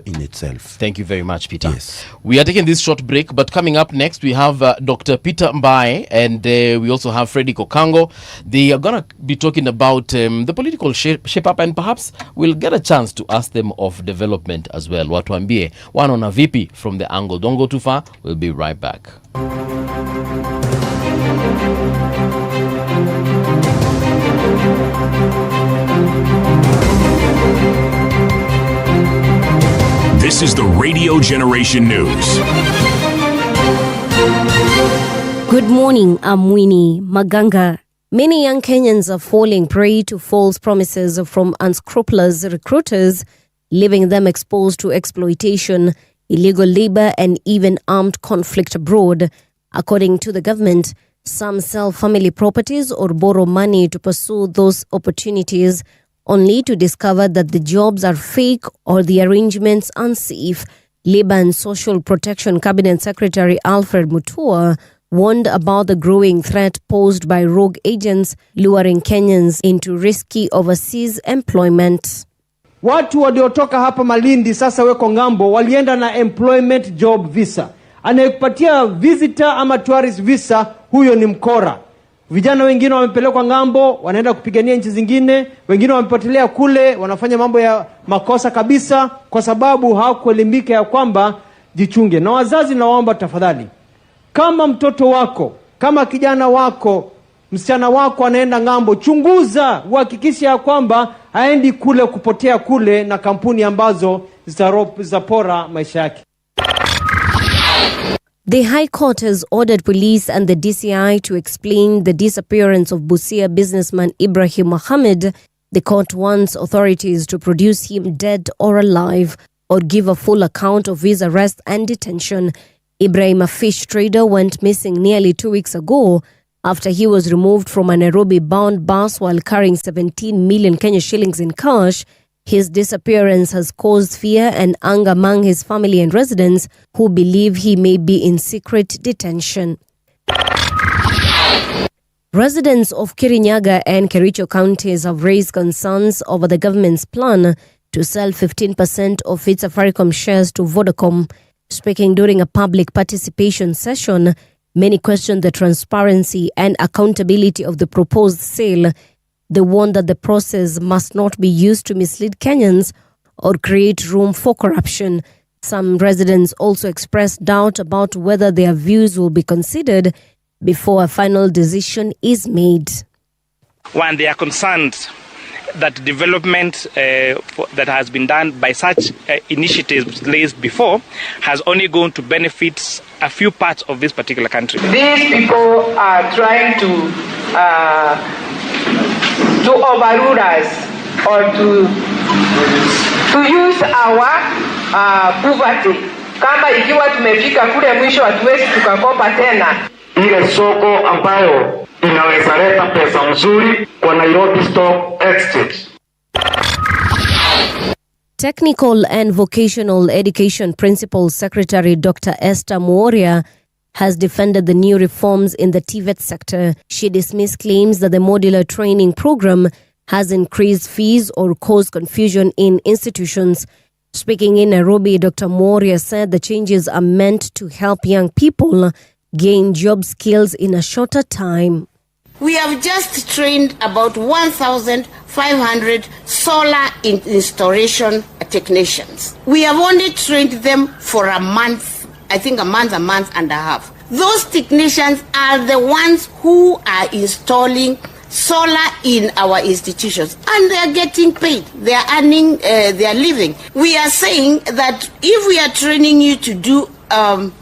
in itself. Thank you very much, Peter. Yes. We are taking this short break, but coming up next we have Dr. Peter Mbae, and we also have Freddy Kokango. They are going to be talking about the political shape up, and perhaps we'll get a chance to ask them of development as well. Watuambie wanaona vipi from the angle. Don't go too far. We'll be right back. This is the Radio Generation News. Good morning, I'm Winnie Maganga. Many young Kenyans are falling prey to false promises from unscrupulous recruiters, leaving them exposed to exploitation, illegal labor, and even armed conflict abroad. According to the government, some sell family properties or borrow money to pursue those opportunities, only to discover that the jobs are fake or the arrangements unsafe. Labor and Social Protection Cabinet Secretary Alfred Mutua warned about the growing threat posed by rogue agents luring Kenyans into risky overseas employment. Watu waliotoka hapa Malindi sasa weko ngambo walienda na employment job visa. Anayekupatia visitor ama tourist visa, huyo ni mkora. Vijana wengine wamepelekwa ngambo, wanaenda kupigania nchi zingine, wengine wamepotelea kule, wanafanya mambo ya makosa kabisa kwa sababu hawakuelimika ya kwamba jichunge. Na wazazi nawaomba tafadhali, kama mtoto wako, kama kijana wako, msichana wako anaenda ngambo, chunguza, uhakikishe ya kwamba haendi kule kupotea kule na kampuni ambazo zitapora maisha yake. The High Court has ordered police and the DCI to explain the disappearance of Busia businessman Ibrahim Mohammed. The court wants authorities to produce him dead or alive or give a full account of his arrest and detention. Ibrahim, a fish trader, went missing nearly 2 weeks ago after he was removed from a Nairobi-bound bus while carrying 17 million Kenya shillings in cash. His disappearance has caused fear and anger among his family and residents who believe he may be in secret detention. Residents of Kirinyaga and Kericho counties have raised concerns over the government's plan to sell 15% of its Safaricom shares to Vodacom. Speaking during a public participation session, many questioned the transparency and accountability of the proposed sale. They warned that the process must not be used to mislead Kenyans or create room for corruption. Some residents also expressed doubt about whether their views will be considered before a final decision is made. One, they are concerned that development that has been done by such initiatives raised before has only going to benefit a few parts of this particular country. These people are trying to overrule us or to use our poverty. Kama ikiwa tumefika kule mwisho hatuwezi tukakopa tena. Ile soko ambayo inaweza leta pesa nzuri kwa Nairobi Stock Exchange. Technical and Vocational Education Principal Secretary Dr. Esther Muoria has defended the new reforms in the TVET sector. She dismissed claims that the modular training program has increased fees or caused confusion in institutions. Speaking in Nairobi, Dr. Muoria said the changes are meant to help young people gain job skills in a shorter time. We have just trained about 1,500 solar installation technicians. We have only trained them for a month, I think a month and a half. Those technicians are the ones who are installing solar in our institutions, and they are getting paid. They are earning their living. We are saying that if we are training you to do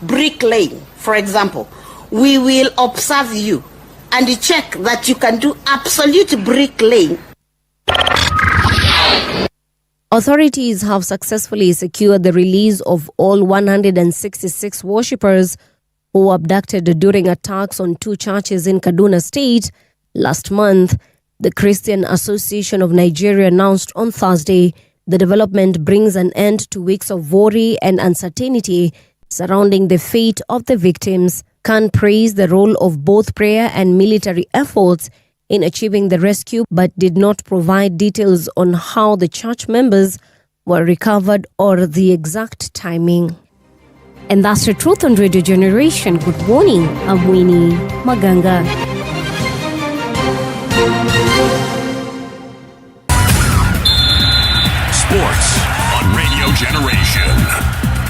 bricklaying, for example, we will observe you and check that you can do absolute bricklaying. Authorities have successfully secured the release of all 166 worshippers who were abducted during attacks on 2 churches in Kaduna State last month. The Christian Association of Nigeria announced on Thursday the development brings an end to weeks of worry and uncertainty surrounding the fate of the victims. Khan praised the role of both prayer and military efforts in achieving the rescue, but did not provide details on how the church members were recovered or the exact timing. And that's the truth on Radio Generation. Good morning, I'm Winnie Maganga. Sports on Radio Generation.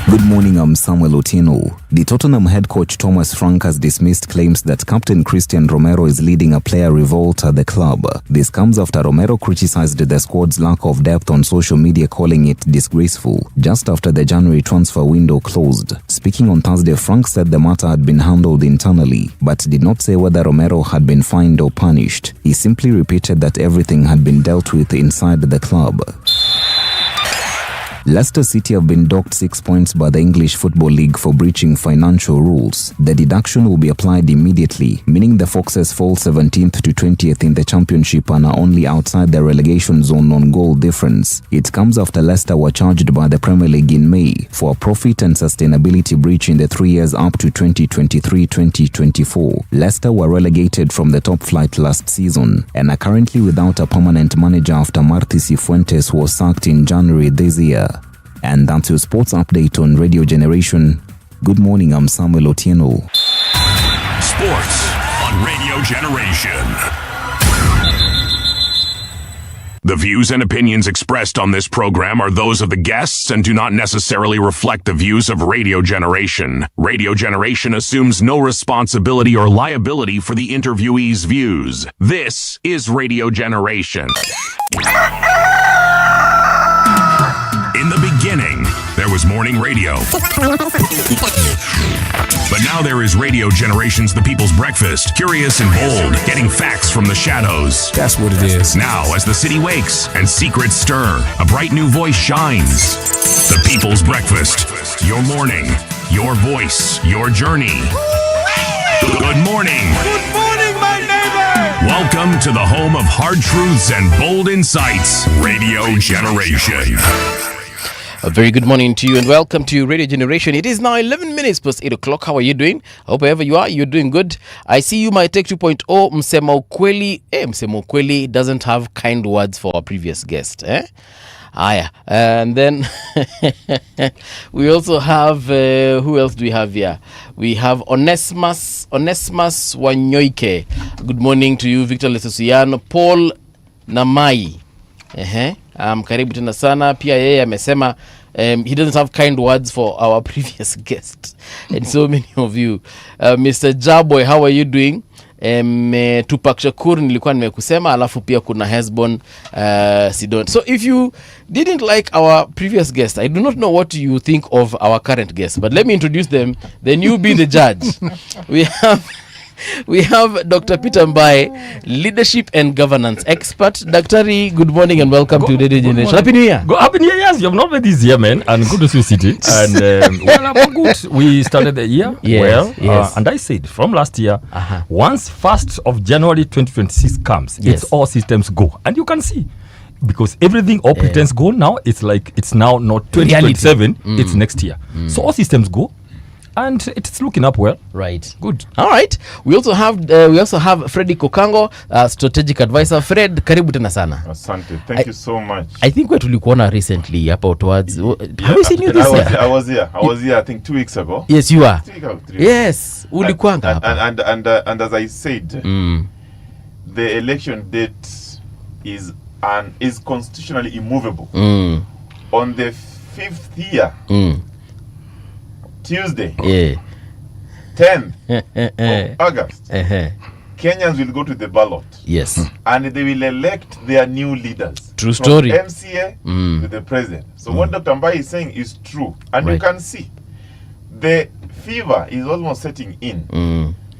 Good morning, I'm Samuel Otieno. The Tottenham head coach Thomas Frank has dismissed claims that Captain Christian Romero is leading a player revolt at the club. This comes after Romero criticized the squad's lack of depth on social media, calling it disgraceful, just after the January transfer window closed. Speaking on Thursday, Frank said the matter had been handled internally, but did not say whether Romero had been fined or punished. He simply repeated that everything had been dealt with inside the club. Leicester City have been docked 6 points by the English Football League for breaching financial rules. The deduction will be applied immediately, meaning the Foxes fall 17th to 20th in the Championship and are only outside the relegation zone on goal difference. It comes after Leicester were charged by the Premier League in May for a profit and sustainability breach in the 3 years up to 2023-2024. Leicester were relegated from the top flight last season and are currently without a permanent manager after Martí Cifuentes was sacked in January this year. And that's your sports update on Radio Generation. Good morning, I'm Samuel Otieno. Sports on Radio Generation. The views and opinions expressed on this program are those of the guests and do not necessarily reflect the views of Radio Generation. Radio Generation assumes no responsibility or liability for the interviewee's views. This is Radio Generation. In the beginning, there was morning radio. But now there is Radio Generation's The People's Breakfast, curious and bold, getting facts from the shadows. That's what it is. Now, as the city wakes and secrets stir, a bright new voice shines. The People's Breakfast, your morning, your voice, your journey. Good morning. Good morning, my neighbor. Welcome to the home of hard truths and bold insights, Radio Generation. A very good morning to you and welcome to Radio Generation. It is now 11 minutes past 8 o'clock. How are you doing? I hope wherever you are, you're doing good. I see you, my Tech 2.0. Msema ukweli. Msema ukweli doesn't have kind words for our previous guest. Aya. And then we also have, who else do we have here? We have Onesimus Wanyoike. Good morning to you, Victor Lesusiano. Paul Namai. Karibu tena sana. Pia yeye amesema he doesn't have kind words for our previous guest. And so many of you. Mr. Jaboy, how are you doing? Tupac Shakur nilikuwa nimekusema, alafu pia kuna Hesbon Sidon. So if you didn't like our previous guest, I do not know what you think of our current guest, but let me introduce them, then you be the judge. We have Dr. Peter Mbae, leadership and governance expert. Daktari, good morning and welcome to Radio Generation. Happy New Year. Happy New Year, yes. You have not met this year, man. And good to see you, City. And well, I'm good. We started the year well. Yes. And I said from last year, once 1st of January 2026 comes, it's all systems go. And you can see. Because everything all pretends go now, it's like it's now not 2027, it's next year. So all systems go. And it's looking up well. Right. Good. All right. We also have Freddy Kokango, strategic advisor. Fred, karibu tena sana. Asante. Thank you so much. I think we tulikuona recently hapa towards. Have we seen you this year? I was here. I think 2 weeks ago. Yes, you are. 3 weeks ago. Yes. Ulikuanga hapa. And as I said, the election date is constitutionally immovable. On the 5th year. Tuesday, 10th of August, Kenyans will go to the ballot. Yes. And they will elect their new leaders. True story. From MCA to the president. So what Dr. Mbaye is saying is true. And you can see, the fever is almost setting in.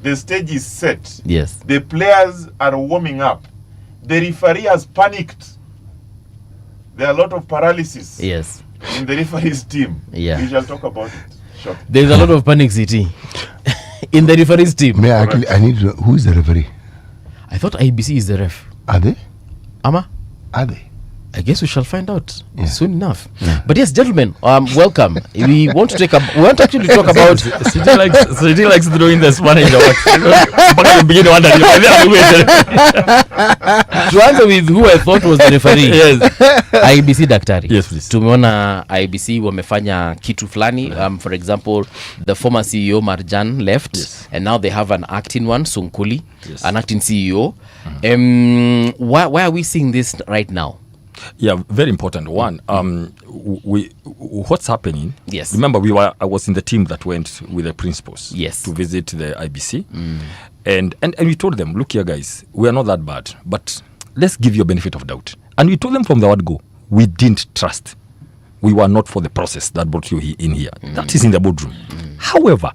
The stage is set. Yes. The players are warming up. The referee has panicked. There are a lot of paralysis. Yes. In the referee's team. Yeah. We shall talk about it. Sure. There's a lot of panic, City, in the referee's team. I need to know, who is the referee? I thought IBC is the ref. Are they? Ama? Are they? I guess we shall find out soon enough. But yes, gentlemen, welcome. We want to actually talk about. City likes throwing the Spanish. To answer with who I thought was the referee. Yes. IBC Daktari. Yes, please. Tumeona IBC wamefanya kitu flani. For example, the former CEO Marjan left, and now they have an acting one, Sunkuli, an acting CEO. Why are we seeing this right now? Yeah, very important. One, what's happening? Yes. Remember, I was in the team that went with the principals. Yes. To visit the IBC, and we told them, look here, guys, we are not that bad, but let's give you a benefit of doubt. And we told them from the word go, we didn't trust. We were not for the process that brought you in here. That is in the boardroom. However,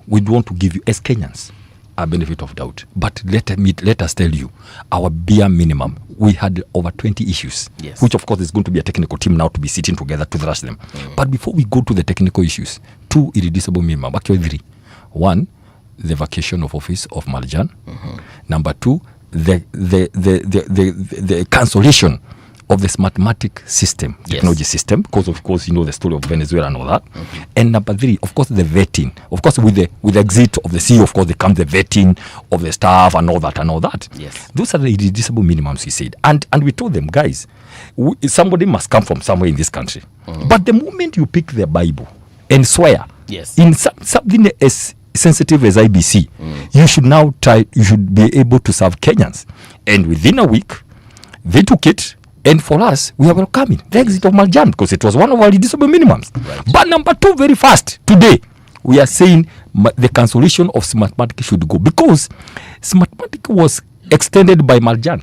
we want to give you as Kenyans a benefit of doubt. But let us tell you, our bare minimum, we had over 20 issues, which of course is going to be a technical team now to be sitting together to thrash them. But before we go to the technical issues, 2 irreducible minimum, actually 3. 1, the vacation of office of Marjan. Number 2, the cancellation of the smartmatic system, technology system, because of course you know the story of Venezuela and all that. And number 3, of course, the vetting. Of course, with the exit of the CEO, of course, there comes the vetting of the staff and all that. Yes. Those are the irreducible minimums, we said. And we told them, guys, somebody must come from somewhere in this country. But the moment you pick the Bible and swear in something as sensitive as IBC, you should be able to serve Kenyans. And within a week, they took it. And for us, we are welcoming the exit of Marjan because it was one of our reducible minimums. But number 2, very fast, today, we are saying the cancellation of Smartmatic should go because Smartmatic was extended by Marjan.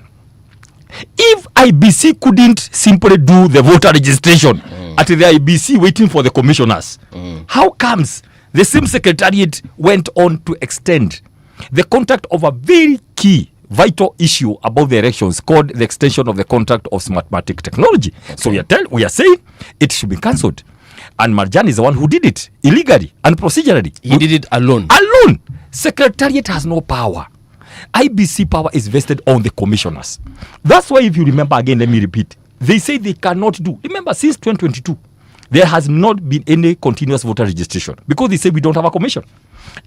If IBC couldn't simply do the voter registration at the IBC waiting for the commissioners, how comes the same secretariat went on to extend the contract of a very key vital issue about the elections called the extension of the contract of Smartmatic technology? So we are saying it should be cancelled. And Marjan is the one who did it illegally and procedurally. He did it alone. Secretariat has no power. IBC power is vested on the commissioners. That's why, if you remember, again, let me repeat, they say they cannot do. Remember, since 2022, there has not been any continuous voter registration because they say we don't have a commission.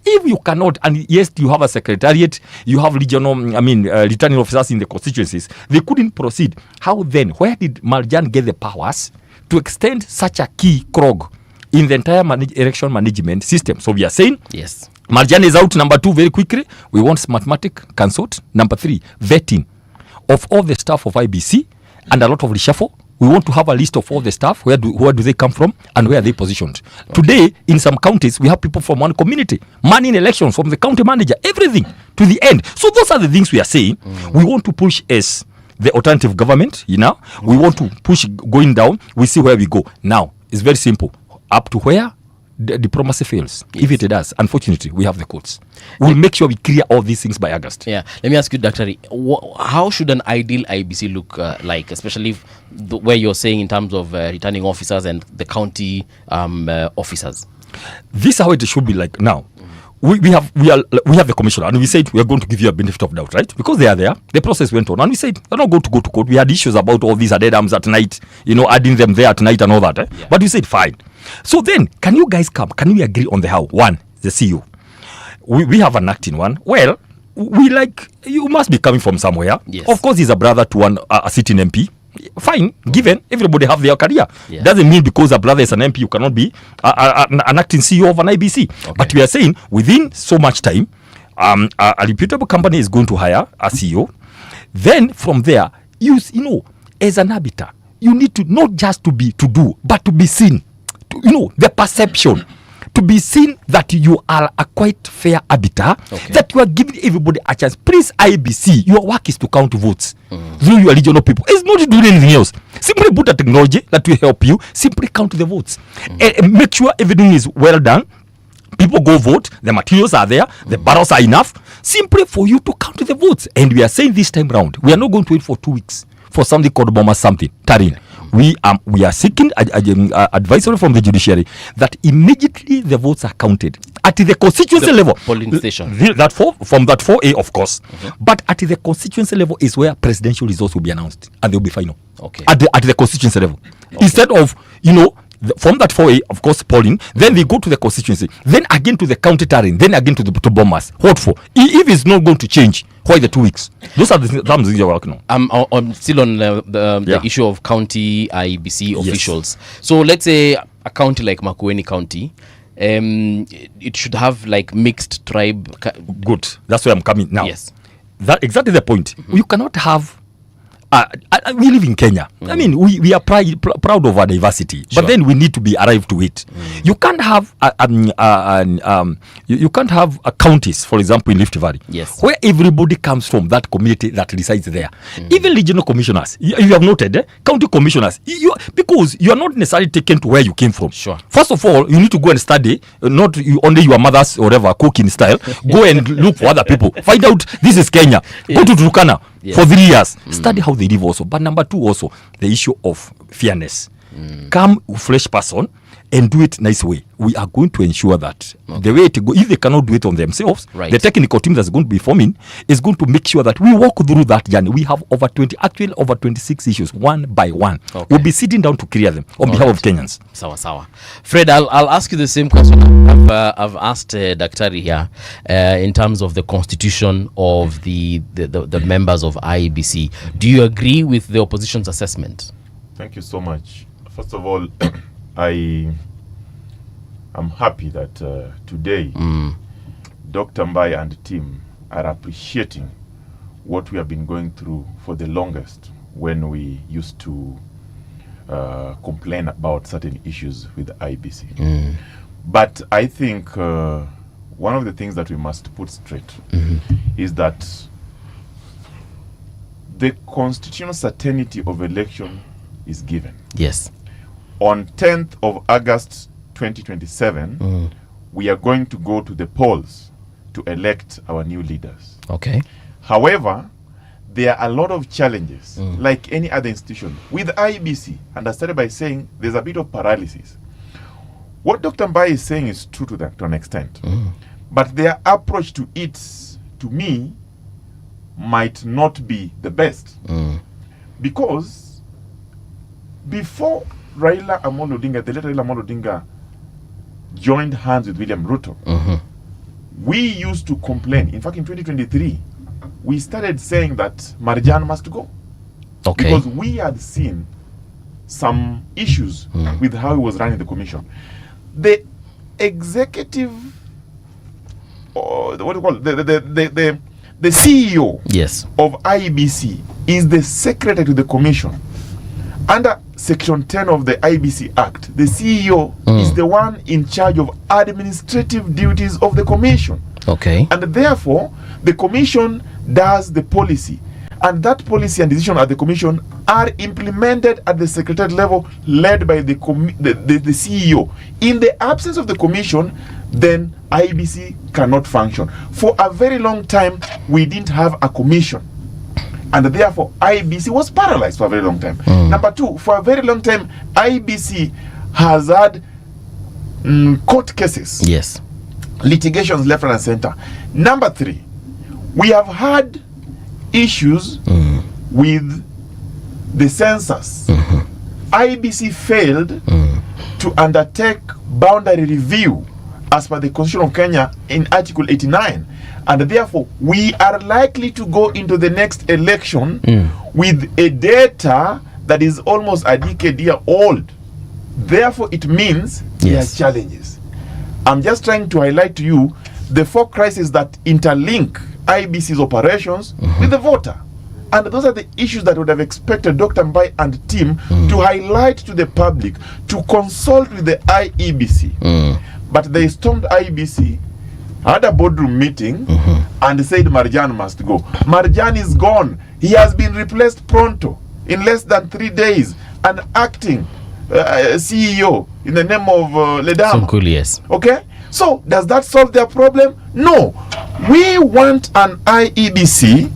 If you cannot, and yes, you have a secretariat, you have returning officers in the constituencies, they couldn't proceed. How then? Where did Marjan get the powers to extend such a key cog in the entire election management system? So we are saying, yes, Marjan is out. Number 2, very quickly, we want Smartmatic cancelled. Number 3, vetting of all the staff of IBC and a lot of reshuffle. We want to have a list of all the staff, where do they come from and where are they positioned. Today, in some counties, we have people from one community, manning elections from the county manager, everything to the end. So those are the things we are saying. We want to push as the alternative government, we want to push going down. We see where we go. Now, it's very simple. Up to where the diplomacy fails. If it does, unfortunately, we have the courts. We'll make sure we clear all these things by August. Yeah. Let me ask you, Dr. How should an ideal IBC look like, especially where you're saying in terms of returning officers and the county officers? This is how it should be like now. We have the commissioner, and we said we are going to give you a benefit of doubt, right? Because they are there. The process went on, and we said we're not going to go to court. We had issues about all these added arms at night, adding them there at night and all that. Yeah. But we said fine. So then, can you guys come? Can we agree on the how? 1, the CEO. We have an acting one. Well, you must be coming from somewhere. Yes. Of course, he's a brother to a sitting MP. Fine, given everybody have their career. Yeah. Doesn't mean because a brother is an MP, you cannot be an acting CEO of an IBC. Okay. But we are saying within so much time, a reputable company is going to hire a CEO. Then from there, as an arbiter, you need to not just to do, but to be seen. The perception. To be seen that you are a quite fair arbiter, that you are giving everybody a chance. Please, IBC, your work is to count votes through your regional people. It's not doing anything else. Simply put a technology that will help you. Simply count the votes. And make sure everything is well done. People go vote. The materials are there. The barrels are enough. Simply for you to count the votes. And we are saying this time round, we are not going to wait for 2 weeks for something called Bomber something. Tarin. We are seeking advisory from the judiciary that immediately the votes are counted at the constituency level. Polling station. From that 4A, of course. But at the constituency level is where presidential results will be announced and they will be final. Okay. At the constituency level. Instead of, from that 4A, of course, polling, then they go to the constituency, then again to the county terrain, then again to the bombers. What for? If it's not going to change, why the 2 weeks? Those are the things you're working on. I'm still on the issue of county IBC officials. So let's say a county like Makueni County, it should have mixed tribe. Good. That's where I'm coming now. Yes. That's exactly the point. You cannot have. We live in Kenya. I mean, we are proud of our diversity, but then we need to be arrived to it. You can't have you can't have counties, for example, in Rift Valley, where everybody comes from that community that resides there. Even regional commissioners, you have noted, county commissioners, because you are not necessarily taken to where you came from. First of all, you need to go and study, not only your mother's or whatever cooking style. Go and look for other people. Find out this is Kenya. Go to Turkana for 3 years. Study how they live also. But number two also, the issue of fairness. Come fresh person and do it nice way. We are going to ensure that the way to go, if they cannot do it on themselves, the technical team that's going to be forming is going to make sure that we walk through that journey. We have over 26 issues, one by one. We'll be sitting down to clear them on behalf of Kenyans. Sawa. Fred, I'll ask you the same question I've asked Daktari here in terms of the constitution of the members of IEBC. Do you agree with the opposition's assessment? Thank you so much. First of all, I'm happy that today Dr. Mbai and the team are appreciating what we have been going through for the longest when we used to complain about certain issues with the IBC. But I think one of the things that we must put straight is that the constitutional certainty of election is given. Yes. On 10th of August 2027, we are going to go to the polls to elect our new leaders. Okay. However, there are a lot of challenges, like any other institution. With IEBC, and I started by saying there's a bit of paralysis. What Dr. Mbai is saying is true to an extent. But their approach to it, to me, might not be the best. Because before Raila Amolo Odinga, the late Raila Amolo Odinga, joined hands with William Ruto, we used to complain. In fact, in 2023, we started saying that Marjan must go. Because we had seen some issues with how he was running the commission. The executive, or what do you call it? The CEO of IEBC is the secretary to the commission. Under Section 10 of the IBC Act, the CEO is the one in charge of administrative duties of the commission. And therefore, the commission does the policy. And that policy and decision at the commission are implemented at the secretariat level, led by the CEO. In the absence of the commission, then IBC cannot function. For a very long time, we didn't have a commission. And therefore, IBC was paralyzed for a very long time. Number two, for a very long time, IBC has had court cases. Litigations left, right, and center. Number three, we have had issues with the census. IBC failed to undertake boundary review as per the Constitution of Kenya in Article 89. And therefore, we are likely to go into the next election with a data that is almost a decade year old. Therefore, it means there are challenges. I'm just trying to highlight to you the four crises that interlink IBC's operations with the voter. And those are the issues that would have expected Dr. Mbai and the team to highlight to the public, to consult with the IEBC. But they stormed IEBC, had a boardroom meeting, and said Marjan must go. Marjan is gone. He has been replaced pronto in less than 3 days. An acting CEO in the name of Ledama. Okay? So, does that solve their problem? No. We want an IEBC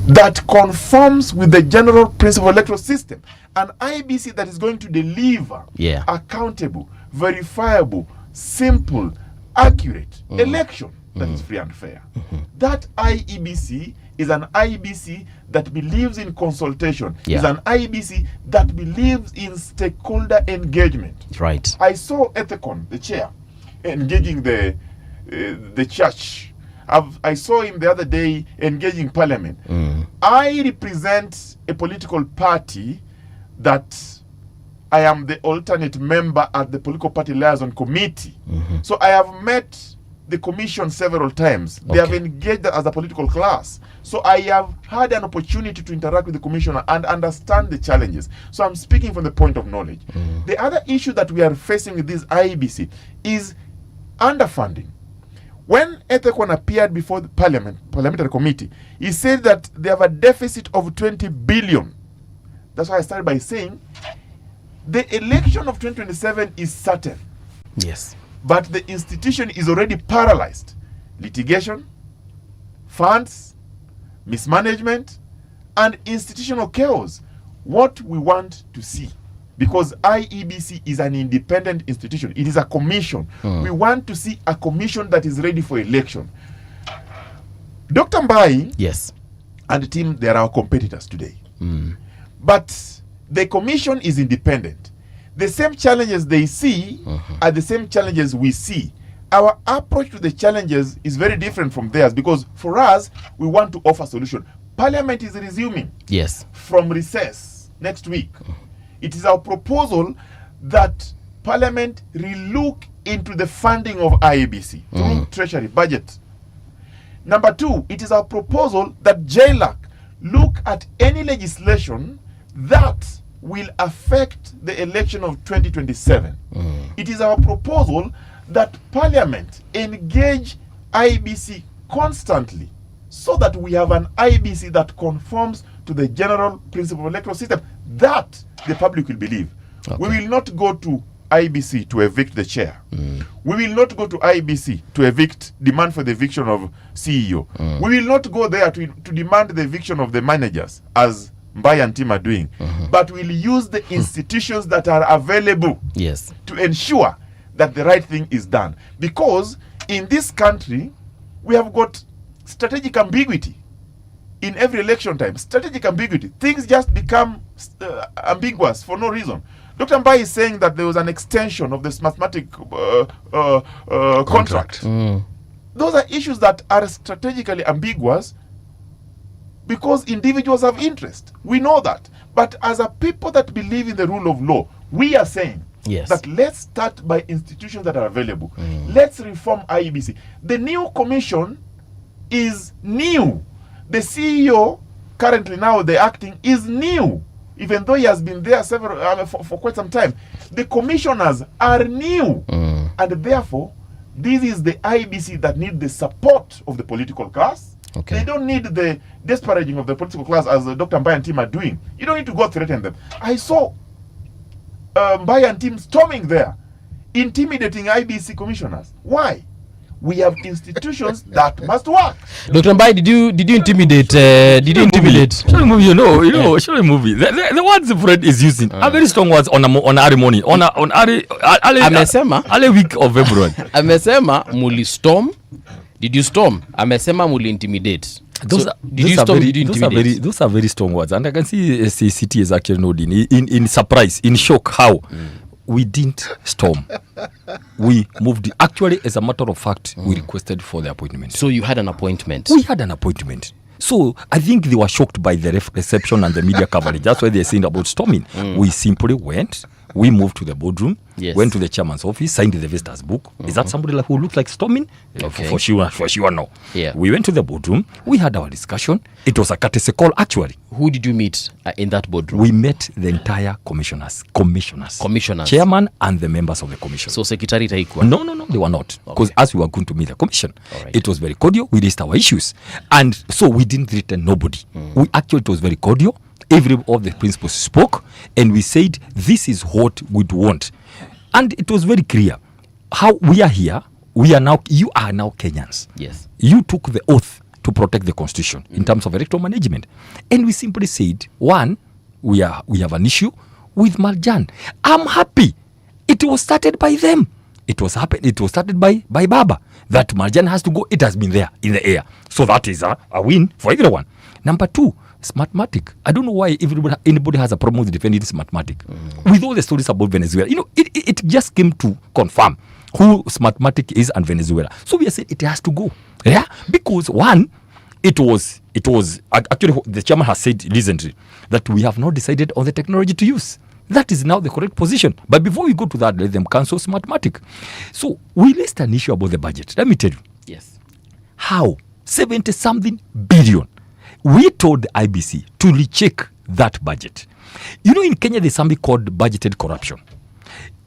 that conforms with the general principle of electoral system. An IEBC that is going to deliver accountable, verifiable, simple, accurate election that is free and fair. That IEBC is an IEBC that believes in consultation. Is an IEBC that believes in stakeholder engagement. I saw Ethicon, the chair, engaging the church. I saw him the other day engaging parliament. I represent a political party that I am the alternate member at the political party liaison committee. So I have met the commission several times. They have engaged as a political class. So I have had an opportunity to interact with the commissioner and understand the challenges. So I'm speaking from the point of knowledge. The other issue that we are facing with this IEBC is underfunding. When Ethekon appeared before the parliamentary committee, he said that they have a deficit of 20 billion. That's why I started by saying the election of 2027 is certain. Yes. But the institution is already paralyzed. Litigation, funds, mismanagement, and institutional chaos. What we want to see, because IEBC is an independent institution, it is a commission. We want to see a commission that is ready for election. Dr. Mbai and the team, they are our competitors today. But the commission is independent. The same challenges they see are the same challenges we see. Our approach to the challenges is very different from theirs, because for us, we want to offer solution. Parliament is resuming from recess next week. It is our proposal that Parliament relook into the funding of IEBC through Treasury budget. Number two, it is our proposal that JLAC look at any legislation that will affect the election of 2027. It is our proposal that Parliament engage IEBC constantly so that we have an IEBC that conforms to the general principle of electoral system that the public will believe. We will not go to IEBC to evict the chair. We will not go to IEBC to demand for the eviction of CEO. We will not go there to demand the eviction of the managers, as Mbai and team are doing, but we'll use the institutions that are available to ensure that the right thing is done. Because in this country, we have got strategic ambiguity. In every election time, strategic ambiguity. Things just become ambiguous for no reason. Dr. Mbai is saying that there was an extension of this mathematic contract. Those are issues that are strategically ambiguous because individuals have interest. We know that. But as a people that believe in the rule of law, we are saying that let's start by institutions that are available. Let's reform IEBC. The new commission is new. The CEO, currently now the acting, is new, even though he has been there for quite some time. The commissioners are new. And therefore, this is the IEBC that need the support of the political class. They don't need the disparaging of the political class as Dr. Mbai and team are doing. You don't need to go threaten them. I saw Mbai and team storming there, intimidating IEBC commissioners. Why? We have institutions that must work. Dr. Mbai, did you intimidate? Show a movie, show a movie. The words the Fred is using are very strong words on early morning, on early week of February. Amesema muli storm. Did you storm? Amesema muli intimidate. Those are very strong words, and I can see CCT is actually nodding in surprise, in shock. How? We didn't storm. We moved. Actually, as a matter of fact, we requested for the appointment. So you had an appointment? We had an appointment. So I think they were shocked by the reception and the media coverage. That's why they're saying about storming. We simply went. We moved to the boardroom, went to the chairman's office, signed the visitors book. Is that somebody who looks like storming? For sure, no. We went to the boardroom. We had our discussion. It was a courtesy call, actually. Who did you meet in that boardroom? We met the entire commissioners, chairman and the members of the commission. So secretary taikwa? No, they were not. Because as we were going to meet the commission, it was very cordial. We raised our issues. And so we didn't threaten nobody. It was very cordial. Every of the principals spoke, and we said, this is what we'd want. And it was very clear. How we are here, you are now Kenyans. Yes. You took the oath to protect the constitution in terms of electoral management. And we simply said, one, we have an issue with Marjan. I'm happy. It was started by them. It was started by Baba. That Marjan has to go. It has been there in the air. So that is a win for everyone. Number two, Smartmatic. I don't know why anybody has a problem with defending Smartmatic. With all the stories about Venezuela, it just came to confirm who Smartmatic is and Venezuela. So we said it has to go. Yeah, because one, it was actually the chairman has said recently that we have not decided on the technology to use. That is now the correct position. But before we go to that, let them cancel Smartmatic. So we raised an issue about the budget. Let me tell you. Yes. How 70-something billion. We told the IBC to recheck that budget. You know, in Kenya, there's something called budgeted corruption.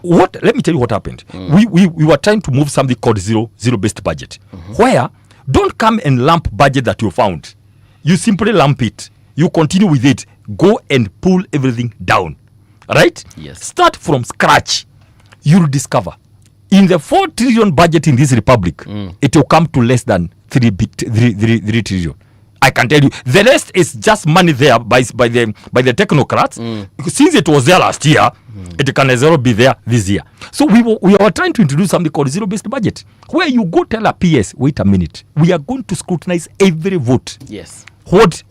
Let me tell you what happened. We were trying to move something called zero-based budget, where don't come and lump budget that you found. You simply lump it. You continue with it. Go and pull everything down. Right? Yes. Start from scratch. You'll discover in the 4 trillion budget in this republic, it will come to less than 3 trillion. I can tell you, the rest is just money there by the technocrats. Since it was there last year, it can as well be there this year. So we were trying to introduce something called zero-based budget, where you go tell a PS, wait a minute, we are going to scrutinize every vote. Yes. What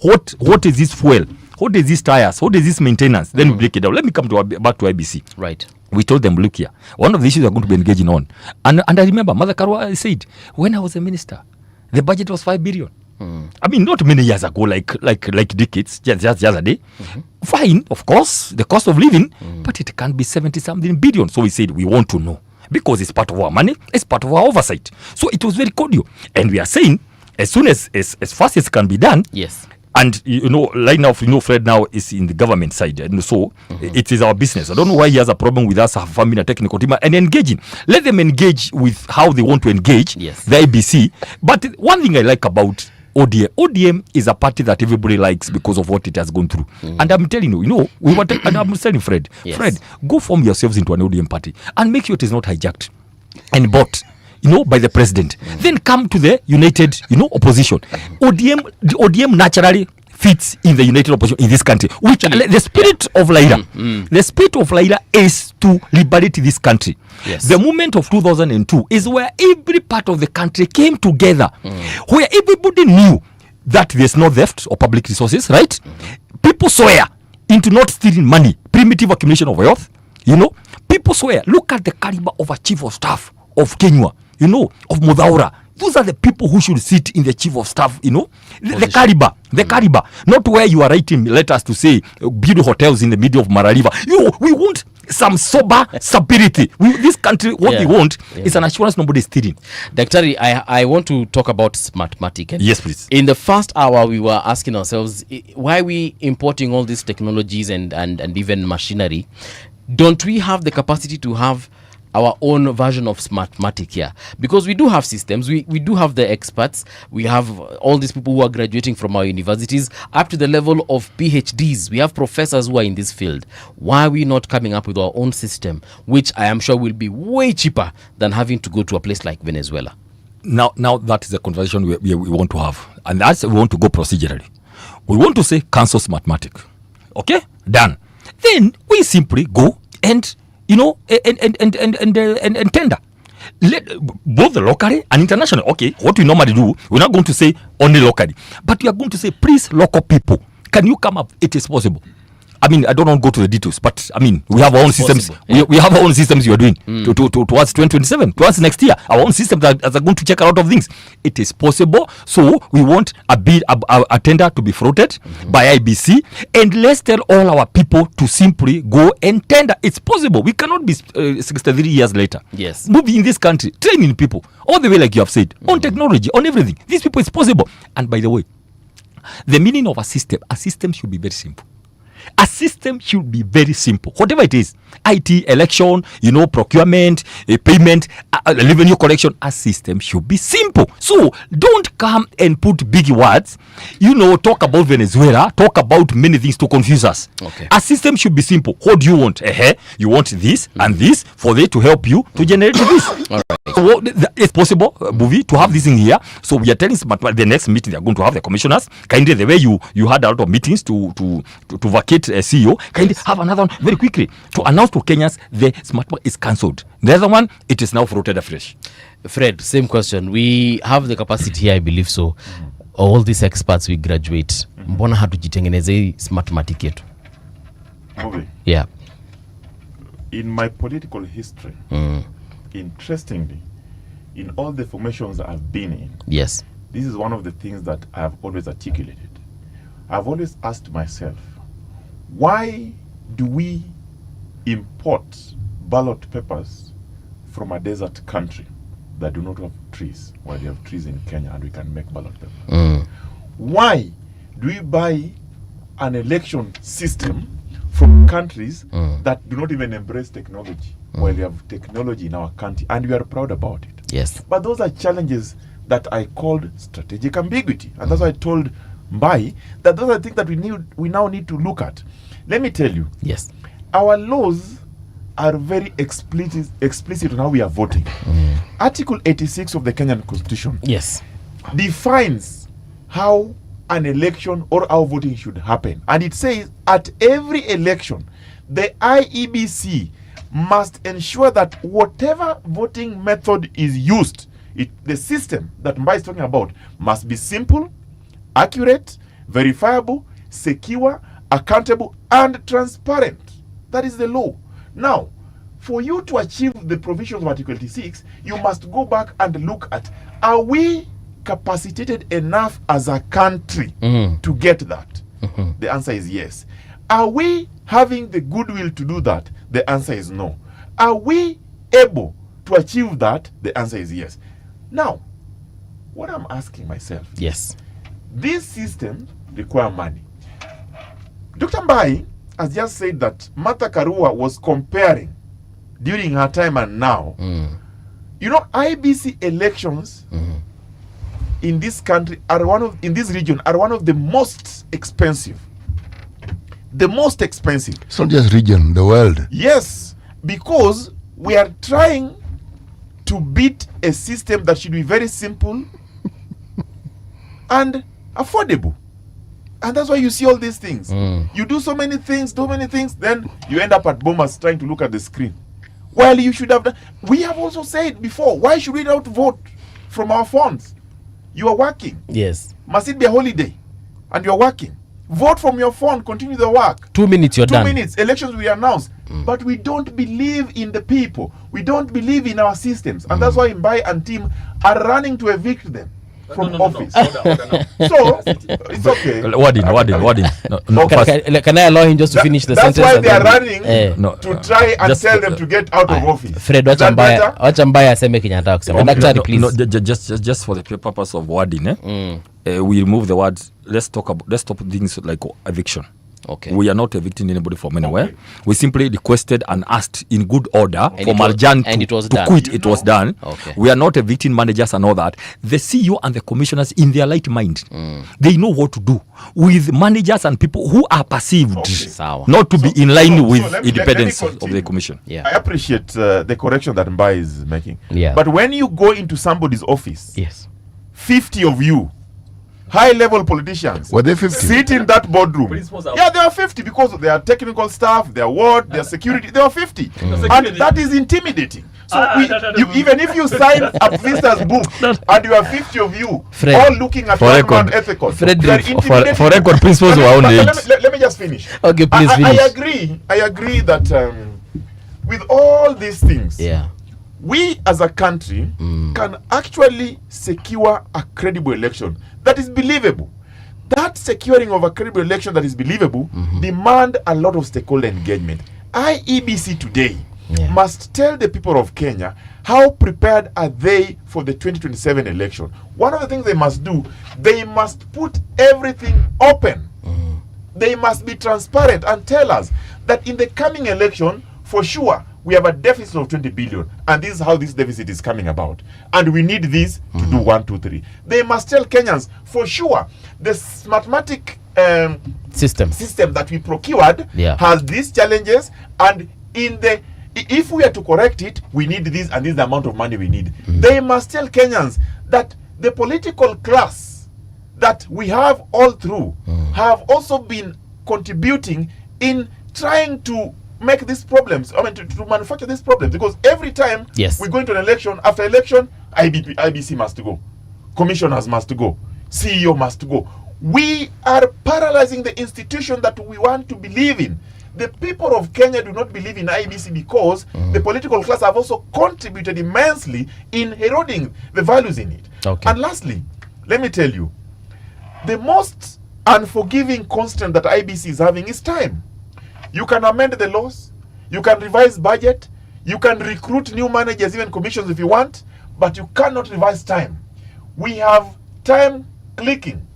is this fuel? What is this tires? What is this maintenance? Then we break it down. Let me come back to IBC. Right. We told them, look here, one of the issues we are going to be engaging on. And I remember Mother Karua said, when I was a minister, the budget was 5 billion. I mean, not many years ago, like decades, just the other day. Fine, of course, the cost of living, but it can be 70-something billion. So we said, we want to know, because it's part of our money, it's part of our oversight. So it was very cordial. And we are saying, as soon as fast as can be done. Yes. And right now, Fred now is in the government side, and so it is our business. I don't know why he has a problem with us forming a technical team and engaging. Let them engage with how they want to engage the IBC. But one thing I like about ODM is a party that everybody likes because of what it has gone through. And I'm telling you, we were and I'm telling Fred, go form yourselves into an ODM party and make sure it is not hijacked and bought, by the president. Then come to the united, opposition. ODM naturally fits in the united opposition in this country. Which the spirit of Laila, the spirit of Laila is to liberate this country. Yes. The movement of 2002 is where every part of the country came together, where everybody knew that there's no theft of public resources, right? People swear into not stealing money, primitive accumulation of wealth. People swear. Look at the caliber of a chief of staff of Kenya, of Mudhaura. Those are the people who should sit in the chief of staff, the caliber, not where you are writing letters to say build hotels in the middle of Mara River. We want some sober stability. This country, what we want is an assurance nobody is stealing. Daktari, I want to talk about Smartmatic. Yes, please. In the first hour, we were asking ourselves, why are we importing all these technologies and even machinery? Don't we have the capacity to have our own version of Smartmatic here? Because we do have systems, we do have the experts, we have all these people who are graduating from our universities up to the level of PhDs. We have professors who are in this field. Why are we not coming up with our own system, which I am sure will be way cheaper than having to go to a place like Venezuela? Now that is a conversation we want to have, and that's we want to go procedurally. We want to say cancel Smartmatic. Okay, done. Then we simply go and and tender. Both locally and internationally. Okay, what we normally do, we're not going to say only locally, but we are going to say, please, local people, can you come up? It is possible. I mean, I don't want to go to the details, but I mean, we have our own systems. We have our own systems you are doing towards 2027, towards next year. Our own systems that are going to check a lot of things. It is possible. So we want a tender to be floated by IBC, and let's tell all our people to simply go and tender. It's possible. We cannot be 63 years later. Yes. Moving in this country, training people all the way, like you have said, on technology, on everything. These people, it's possible. And by the way, the meaning of a system should be very simple. A system should be very simple. Whatever it is, IT, election, procurement, payment, revenue collection, a system should be simple. So don't come and put big words, talk about Venezuela, talk about many things to confuse us. Okay. A system should be simple. What do you want? You want this and this for they to help you to generate this. All right. So it's possible, Buvi, to have this in here. So we are telling the next meeting they are going to have the commissioners. Kindly, the way you had a lot of meetings to vacate a CEO, kindly have another one very quickly to announce to Kenyans the Smartmatic is cancelled. The other one, it is now floated afresh. Fred, same question. We have the capacity here, I believe so. All these experts we graduate. Mbona hatujitengeneze Smartmatic yetu? Yeah. In my political history, interestingly, in all the formations I've been in, yes, this is one of the things that I have always articulated. I've always asked myself, why do we import ballot papers from a desert country that do not have trees, while they have trees in Kenya and we can make ballot paper? Why do we buy an election system from countries that do not even embrace technology, while we have technology in our country and we are proud about it? Yes. But those are challenges that I called strategic ambiguity. And that's why I told Mbai that those are things that we now need to look at. Let me tell you. Yes. Our laws are very explicit on how we are voting. Article 86 of the Kenyan Constitution defines how an election or how voting should happen. And it says at every election, the IEBC must ensure that whatever voting method is used, the system that Mbai is talking about must be simple, accurate, verifiable, secure, accountable, and transparent. That is the law. Now, for you to achieve the provisions of Article 86, you must go back and look at, are we capacitated enough as a country to get that? The answer is yes. Are we having the goodwill to do that? The answer is no. Are we able to achieve that? The answer is yes. Now, what I'm asking myself, this system requires money. Dr. Mbai has just said that Martha Karua was comparing during her time and now. You know, IBC elections in this country in this region are one of the most expensive. The most expensive. It's not just region, the world. Yes, because we are trying to beat a system that should be very simple and affordable. And that's why you see all these things. You do so many things, then you end up at Bomas trying to look at the screen. Well, you should have done. We have also said before, why should we not vote from our phones? You are working. Yes. Must it be a holiday? And you're working. Vote from your phone, continue the work. 2 minutes, you're done. 2 minutes, elections we announce. But we don't believe in the people. We don't believe in our systems. And that's why Mbai and team are running to evict them from office. So, it's okay. Warding. Can I allow him just to finish the sentence? That's why they are running to try and tell them to get out of office. Fred, wacha Mbai aseme kinataka kusema. Daktari, please. Just for the purpose of wording, we remove the word. Let's stop things like eviction. Okay. We are not evicting anybody from anywhere. Okay. We simply requested and asked in good order for Marjan to quit. It was done. Okay. We are not evicting managers and all that. The CEO and the commissioners, in their light mind, they know what to do with managers and people who are perceived not to be in line with independence of the commission. I appreciate the correction that Mbai is making. But when you go into somebody's office, 50 of you, high-level politicians, were they 50? Sit in that boardroom. Yeah, they are 50 because they are technical staff, they are what, they are security. They are 50, and that is intimidating. So even if you sign up Vista's book and you are 50 of you, Fred, all looking at one ethical, Fred, for record, principles were on let me just finish. Okay, please finish. I agree that with all these things, we as a country can actually secure a credible election that is believable. That securing of a credible election that is believable demand a lot of stakeholder engagement. IEBC today must tell the people of Kenya how prepared are they for the 2027 election. One of the things they must do, they must put everything open. They must be transparent and tell us that in the coming election, for sure, we have a deficit of 20 billion, and this is how this deficit is coming about. And we need this to do 1, 2, 3. They must tell Kenyans, for sure, the Smartmatic system that we procured has these challenges, and if we are to correct it, we need this, and this is the amount of money we need. They must tell Kenyans that the political class that we have all through have also been contributing in trying to make these problems, to manufacture these problems, because every time we go into an election, after election, IBC must go, commissioners must go, CEO must go. We are paralyzing the institution that we want to believe in. The people of Kenya do not believe in IBC because the political class have also contributed immensely in eroding the values in it. And lastly, let me tell you, the most unforgiving constraint that IBC is having is time. You can amend the laws, you can revise budget, you can recruit new managers, even commissions if you want, but you cannot revise time. We have time clicking.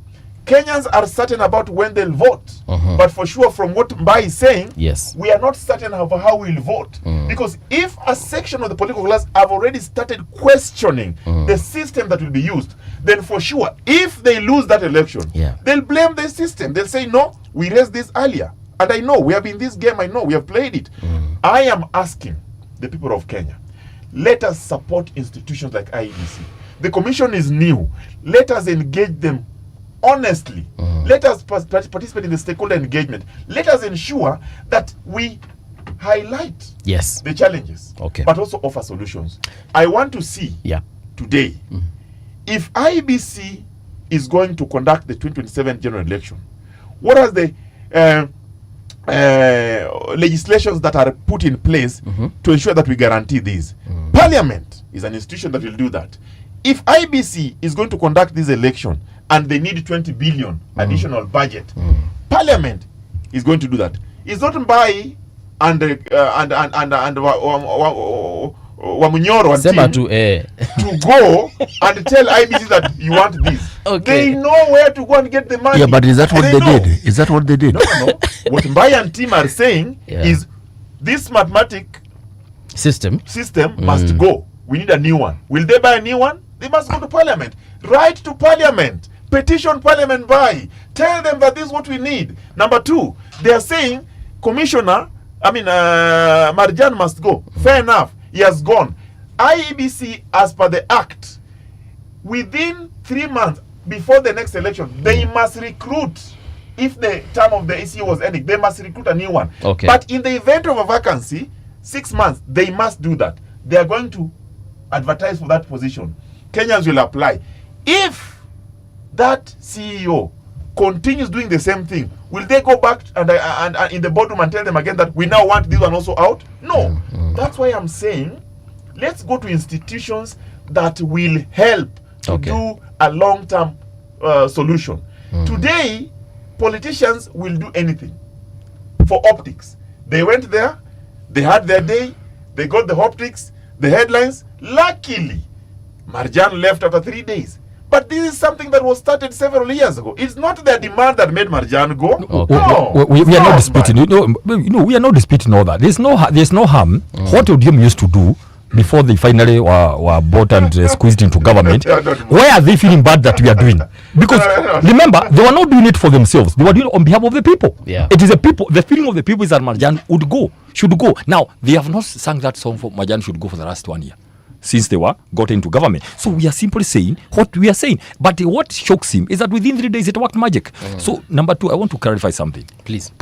Kenyans are certain about when they'll vote, but for sure, from what Mbai is saying, we are not certain of how we'll vote. Because if a section of the political class have already started questioning the system that will be used, then for sure, if they lose that election, they'll blame the system. They'll say, no, we raised this earlier. And I know, we have in this game, I know, we have played it. I am asking the people of Kenya, let us support institutions like IEBC. The commission is new. Let us engage them honestly. Let us participate in the stakeholder engagement. Let us ensure that we highlight the challenges, but also offer solutions. I want to see today if IBC is going to conduct the 2027 general election. What are the legislations that are put in place to ensure that we guarantee these? Parliament is an institution that will do that. If IBC is going to conduct this election and they need 20 billion additional budget, Parliament is going to do that. It's not Mbai and Wamunyoro and team to go and tell IBC that you want this. They know where to go and get the money. Yeah, but is that what they did? Is that what they did? No. What Mbai and team are saying is this mathematic system must go. We need a new one. Will they buy a new one? They must go to Parliament. Write to Parliament. Petition Parliament by. Tell them that this is what we need. Number two, they are saying Marjan must go. Fair enough. He has gone. IEBC, as per the Act, within 3 months before the next election, they must recruit. If the term of the ECO was ending, they must recruit a new one. But in the event of a vacancy, 6 months, they must do that. They are going to advertise for that position. Kenyans will apply. If that CEO continues doing the same thing, will they go back and in the boardroom and tell them again that we now want this one also out? No. That's why I'm saying let's go to institutions that will help to do a long-term solution. Today, politicians will do anything for optics. They went there, they had their day, they got the optics, the headlines. Luckily, Marjan left after 3 days. But this is something that was started several years ago. It's not their demand that made Marjan go. We are not disputing. We are not disputing all that. There's no harm. What ODM used to do before they finally were bought and squeezed into government, why are they feeling bad that we are doing? Because remember, they were not doing it for themselves. They were doing it on behalf of the people. It is the people. The feeling of the people is that Marjan should go. Now, they have not sung that song for Marjan should go for the last 1 year, since they were got into government. So we are simply saying what we are saying. But what shocks him is that within 3 days it worked magic. So number two, I want to clarify something. Please.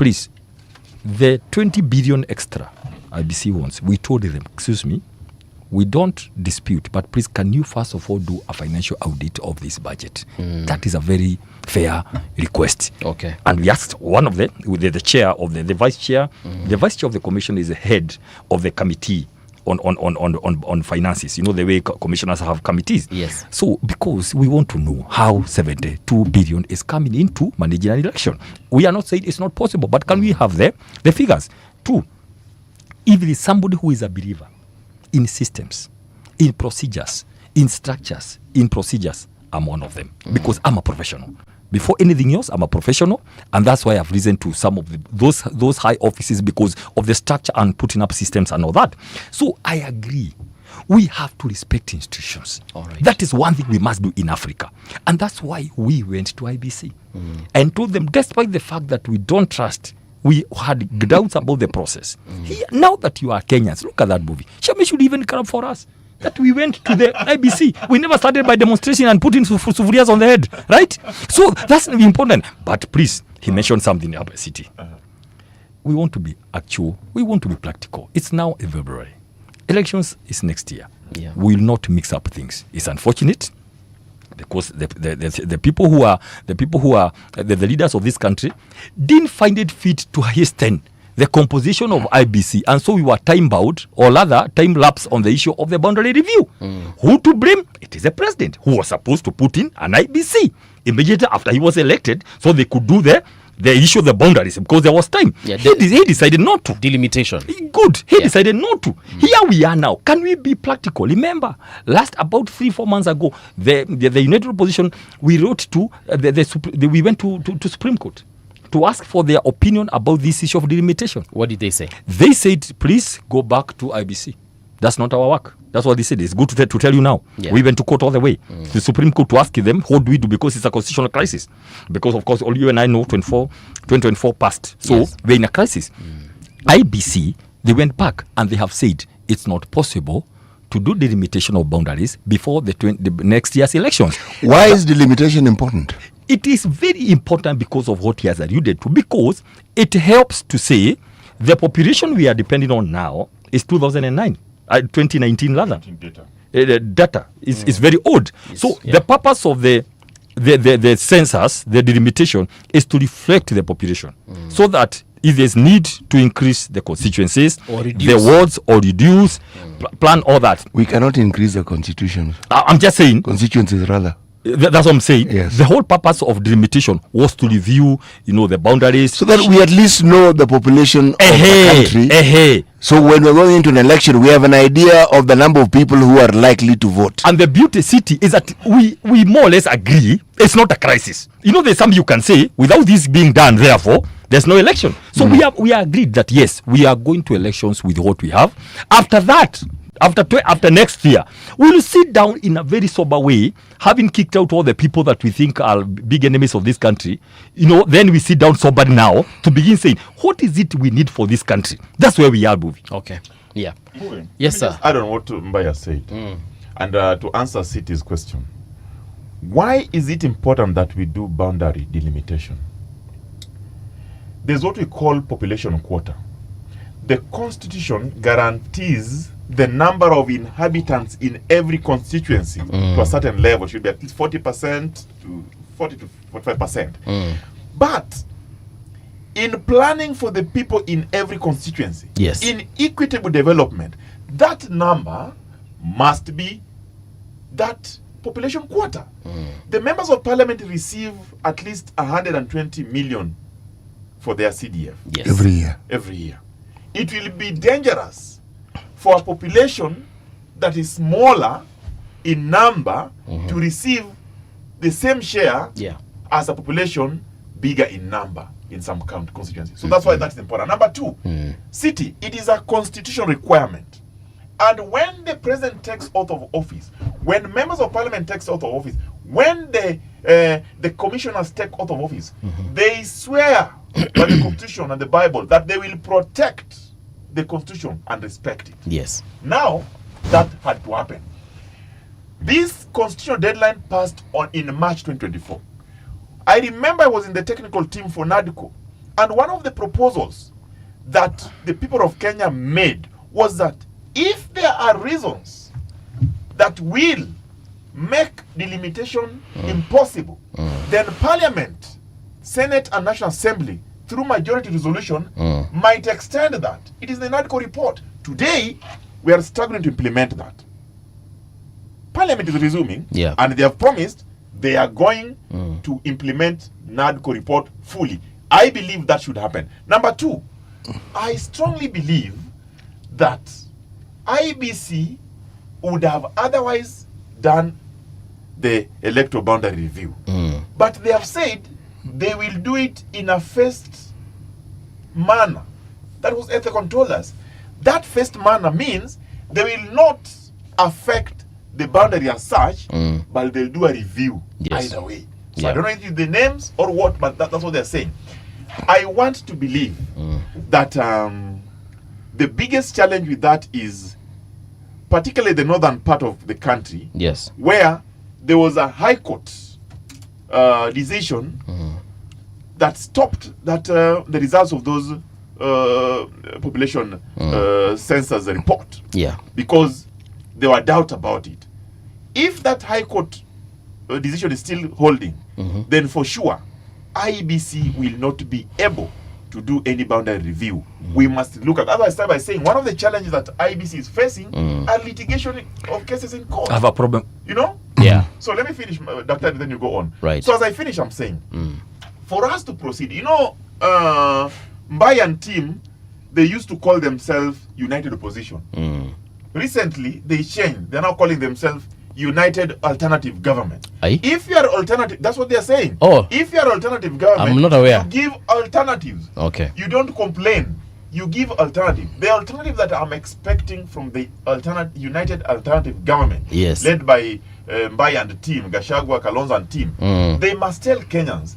The 20 billion extra IBC wants, we told them, excuse me, we don't dispute, but please, can you first of all do a financial audit of this budget? That is a very fair request. And we asked one of them, the chair of the vice chair. The vice chair of the commission is the head of the committee on finances. You know the way commissioners have committees. So because we want to know how 72 billion is coming into managing an election. We are not saying it's not possible, but can we have the figures? Two, if it is somebody who is a believer in systems, in procedures, in structures, in procedures, I'm one of them. Because I'm a professional. Before anything else, I'm a professional, and that's why I've risen to some of those high offices because of the structure and putting up systems and all that. So I agree. We have to respect institutions. That is one thing we must do in Africa. And that's why we went to IBC and told them, despite the fact that we don't trust, we had doubts about the process. Here, now that you are Kenyans, look at that movie. Shami should even come for us. That we went to the IBC. We never started by demonstration and putting sufurias on the head, right? So that's important. But please, he mentioned something about city. We want to be actual. We want to be practical. It's now in February. Elections is next year. We will not mix up things. It's unfortunate because the people who are the leaders of this country didn't find it fit to hasten the composition of IBC, and so we were time bound, or rather time lapse on the issue of the boundary review. Who to blame? It is the president who was supposed to put in an IBC immediately after he was elected, so they could do the the issue of the boundaries because there was time. Yeah, he decided not to. Delimitation. Good. He decided not to. Here we are now. Can we be practical? Remember, about 3-4 months ago, the united opposition, we wrote to we went to Supreme Court to ask for their opinion about this issue of delimitation. What did they say? They said, please go back to IBC. That's not our work. That's what they said. It's good to tell you now. Yeah. We went to court all the way. The Supreme Court to ask them, what do we do? Because it's a constitutional crisis. Because, of course, all you and I know 2024 passed. So we're in a crisis. IBC, they went back and they have said it's not possible to do delimitation of boundaries before the next year's elections. Why is delimitation important? It is very important because of what he has alluded to. Because it helps to say the population we are depending on now is 2019 rather. Data is very old. Yes, so the purpose of the census, the delimitation, is to reflect the population, so that if there's need to increase the constituencies, the wards, or reduce, plan all that. We cannot increase the constitution. I'm just saying constituencies rather. That's what I'm saying. Yes. The whole purpose of delimitation was to review, the boundaries, so that we at least know the population of the country. So when we're going into an election, we have an idea of the number of people who are likely to vote. And the beauty, City, is that we more or less agree it's not a crisis. There's something you can say without this being done. Therefore, there's no election. So we are agreed that yes, we are going to elections with what we have. After that. After next year, we will sit down in a very sober way, having kicked out all the people that we think are big enemies of this country. Then we sit down sober now to begin saying, what is it we need for this country? That's where we are moving. Okay. Yeah. Moving. Yes, sir. I don't know what Mbaya said. And to answer City's question, why is it important that we do boundary delimitation? There's what we call population quota. The Constitution guarantees the number of inhabitants in every constituency to a certain level. Should be at least 40% to 40 to 45%. But in planning for the people in every constituency, in equitable development, that number must be that population quota. The members of parliament receive at least 120 million for their CDF. Every year. Every year. It will be dangerous for a population that is smaller in number to receive the same share as a population bigger in number in some constituencies. So that's why that's important. Number two, City, it is a constitutional requirement. And when the president takes oath of office, when members of parliament take oath of office, when the commissioners take oath of office, they swear by the Constitution and the Bible that they will protect the Constitution and respect it. Yes. Now, that had to happen. This constitutional deadline passed in March 2024. I remember I was in the technical team for NADCO, and one of the proposals that the people of Kenya made was that if there are reasons that will make delimitation impossible, then Parliament, Senate, and National Assembly, through majority resolution, might extend that. It is the NADCO report. Today, we are struggling to implement that. Parliament is resuming, and they have promised they are going to implement NADCO report fully. I believe that should happen. Number two, I strongly believe that IBC would have otherwise done the electoral boundary review. But they have said they will do it in a phased manner. That was Ethicon told us. That phased manner means they will not affect the boundary as such, but they'll do a review either way. So I don't know if it's the names or what, but that's what they're saying. I want to believe that the biggest challenge with that is particularly the northern part of the country, where there was a high court decision that stopped that the results of those population census report, because there were doubt about it. If that high court decision is still holding, then for sure IBC will not be able to do any boundary review. We must look at, as I started by saying, one of the challenges that IBC is facing are litigation of cases in court. I have a problem. You know? Yeah. So let me finish, Doctor, then you go on. Right. So as I finish, I'm saying, for us to proceed, Mbai and team, they used to call themselves United Opposition. Recently, they changed. They're now calling themselves United Alternative Government. Aye? If you are alternative, that's what they're saying. Oh. If you are alternative government, I'm not aware. you give alternatives. Okay. You don't complain. You give alternative. The alternative that I'm expecting from the United Alternative Government, yes, led by Mbai and team, Gachagua, Kalonzo and team, they must tell Kenyans,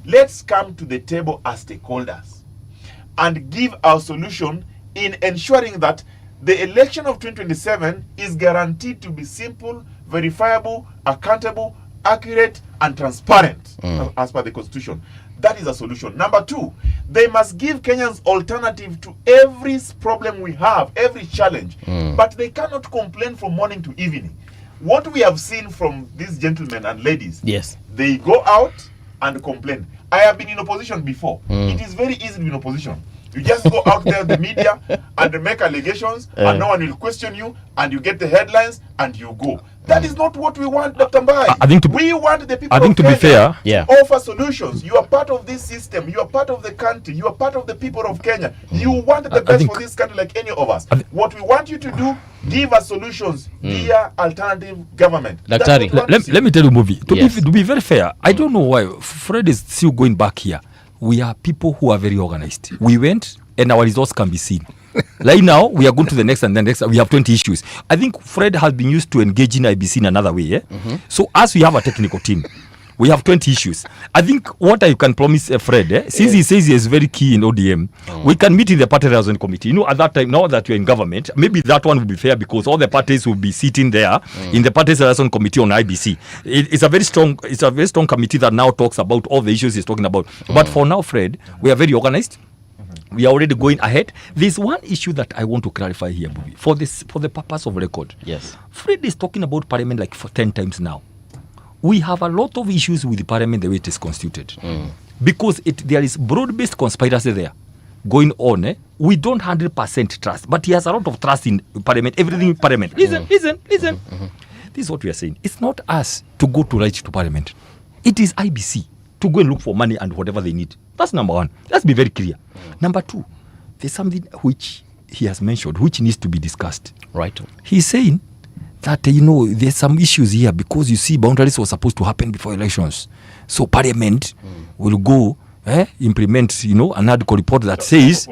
let's come to the table as stakeholders and give our solution in ensuring that the election of 2027 is guaranteed to be simple, verifiable, accountable, accurate, and transparent as per the Constitution. That is a solution. Number two, they must give Kenyans alternative to every problem we have, every challenge. But they cannot complain from morning to evening. What we have seen from these gentlemen and ladies, yes, they go out and complain. I have been in opposition before. It is very easy to be in opposition. You just go out there in the media and make allegations and no one will question you and you get the headlines and you go. That is not what we want, Dr. Mbai. We want the people of Kenya to offer solutions. You are part of this system. You are part of the country. You are part of the people of Kenya. You want the best for this country like any of us. What we want you to do, give us solutions via alternative government. Daktari, let me tell you, Movie. To be very fair, I don't know why Fred is still going back here. We are people who are very organized. We went and our results can be seen. Right now, we are going to the next and the next. We have 20 issues. I think Fred has been used to engaging IBC in another way. So as we have a technical team, we have 20 issues. I think what I can promise Fred, since he says he is very key in ODM, we can meet in the party liaison committee. At that time, now that you're in government, maybe that one will be fair because all the parties will be sitting there in the party liaison committee on IBC. It's a very strong committee that now talks about all the issues he's talking about. But for now, Fred, we are very organized. We are already going ahead. There's one issue that I want to clarify here, Bobby, for the purpose of record. Yes. Fred is talking about parliament like for 10 times now. We have a lot of issues with the parliament the way it is constituted. Because there is broad-based conspiracy there going on. We don't 100% trust, but he has a lot of trust in parliament, everything in parliament. Listen. This is what we are saying. It's not us to go to write to parliament. It is IBC to go and look for money and whatever they need. That's number one. Let's be very clear. Number two, there's something which he has mentioned which needs to be discussed. Right. He's saying that, there's some issues here because you see boundaries were supposed to happen before elections. So parliament will go implement, an article report that says,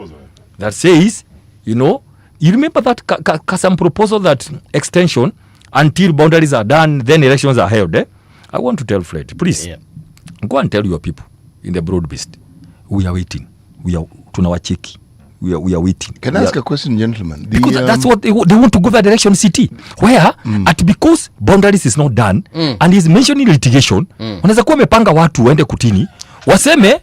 you remember that Kasam proposal that extension until boundaries are done, then elections are held. I want to tell Fred, please, go and tell your people in the broad-based, we are waiting. We are tunawacheki. We are waiting. Can I ask a question, gentlemen? Because that's what they want to go that direction, city. Where, because boundaries is not done, and he's mentioning litigation, wanaweza kuwa mepanga watu waende kutini, waseme,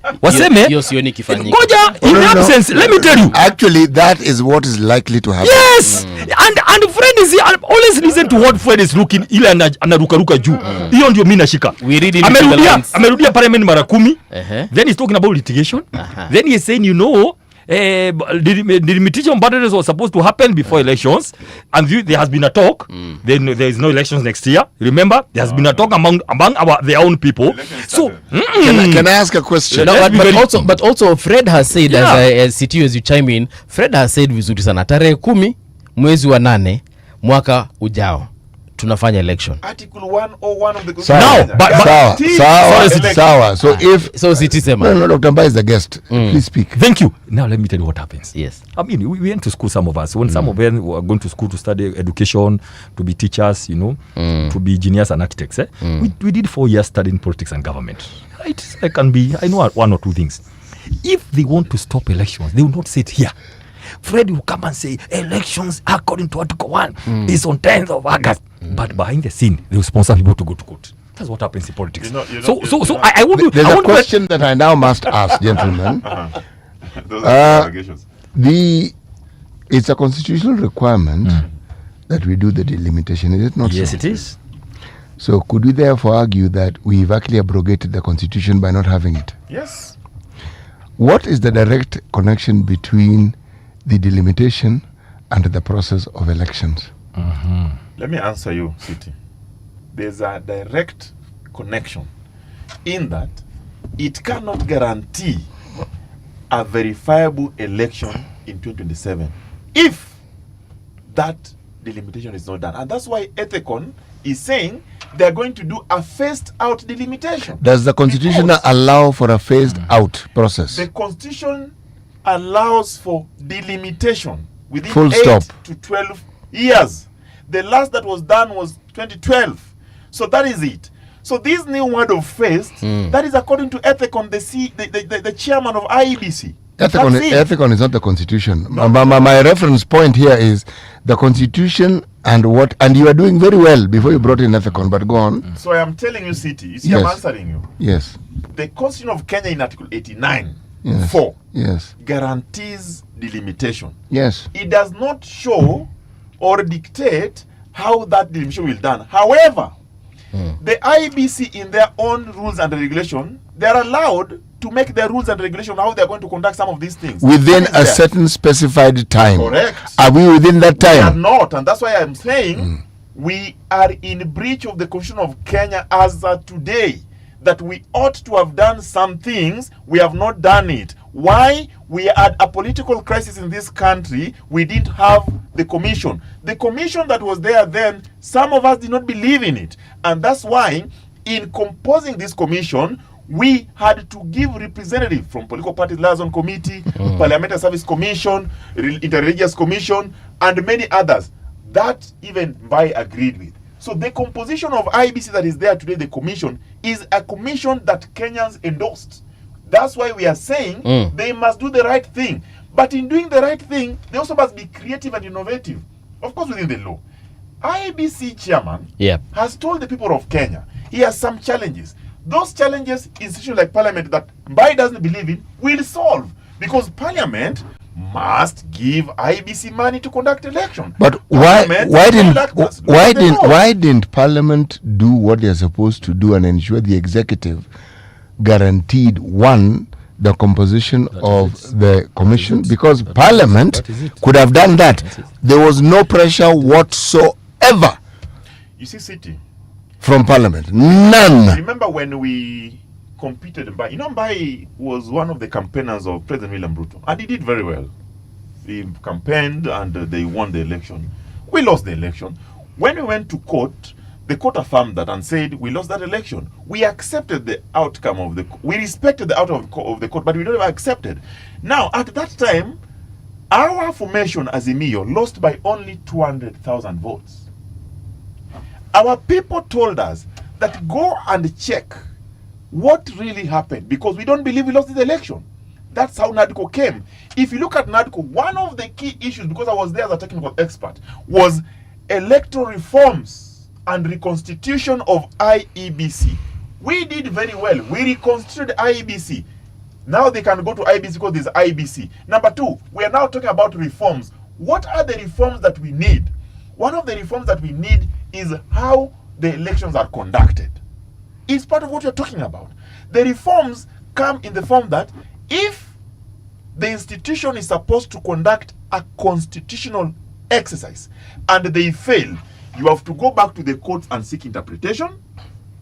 ngoja, in absence, let me tell you. Actually, that is what is likely to happen. Yes! And Fred is always listen to what Fred is looking, ile anaruka juu. Hiyo ndio mimi nashika. Amerudia parliament mara 10. Then he's talking about litigation. Then he's saying, the limitation boundaries was supposed to happen before elections, and there has been a talk. Then there is no elections next year. Remember, there has been a talk among their own people. So, can I ask a question? No, but also Fred has said, as you chime in, Fred has said vizuri sana, tarehe 10 mwezi wa 8 mwaka ujao tunafanya election. Article 101 of the Constitution. Sawa. So city sema. No, Dr. Mbai is the guest. Please speak. Thank you. Now let me tell you what happens. Yes. I mean, we went to school, some of us. When some of them were going to school to study education, to be teachers, to be engineers and architects. We did 4 years studying politics and government. Right? I know one or two things. If they want to stop elections, they will not sit here. Fred will come and say elections according to Article 1 is on 10th of August. But behind the scene, they will sponsor people to go to court. That's what happens in politics. I want to. There's a question that I now must ask, gentlemen. Those are allegations. It's a constitutional requirement that we do the delimitation, is it not? Yes, so? It is. So could we therefore argue that we've actually abrogated the constitution by not having it? Yes. What is the direct connection between the delimitation and the process of elections? Let me answer you, City. There's a direct connection in that it cannot guarantee a verifiable election in 2027 if that delimitation is not done. And that's why Ethicon is saying they're going to do a phased out delimitation. Does the constitution allow for a phased out process? The constitution allows for delimitation within Full 8 stop. to 12 years. The last that was done was 2012. So that is it. So this new word of phased, that is according to Ethicon, the chairman of IEBC. Ethicon is not the constitution. My reference point here is the constitution and you are doing very well before you brought in Ethicon, but go on. So I am telling you, City, you see, Yes. I'm answering you. Yes. The Constitution of Kenya in Article 89, Yes. 4, Yes. guarantees delimitation. Yes. It does not show or dictate how that delimitation will be done. However, the IEBC in their own rules and regulation, they are allowed to make their rules and regulation how they are going to conduct some of these things. Within That a is there. certain specified time. Correct. Are we within that We are time? not, and that's why I'm saying we are in breach of the Constitution of Kenya as of today. That we ought to have done some things, we have not done it. Why? We had a political crisis in this country. We didn't have the commission. The commission that was there then, some of us did not believe in it. And that's why, in composing this commission, we had to give representatives from political parties liaison committee, parliamentary service commission, interreligious commission, and many others. That even Mbai agreed with. So the composition of IBC that is there today, the commission, is a commission that Kenyans endorsed. That's why we are saying they must do the right thing. But in doing the right thing, they also must be creative and innovative. Of course, within the law. IBC chairman has told the people of Kenya he has some challenges. Those challenges, institutions like parliament that Mbai doesn't believe in, will solve. Because parliament must give IBC money to conduct election. But why didn't Parliament do what they're supposed to do and ensure the executive guaranteed the composition of the commission? Because Parliament could have done that. There was no pressure whatsoever. You see, City, from Parliament, none. Remember when we competed, Mbai was one of the campaigners of President William Ruto, and he did very well. He campaigned and they won the election. We lost the election. When we went to court, the court affirmed that and said we lost that election. We accepted the outcome of we respected the outcome of the court, but we don't accept it. Now, at that time, our formation as Emio lost by only 200,000 votes. Our people told us that go and check what really happened, because we don't believe we lost the election. That's how NADCO came. If you look at NADCO, one of the key issues, because I was there as a technical expert, was electoral reforms and reconstitution of IEBC. We did very well. We reconstituted IEBC. Now they can go to IEBC because there's IEBC. Number two, we are now talking about reforms. What are the reforms that we need? One of the reforms that we need is how the elections are conducted. It's part of what you're talking about. The reforms come in the form that if the institution is supposed to conduct a constitutional exercise and they fail, you have to go back to the courts and seek interpretation.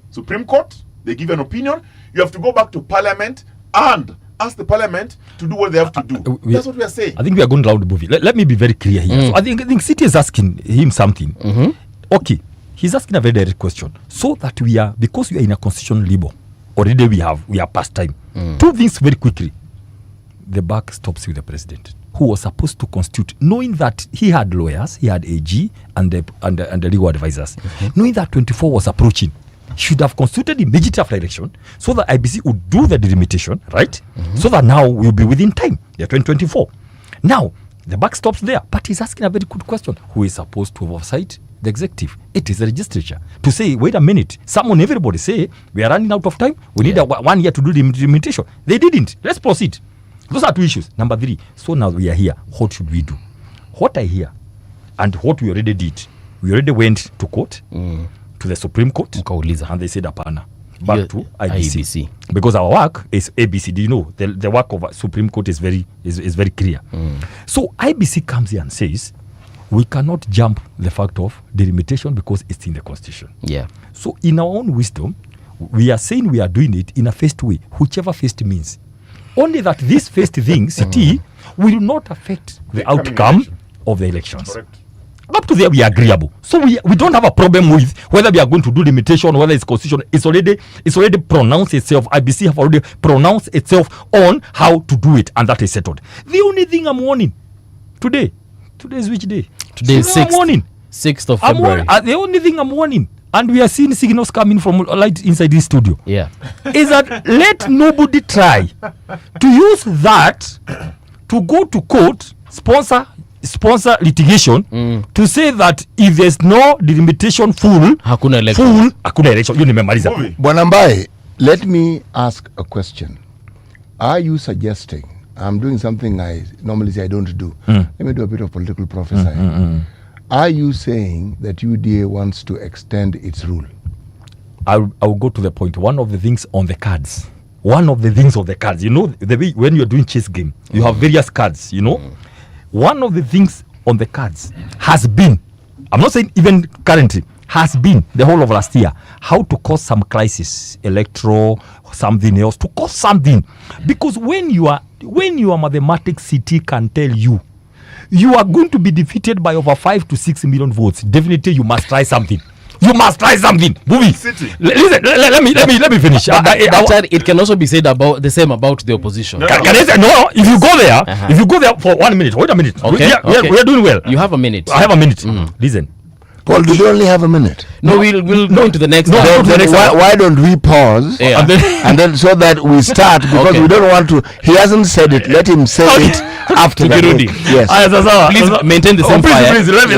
Supreme Court, they give an opinion. You have to go back to Parliament and ask the Parliament to do what they have to do. That's what we are saying. I think we are going down the movie. Let me be very clear here. So I think City is asking him something. Okay, he's asking a very direct question. So that because we are in a constitutional labor, already we are past time. Two things very quickly. The buck stops with the president, who was supposed to constitute, knowing that he had lawyers, he had AG and the legal advisors, knowing that 24 was approaching, should have constituted immediately after election, so that IBC would do the delimitation, right? So that now we'll be within time, the 2024. Now, the buck stops there, but he's asking a very good question. Who is supposed to oversight the executive? It is the legislature. To say, wait a minute, everybody say, we are running out of time, we need 1 year to do the delimitation. They didn't. Let's proceed. Those are two issues. Number three, so now we are here. What should we do? What I hear and what we already did, we already went to court, to the Supreme Court, and they said, apana, back to IBC. Because our work is ABC. Do you know? The work of Supreme Court is very clear. So IBC comes here and says, we cannot jump the fact of delimitation because it's in the Constitution. Yeah. So in our own wisdom, we are saying we are doing it in a phased way, whichever phased means. Only that this phased thing, CT, will not affect the outcome of the elections. Correct. Up to there, we are agreeable. So we don't have a problem with whether we are going to do limitation or whether it's constitutional. It's already pronounced itself. IBC have already pronounced itself on how to do it, and that is settled. The only thing I'm warning today is which day? Today is 6th of February. The only thing I'm warning, and we are seeing signals coming from light inside this studio. Yeah, is that let nobody try to use that to go to court, sponsor litigation to say that if there's no delimitation hakuna election. You nimemaliza. Bwana Mbae, let me ask a question. Are you suggesting, I'm doing something I normally say I don't do. Let me do a bit of political prophesying. Are you saying that UDA wants to extend its rule? I will go to the point. One of the things on the cards. You know, the way when you're doing chess game, you have various cards, you know. One of the things on the cards has been, I'm not saying even currently, has been the whole of last year, how to cause some crisis, electoral, something else, to cause something. Because when your mathematics CT can tell you are going to be defeated by over 5 to 6 million votes, definitely you must try something. Movie. Listen, let me finish. It can also be said about the same about the opposition. No, if you go there for 1 minute, wait a minute. Okay. We are doing well. You have a minute. I have a minute. Listen. Paul, do you only have a minute? No, we'll go into the next. Why don't we pause and then so that we start, because we don't want to. He hasn't said it. Let him say it after that. Yes. Please maintain the same fire. Please, let me.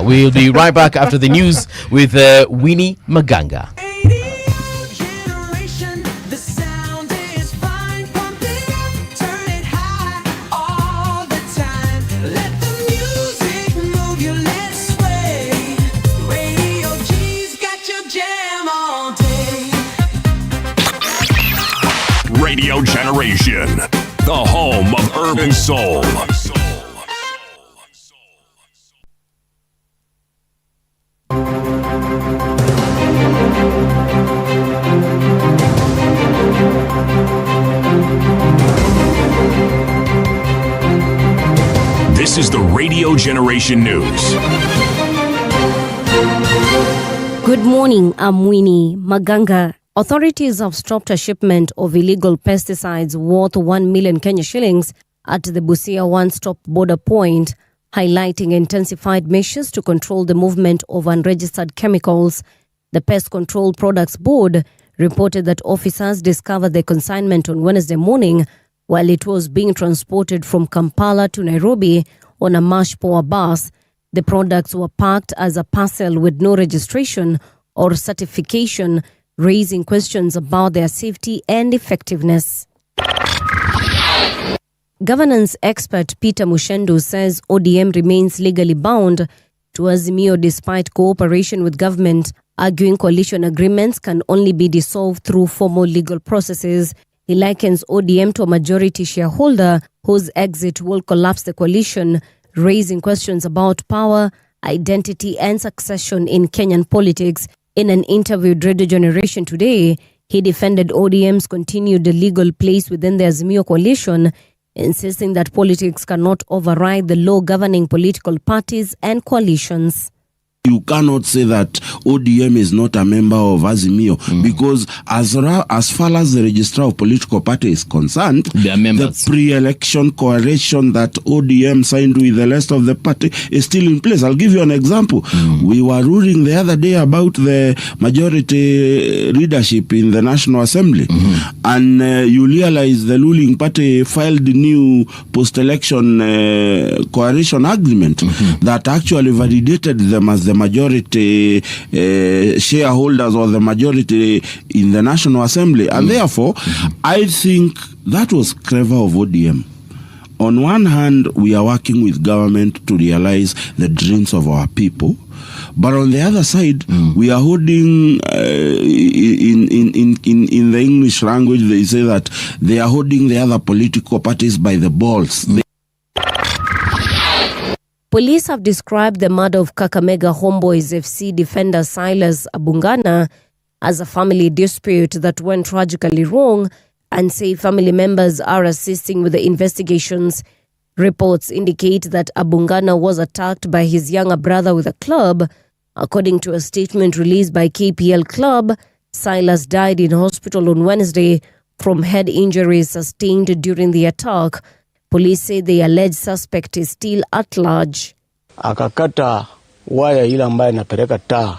We'll be right back after the news with Winnie Maganga. Radio Generation, the home of urban soul. This is the Radio Generation News. Good morning, I'm Winnie Maganga. Authorities have stopped a shipment of illegal pesticides worth 1 million Kenya shillings at the Busia one-stop border point, highlighting intensified measures to control the movement of unregistered chemicals. The Pest Control Products Board reported that officers discovered the consignment on Wednesday morning while it was being transported from Kampala to Nairobi on a Marsh Power bus. The products were packed as a parcel with no registration or certification, raising questions about their safety and effectiveness. Governance expert Peter Mushendu says ODM remains legally bound to Azimio despite cooperation with government, arguing coalition agreements can only be dissolved through formal legal processes. He likens ODM to a majority shareholder whose exit will collapse the coalition, raising questions about power, identity and succession in Kenyan politics. In an interview with Radio Generation today, he defended ODM's continued legal place within the Azimio coalition, insisting that politics cannot override the law governing political parties and coalitions. You cannot say that ODM is not a member of Azimio because as far as the registrar of political party is concerned, the pre-election coalition that ODM signed with the rest of the party is still in place. I'll give you an example. We were ruling the other day about the majority leadership in the National Assembly, and you realize the ruling party filed a new post-election coalition agreement that actually validated them as the majority shareholders or the majority in the National Assembly. And therefore, I think that was clever of ODM. On one hand, we are working with government to realize the dreams of our people. But on the other side, we are holding, in the English language, they say that they are holding the other political parties by the balls. Police have described the murder of Kakamega Homeboys FC defender Silas Abungana as a family dispute that went tragically wrong and say family members are assisting with the investigations. Reports indicate that Abungana was attacked by his younger brother with a club. According to a statement released by KPL Club, Silas died in hospital on Wednesday from head injuries sustained during the attack. Police say the alleged suspect is still at large. Akakata waya ile ambaye napeleka taa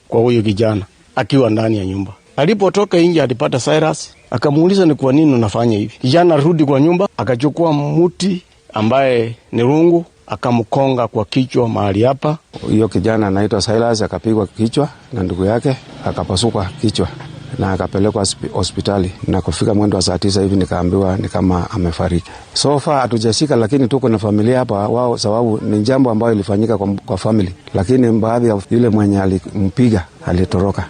kwa huyo kijana akiwa ndani ya nyumba. Alipotoka nje alipata Cyrus, akamuuliza ni kwa nini unafanya hivi. Kijana rudi kwa nyumba, akachukua muti ambaye ni rungu, akamkonga kwa kichwa mahali hapa. Huyo kijana anaitwa Silas akapigwa kichwa na ndugu yake, akapasuka kichwa na akapelekwa hospitali, na kufika mwendo wa saa 9 hivi nikaambiwa ni kama amefariki. So far hatujashika, lakini tuko na familia hapa wao, sababu ni jambo ambayo ilifanyika kwa family, lakini baadhi ya yule mwenye alimpiga alitoroka.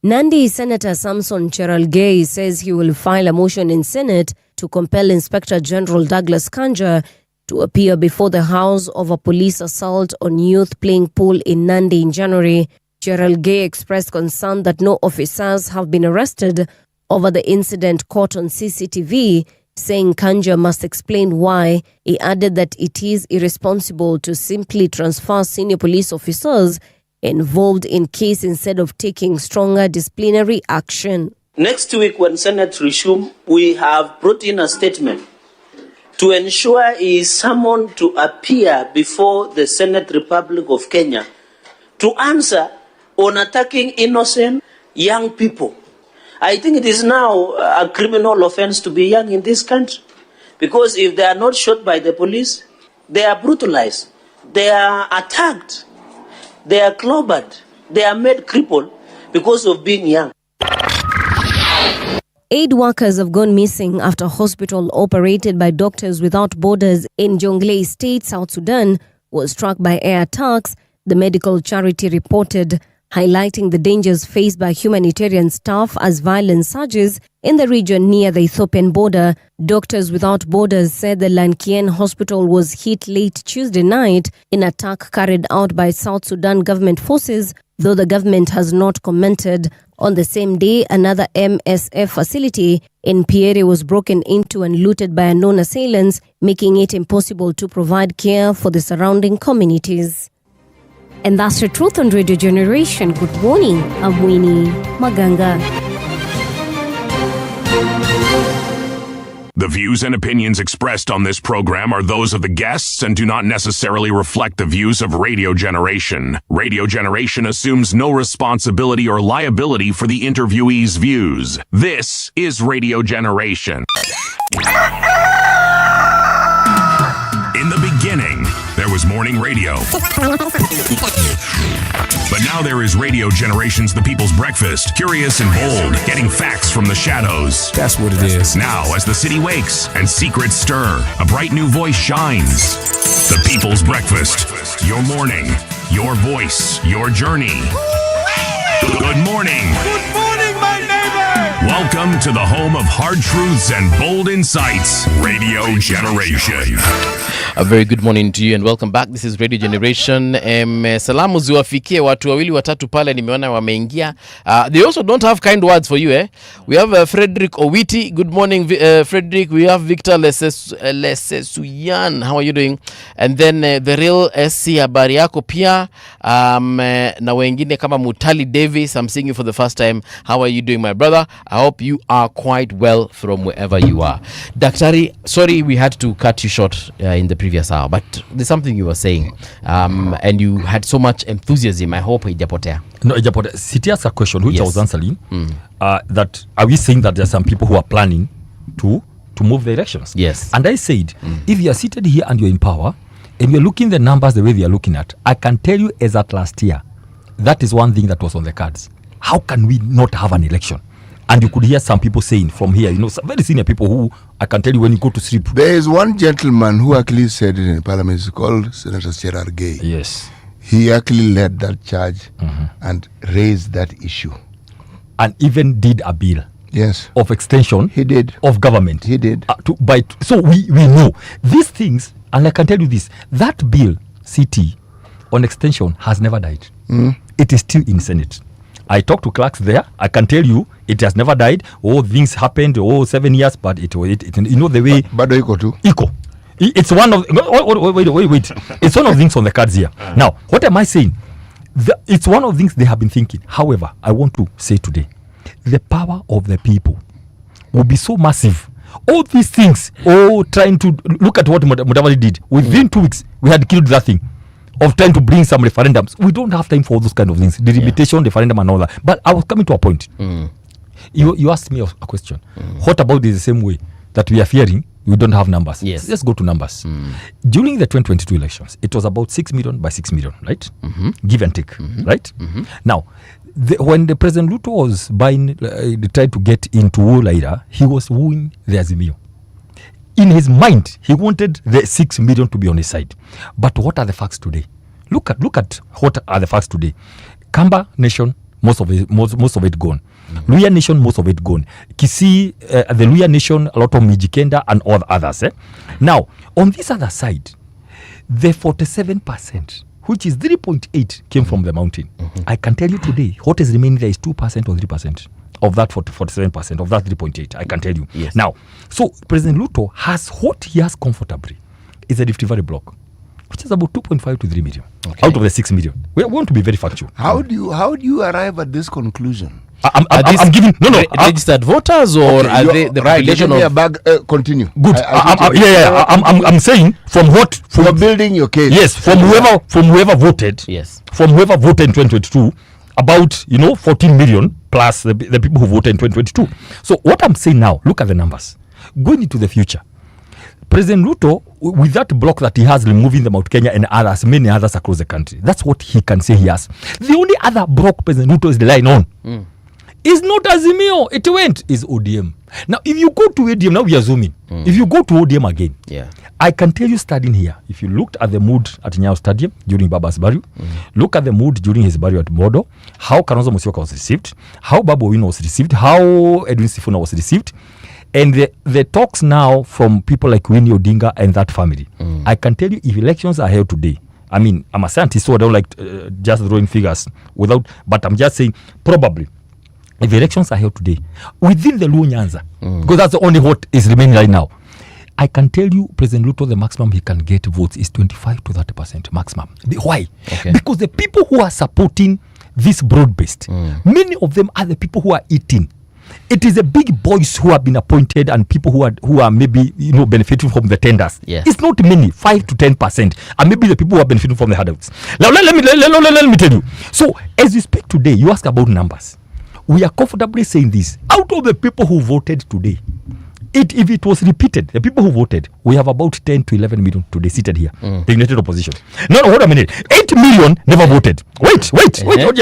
Nandi Senator Samson Cherargei says he will file a motion in Senate to compel Inspector General Douglas Kanja to appear before the House of a police assault on youth playing pool in Nandi in January. Cherargei expressed concern that no officers have been arrested over the incident caught on CCTV, saying Kanja must explain why. He added that it is irresponsible to simply transfer senior police officers involved in case instead of taking stronger disciplinary action. Next week when Senate resume, we have brought in a statement to ensure he is summoned to appear before the Senate Republic of Kenya to answer on attacking innocent young people. I think it is now a criminal offense to be young in this country, because if they are not shot by the police, they are brutalized, they are attacked, they are clobbered, they are made crippled because of being young. 8 workers have gone missing after a hospital operated by Doctors Without Borders in Jonglei State, South Sudan, was struck by air attacks, the medical charity reported, highlighting the dangers faced by humanitarian staff as violence surges in the region near the Ethiopian border. Doctors Without Borders said the Lankien hospital was hit late Tuesday night in an attack carried out by South Sudan government forces, though the government has not commented. On the same day, another MSF facility in Pierre was broken into and looted by unknown assailants, making it impossible to provide care for the surrounding communities. And that's the truth on Radio Generation. Good morning, I'm Winnie Maganga. The views and opinions expressed on this program are those of the guests and do not necessarily reflect the views of Radio Generation. Radio Generation assumes no responsibility or liability for the interviewee's views. This is Radio Generation. In the beginning, there was morning radio. But now there is Radio Generation's The People's Breakfast, curious and bold, getting facts from the shadows. That's what it is. Now, as the city wakes and secrets stir, a bright new voice shines. The People's Breakfast, your morning, your voice, your journey. Good morning. Good morning, my neighbor. Welcome to the home of hard truths and bold insights, Radio Generation. A very good morning to you and welcome back. This is Radio Generation. Salamu ziwafikie watu wawili watatu pale nimeona wameingia. They also don't have kind words for you, eh? We have Frederick Owiti. Good morning, Frederick. We have Victor Lesesuyan. How are you doing? And then the real SC habari yako pia. Na wengine kama Mutali Davis. I'm seeing you for the first time. How are you doing, my brother? I hope you are quite well from wherever you are. Daktari, sorry we had to cut you short in the previous hour, but there's something you were saying, and you had so much enthusiasm. I hope ijapotea. No, ijapotea. City asked a question which I was answering. That are we saying that there are some people who are planning to move the elections? Yes. And I said, if you are seated here and you're in power, and you're looking the numbers the way they are looking at, I can tell you as at last year, that is one thing that was on the cards. How can we not have an election? And you could hear some people saying from here, some very senior people who I can tell you when you go to sleep. There is one gentleman who actually said it in Parliament. It's called Senator Cherargei. Yes. He actually led that charge and raised that issue. And even did a bill. Yes. Of extension. He did. Of government. He did. So we know these things, and I can tell you this, that bill, CT, on extension has never died. it is still in Senate. I talked to clerks there. I can tell you it has never died. Things happened. 7 years, but it you know the way. But equal too. Equal. It's one of wait. It's one of the things on the cards here. Now, what am I saying? It's one of the things they have been thinking. However, I want to say today, the power of the people will be so massive. All these things, trying to look at what Mudavadi did. Within 2 weeks, we had killed that thing of trying to bring some referendums. We don't have time for all those kind of things. The limitation, referendum and all that. But I was coming to a point. You asked me a question. What about the same way that we are fearing we don't have numbers? Yes. Let's go to numbers. During the 2022 elections, it was about 6 million by 6 million, right? Give and take, right? Now, when the President Ruto was tried to get into Ulaira, he was wooing the Azimio. In his mind, he wanted the 6 million to be on his side. But what are the facts today? Look at what are the facts today. Kamba Nation, most of it gone. Luya Nation, most of it gone. Kisii, the Luya Nation, a lot of Mijikenda and all others. Now, on this other side, the 47%, which is 3.8, came from the mountain. I can tell you today, what is remaining there is 2% or 3% of that 47%, of that 3.8. I can tell you. Yes. Now, so President Ruto has what he has comfortably is a Rift Valley block, which is about 2.5 to 3 million out of the 6 million. We want to be very factual. How do you arrive at this conclusion? I'm giving registered voters, or are they the population of? Continue. Good. I'm saying from you're building your case. Yes, from whoever voted. Yes. From whoever voted in 2022, about 14 million plus the people who voted in 2022. So what I'm saying now, look at the numbers going into the future. President Ruto, with that block that he has, removing the Mount Kenya and others, many others across the country, that's what he can say he has. The only other block President Ruto is relying on is not Azimio. It went is ODM. Now, if you go to ODM, now we are zooming. If you go to ODM again, I can tell you, standing here, if you looked at the mood at Nyayo Stadium during Baba's burial, look at the mood during his burial at Modo, how Kalonzo Musyoka was received, how Babu Owino was received, how Edwin Sifuna was received, and the talks now from people like Winnie Odinga and that family. I can tell you, if elections are held today, I mean, I'm a scientist, so I don't like just throwing figures but I'm just saying, probably, if elections are held today, within the Luo Nyanza, because that's the only vote is remaining right now, I can tell you, President Ruto, the maximum he can get votes is 25 to 30% maximum. Why? Because the people who are supporting this broad-based, many of them are the people who are eating. It is the big boys who have been appointed and people who are maybe benefiting from the tenders. Yes. It's not many, 5 to 10%, and maybe the people who are benefiting from the handouts. Now let me tell you. So as we speak today, you ask about numbers. We are comfortably saying this. Out of the people who voted today, if it was repeated, the people who voted, we have about 10 to 11 million today seated here, the United Opposition. No, hold a minute. 8 million never voted. Wait.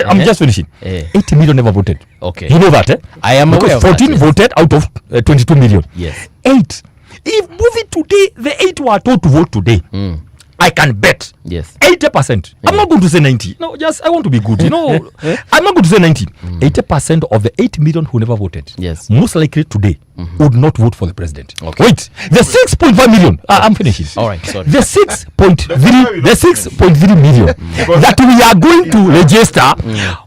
I'm just finishing. 8 million never voted. Okay. You know that, eh? I am aware of that. 14 voted out of 22 million. Yes. 8. If moving today, the 8 were told to vote today, I can bet 80%. I'm not going to say 90. No, just I want to be good. I'm not going to say 90. 80% of the 8 million who never voted, most likely today, would not vote for the president. Okay. Wait, the 6.5 million. I'm finishing. All right, sorry. The 6.3 million that we are going to register,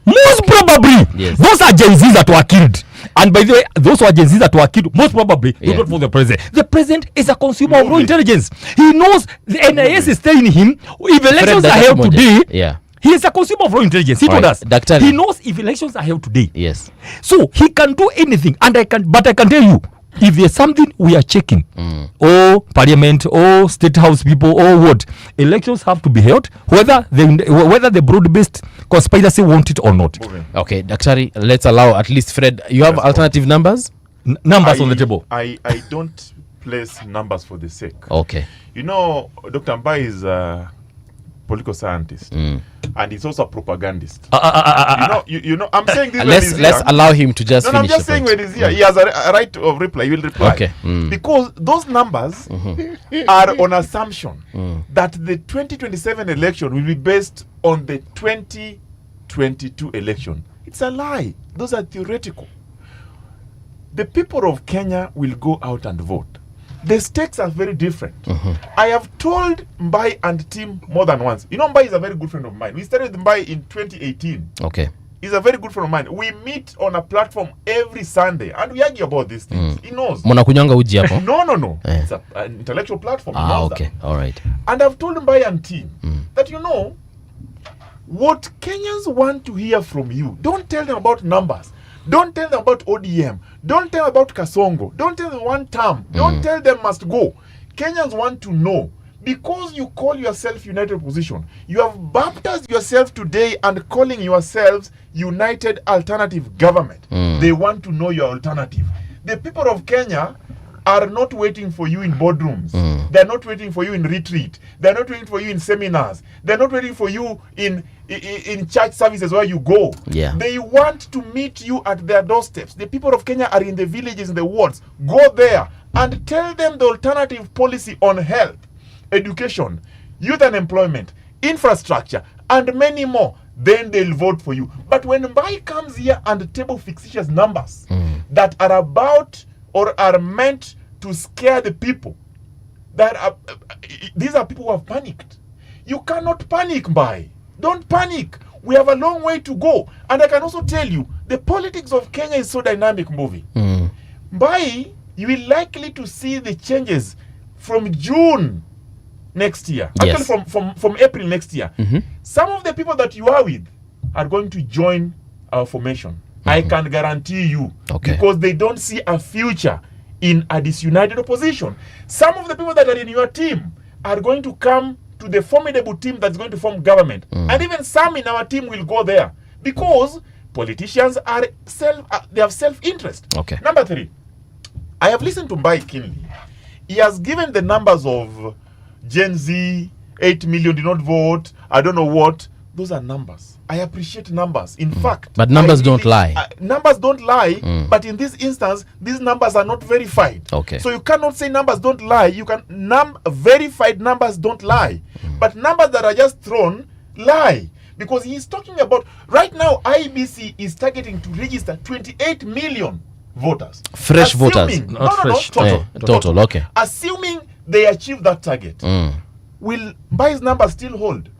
most probably, those are Gen Zs that were killed. And by the way, those who are Gen Zs that were killed, most probably, will not vote for the president. The president is a consumer of raw intelligence. He knows the NIS is telling him if elections are held today, he is a consumer of raw intelligence. He told us. He knows if elections are held today. Yes. So he can do anything. And I can tell you, if there's something we are checking, or parliament, or state house people, or what, elections have to be held, whether the broad-based conspiracy want it or not. Okay, Daktari, let's allow at least Fred. You have alternative numbers? Numbers on the table. I don't place numbers for the sake. Okay. Dr. Mbai is a political scientist, and he's also a propagandist. I'm saying this. Let's allow him to just finish. I'm just saying when he's here, he has a right of reply. He will reply. Okay. Because those numbers are on assumption that the 2027 election will be based on the 2022 election. It's a lie. Those are theoretical. The people of Kenya will go out and vote. the stakes are very different. I have told Mbai and team more than once. You know, Mbai is a very good friend of mine. We started with Mbai in 2018. Okay. He's a very good friend of mine. We meet on a platform every Sunday and we argue about these things. He knows. Mnakunywanga uji hapo? No. It's an intellectual platform. He knows okay. that. All right. And I've told Mbai and team that, you know, what Kenyans want to hear from you, don't tell them about numbers. Don't tell them about ODM. Don't tell them about Kasongo. Don't tell them one term. Don't tell them must go. Kenyans want to know, because you call yourself United Opposition, you have baptized yourself today and calling yourselves United Alternative Government. They want to know your alternative. The people of Kenya are not waiting for you in boardrooms. They're not waiting for you in retreat. They're not waiting for you in seminars. They're not waiting for you in church services where you go. Yeah. They want to meet you at their doorsteps. The people of Kenya are in the villages, in the wards. Go there and tell them the alternative policy on health, education, youth and employment, infrastructure, and many more. Then they'll vote for you. But when Mbai comes here and table fictitious numbers that are about or are meant to scare the people, these are people who have panicked. You cannot panic, Mbai. Don't panic. We have a long way to go. And I can also tell you, the politics of Kenya is so dynamic moving. Mbai, you will likely to see the changes from June next year. Yes. Actually, from April next year. Some of the people that you are with are going to join our formation. I can guarantee you. Okay. Because they don't see a future in a disunited opposition. Some of the people that are in your team are going to come to the formidable team that's going to form government. And even some in our team will go there. Because politicians are they have self-interest. Okay. Number 3, I have listened to Mbai keenly. He has given the numbers of Gen Z, 8 million did not vote, I don't know what. Those are numbers. I appreciate numbers. In fact, but numbers don't lie. Numbers don't lie, but in this instance, these numbers are not verified. Okay. So you cannot say numbers don't lie. You can verified numbers don't lie, but numbers that are just thrown lie, because he's talking about right now. IBC is targeting to register 28 million voters. Fresh voters, not fresh. Total. Okay. Assuming they achieve that target, will Mbai's numbers still hold?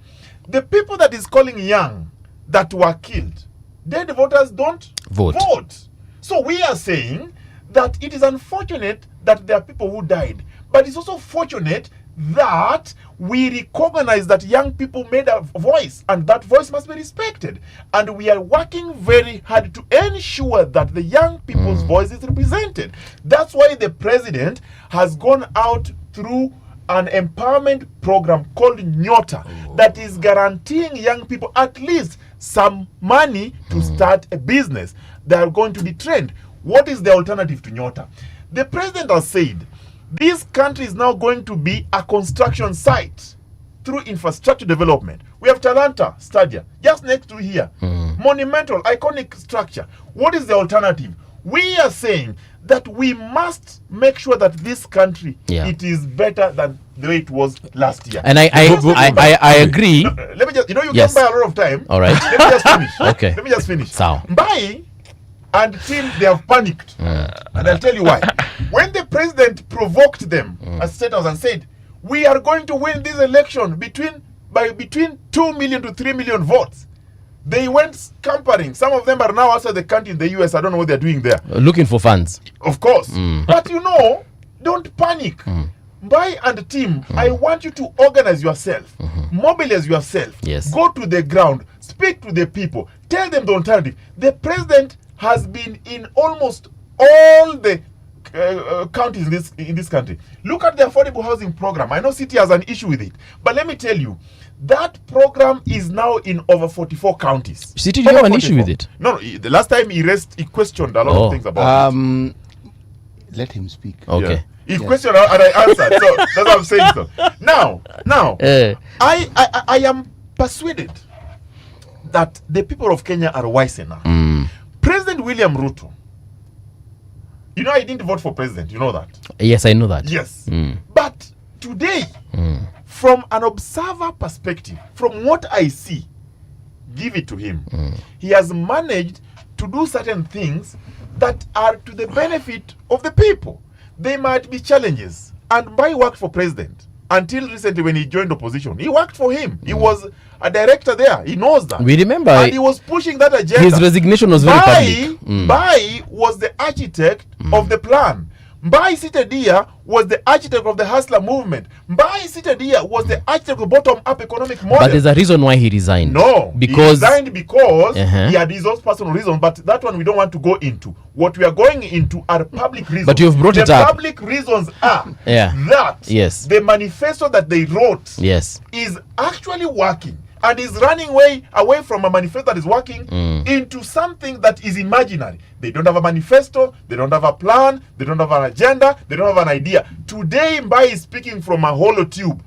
The people that is calling young that were killed, dead voters don't vote. So we are saying that it is unfortunate that there are people who died, but it's also fortunate that we recognize that young people made a voice, and that voice must be respected. And we are working very hard to ensure that the young people's voice is represented. That's why the president has gone out through an empowerment program called Nyota that is guaranteeing young people at least some money to start a business. They are going to be trained. What is the alternative to Nyota? The president has said this country is now going to be a construction site through infrastructure development. We have Talanta Stadia just next to here. Monumental, iconic structure. What is the alternative? We are saying that we must make sure that this country, it is better than the way it was last year. And I agree. No, let me just, you can buy a lot of time. All right. Let me just finish. Okay. Let me just finish. So. Mbai and team, they have panicked. And I'll tell you why. When the president provoked them as senators and said, we are going to win this election by between 2 million to 3 million votes, they went scampering. Some of them are now outside the country in the US. I don't know what they're doing there. Looking for funds. Of course. But don't panic. Mbai and team, I want you to organize yourself, mobilize yourself, go to the ground, speak to the people, tell them the alternative. The president has been in almost all the counties in this country. Look at the affordable housing program. I know City has an issue with it, but let me tell you, that program is now in over 44 counties. City, do you have an issue with it? No, the last time he questioned a lot of things about it. Let him speak. Okay. He questioned and I answered. So that's what I'm saying. So now, I am persuaded that the people of Kenya are wise enough. President William Ruto, I didn't vote for president. You know that? Yes, I know that. Yes. But today, from an observer perspective, from what I see, give it to him. He has managed to do certain things that are to the benefit of the people. There might be challenges. And Mbai worked for president until recently when he joined opposition. He worked for him. He was a director there. He knows that. We remember. And he was pushing that agenda. His resignation was very public. Mbai was the architect of the plan. Mbai seated here was the architect of the hustler movement. Mbai seated here was the architect of the bottom-up economic model. But there's a reason why he resigned. No, because he resigned because he had his own personal reasons. But that one we don't want to go into. What we are going into are public reasons. But you've brought it up. The public reasons are that the manifesto that they wrote is actually working. And is running away from a manifesto that is working into something that is imaginary. They don't have a manifesto, they don't have a plan, they don't have an agenda, they don't have an idea. Today, Mbai is speaking from a hollow tube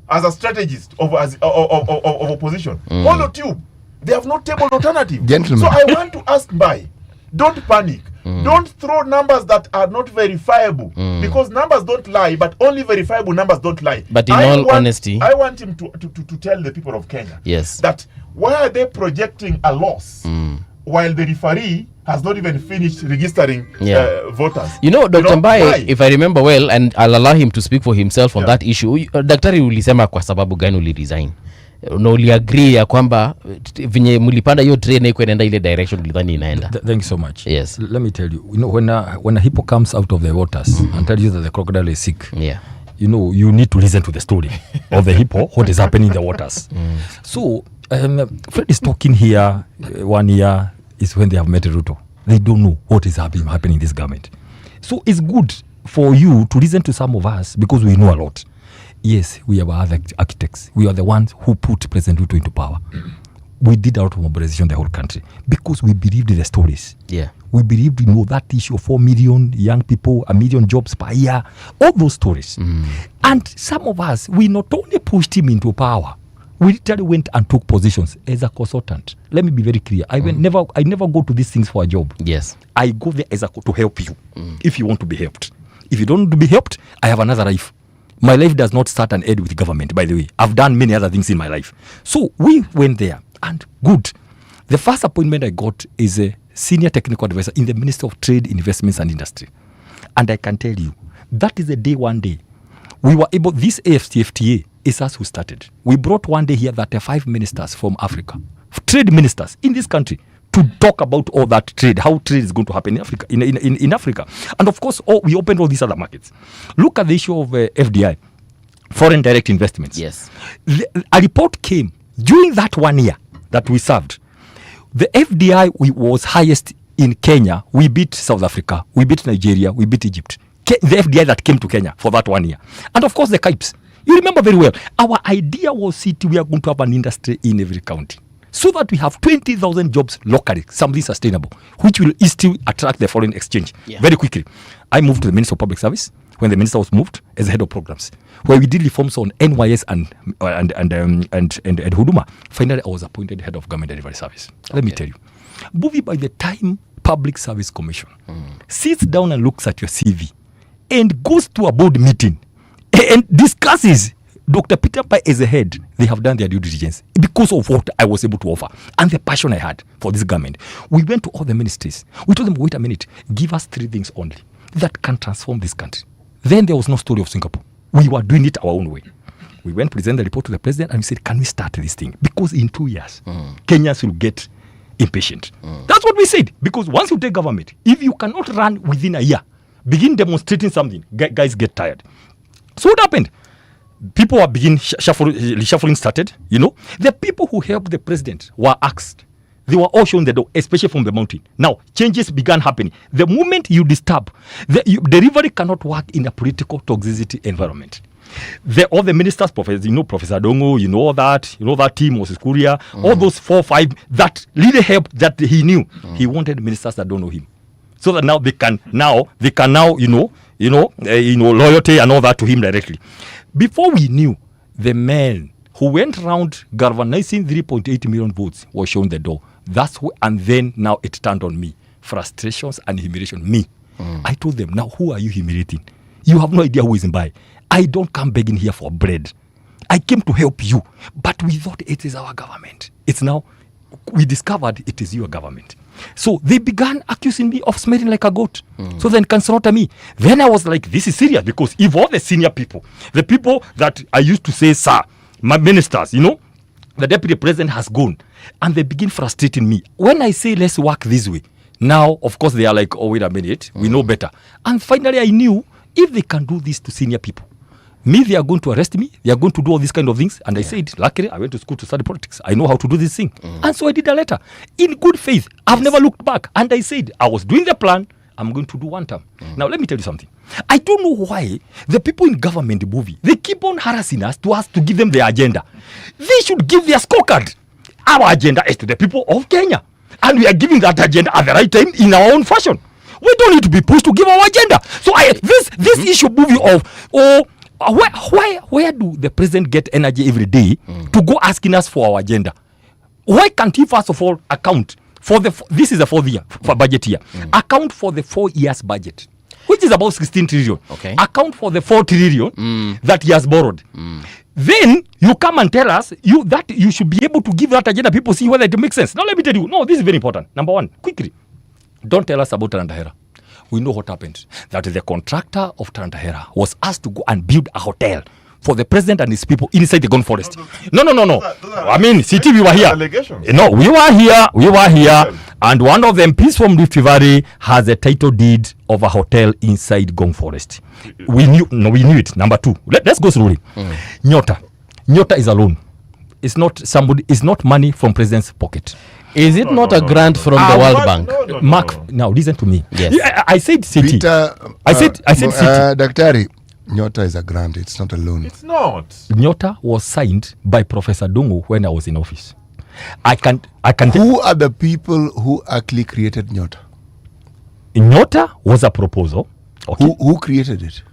as a strategist of opposition. Hollow tube. They have no table alternative. Gentlemen. So I want to ask Mbai, don't panic. Don't throw numbers that are not verifiable because numbers don't lie, but only verifiable numbers don't lie. But in all honesty, I want him to tell the people of Kenya that why are they projecting a loss while the referee has not even finished registering voters? You know, Dr. Mbai, if I remember well, and I'll allow him to speak for himself on that issue, daktari ulisema kwa sababu gani uliresign? No, uliagree ya kwamba vinye mulipanda hiyo train iko inaenda ile direction ulidhani inaenda. Thank you so much. Yes. Let me tell you, when a hippo comes out of the waters and tells you that the crocodile is sick, you need to listen to the story of the hippo, what is happening in the waters. So, Fred is talking here 1 year is when they have met Ruto. They don't know what is happening in this government. So it's good for you to listen to some of us because we know a lot. Yes, we are other architects. We are the ones who put President Ruto into power. We did a lot of mobilization in the whole country because we believed in the stories. Yeah. We believed in that issue of 4 million young people, 1 million jobs per year, all those stories. And some of us, we not only pushed him into power, we literally went and took positions as a consultant. Let me be very clear. I never go to these things for a job. Yes. I go there as to help you if you want to be helped. If you don't want to be helped, I have another life. My life does not start and end with government, by the way. I've done many other things in my life. So we went there, and good. The first appointment I got is a senior technical advisor in the Ministry of Trade, Investments and Industry. And I can tell you, that is the day one day. We were able, this AFCFTA is us who started. We brought one day here that 5 ministers from Africa, trade ministers in this country, to talk about all that trade, how trade is going to happen in Africa. In Africa. And of course, we opened all these other markets. Look at the issue of FDI, foreign direct investments. Yes. A report came during that 1 year that we served. The FDI was highest in Kenya. We beat South Africa, we beat Nigeria, we beat Egypt. The FDI that came to Kenya for that 1 year. And of course, the KIPES. You remember very well. Our idea was we are going to have an industry in every county, so that we have 20,000 jobs locally, something sustainable, which will still attract the foreign exchange very quickly. I moved to the Ministry of Public Service when the minister was moved as the head of programs, where we did reforms on NYS and Huduma. Finally, I was appointed head of government delivery service. Let me tell you, Buvi, by the time Public Service Commission sits down and looks at your CV and goes to a board meeting and discusses Dr. Peter Pai as a head, they have done their due diligence because of what I was able to offer and the passion I had for this government. We went to all the ministries. We told them, wait a minute, give us 3 things only that can transform this country. Then there was no story of Singapore. We were doing it our own way. We went, present the report to the president, and we said, can we start this thing? Because in 2 years, Kenyans will get impatient. That's what we said. Because once you take government, if you cannot run within a year, begin demonstrating something, guys get tired. So what happened? People were shuffling started, The people who helped the president were asked. They were all shown the door, especially from the mountain. Now, changes began happening. The moment you disturb, delivery cannot work in a political toxicity environment. All the ministers, Professor Dongo, all that team, Moses Kuria, all those 4 or 5 that really helped, that he knew. He wanted ministers that don't know him. So that now they can loyalty and all that to him directly. Before we knew, the man who went around galvanizing 3.8 million votes was shown the door. And then now it turned on me. Frustrations and humiliation. Me. I told them, now who are you humiliating? You have no idea who is in by. I don't come begging here for bread. I came to help you. But we thought it is our government. It's now we discovered it is your government. So they began accusing me of smelling like a goat. So then can slaughter me. Then I was like, this is serious, because if all the senior people, the people that I used to say, sir, my ministers, you know, the deputy president has gone, and they begin frustrating me. When I say let's work this way, now of course they are like, oh wait a minute, we know better. And finally I knew if they can do this to senior people, me, they are going to arrest me, they are going to do all these kind of things. And I said, luckily I went to school to study politics, I know how to do this thing. And so I did a letter in good faith. I've never looked back, and I said I was doing the plan, I'm going to do one term. Now let me tell you something. I don't know why the people in government movie, they keep on harassing us to give them their agenda. They should give their scorecard. Our agenda is to the people of Kenya, and we are giving that agenda at the right time in our own fashion. We don't need to be pushed to give our agenda. So this issue movie of where do the president get energy every day to go asking us for our agenda? Why can't he first of all account for this is the 4th year for budget year, account for the 4 years budget, which is about 16 trillion. Account for the 4 trillion that he has borrowed. Then you come and tell us that you should be able to give that agenda. People see whether it makes sense. Now let me tell you, no, this is very important. Number one, quickly, don't tell us about Tarantahera. We know what happened. That the contractor of Tarantahera was asked to go and build a hotel for the president and his people inside the Gone Forest. No. I mean, City, we were here. No, we were here. And one of the MPs from Rift Valley has a title deed of a hotel inside Gone Forest. We knew it. Number two, let's go slowly. Nyota is a loan. It's not money from president's pocket. Is it not a grant from the World Bank? Mark, now listen to me. Yes. I said city. Peter, I said city. Daktari, Nyota is a grant. It's not a loan. It's not. Nyota was signed by Professor Dungu when I was in office. I can. Who are the people who actually created Nyota? Nyota was a proposal. Okay. Who created it?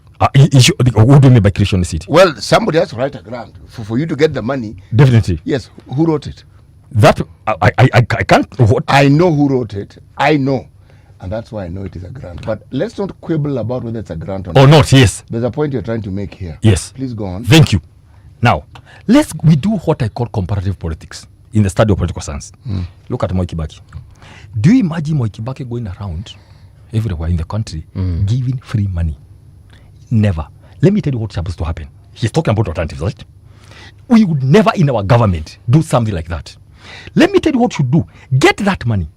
Who do you mean by creation of the city? Well, somebody has to write a grant for you to get the money. Definitely. Yes. Who wrote it? That I can't. What? I know who wrote it. I know. And that's why I know it is a grant. But let's not quibble about whether it's a grant or not. Or not, yes. There's a point you're trying to make here. Yes. Please go on. Thank you. Now, we do what I call comparative politics in the study of political science. Look at Moi Kibaki. Do you imagine Moi Kibaki going around everywhere in the country giving free money? Never. Let me tell you what's supposed to happen. He's talking about alternatives, right? We would never in our government do something like that. Let me tell you what you do. Get that money.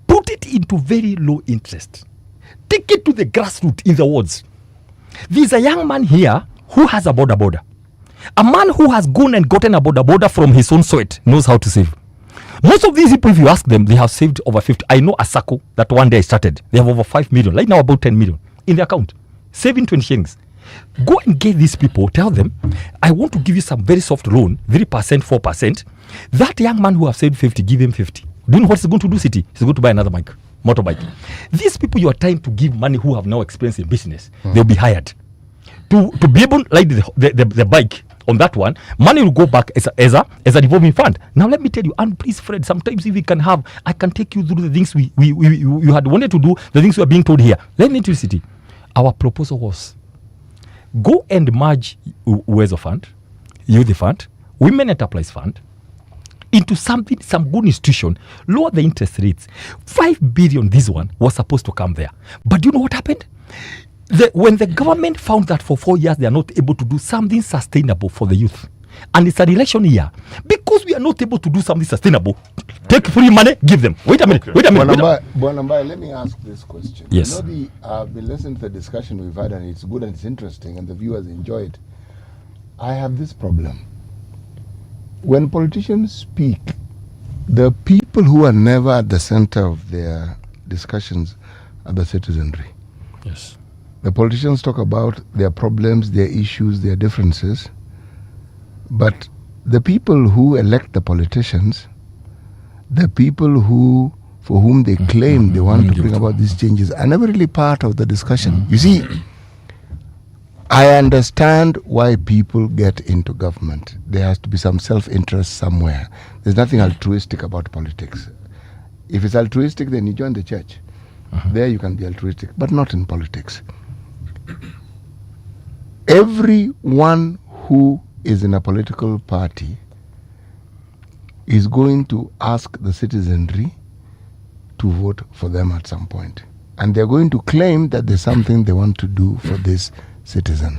Put it into very low interest. Take it to the grassroots in the wards. There's a young man here who has a border. A man who has gone and gotten a border from his own sweat knows how to save. Most of these people, if you ask them, they have saved over 50. I know a SACCO that one day I started. They have over 5 million. Right now about 10 million in their account. Saving 20 shillings. Go and get these people. Tell them, I want to give you some very soft loan, 3%, 4%. That young man who have saved 50, give him 50. Do you know what he's going to do, City? He's going to buy another motorbike. These people you are trying to give money who have no experience in business, they'll be hired. To be able to like the bike on that one, money will go back as a revolving fund. Now let me tell you, and please Fred, sometimes if we can have, I can take you through the things you had wanted to do, the things we are being told here. Let me tell you, City, our proposal was, go and merge Uwezo Fund, Youth Fund, Women Enterprise Fund, into some good institution, lower the interest rates. 5 billion, this one, was supposed to come there. But do you know what happened? When the government found that for 4 years they are not able to do something sustainable for the youth, and it's an election year, because we are not able to do something sustainable, take free money, give them. Wait a minute. Bonambai, let me ask this question. Yes. You know, I've been listening to the discussion we've had, and it's good and it's interesting, and the viewers enjoy it. I have this problem. When politicians speak, the people who are never at the center of their discussions are the citizenry. Yes. The politicians talk about their problems, their issues, their differences, but the people who elect the politicians, the people for whom they claim they want to bring about these changes, are never really part of the discussion. You see, I understand why people get into government. There has to be some self-interest somewhere. There's nothing altruistic about politics. If it's altruistic, then you join the church. There you can be altruistic, but not in politics. Everyone who is in a political party is going to ask the citizenry to vote for them at some point. And they're going to claim that there's something they want to do for this citizen.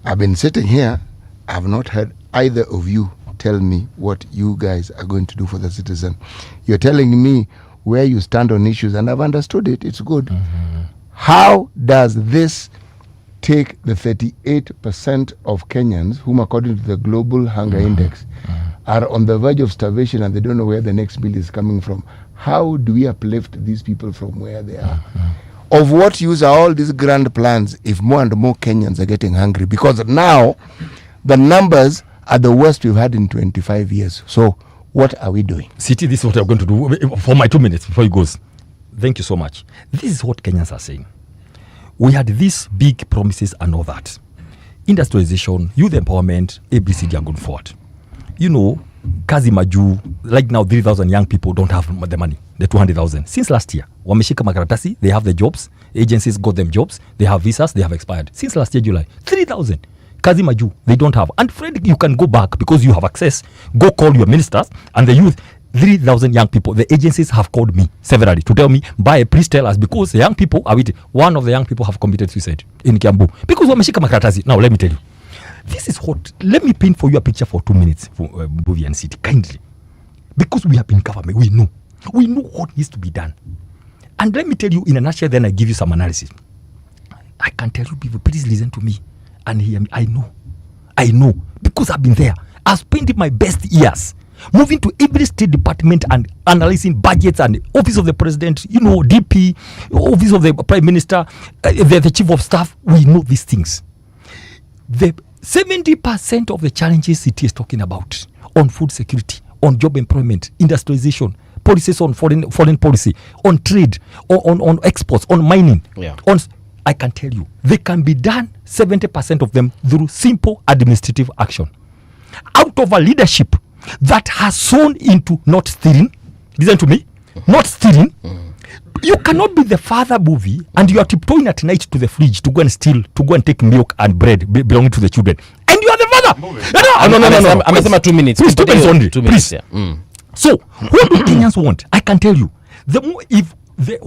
I've been sitting here, I've not heard either of you tell me what you guys are going to do for the citizen. You're telling me where you stand on issues, and I've understood it, it's good. How does this take the 38% of Kenyans, whom according to the Global Hunger Index, are on the verge of starvation and they don't know where the next meal is coming from? How do we uplift these people from where they are? Of what use are all these grand plans if more and more Kenyans are getting hungry? Because now the numbers are the worst we've had in 25 years. So what are we doing? City, this is what I'm going to do for my 2 minutes before he goes. Thank you so much. This is what Kenyans are saying. We had these big promises and all that. Industrialization, youth empowerment, ABCD are going forward. You know, kazi maju, like now 3,000 young people don't have the money, the 200,000. Since last year, wameshika makaratasi, they have the jobs, agencies got them jobs, they have visas, they have expired. Since last year, July, 3,000. Kazi maju, they don't have. And Fred, you can go back because you have access. Go call your ministers and the youth. 3,000 young people. The agencies have called me severally to tell me, buy a please tell us, because the young people are with one of the young people have committed suicide in Kiambu. Because wameshika makaratasi. Now let me tell you. This is what, let me paint for you a picture for 2 minutes for Mbuvi and City, kindly. Because we have been government, we know what needs to be done. And let me tell you in a nutshell, then I give you some analysis. I can tell you people, please listen to me and hear me. I know, because I've been there. I've spent my best years moving to every state department and analyzing budgets and office of the president, you know, DP, office of the prime minister, the chief of staff. We know these things. The 70% of the challenges City is talking about on food security, on job employment, industrialization, policies on foreign policy, on trade, on exports, on mining, I can tell you, they can be done 70% of them through simple administrative action. Out of a leadership that has sown into not stealing, listen to me, not stealing. You cannot be the father movie and you are tiptoeing at night to the fridge to go and steal, to go and take milk and bread belonging to the children. And you are the father. No. I'm saying 2 minutes. Please, 2 minutes only. 2 minutes, yeah. So, what do Kenyans want? I can tell you.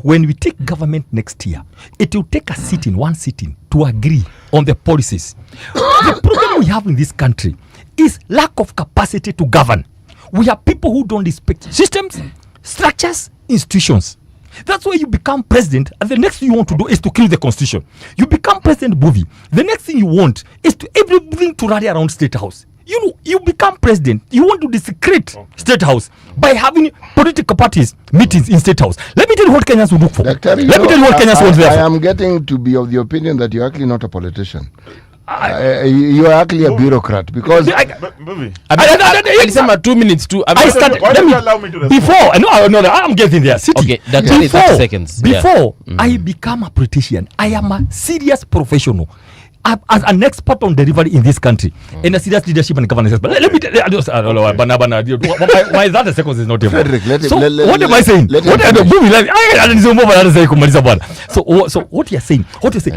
When we take government next year, it will take one sitting to agree on the policies. The problem we have in this country is lack of capacity to govern. We have people who don't respect systems, structures, institutions. That's why you become president, and the next thing you want to do is to kill the constitution. You become president, Bovi. The next thing you want is to everything to rally around State House. You know, you become president. You want to desecrate State House by having political parties meetings in State House. Let me tell you what Kenyans will look for. Let me tell you what Kenyans will there. I am getting to be of the opinion that you're actually not a politician. You are actually a bureaucrat because I said 2 minutes too. Allow me to respond? Before no, I'm getting there. City. Okay, that's 30 seconds. Before I become a politician, I am a serious professional. As an expert on delivery in this country, in a serious leadership and governance. But let me tell you, my 30 seconds is not enough. So what am I saying? So what you're saying,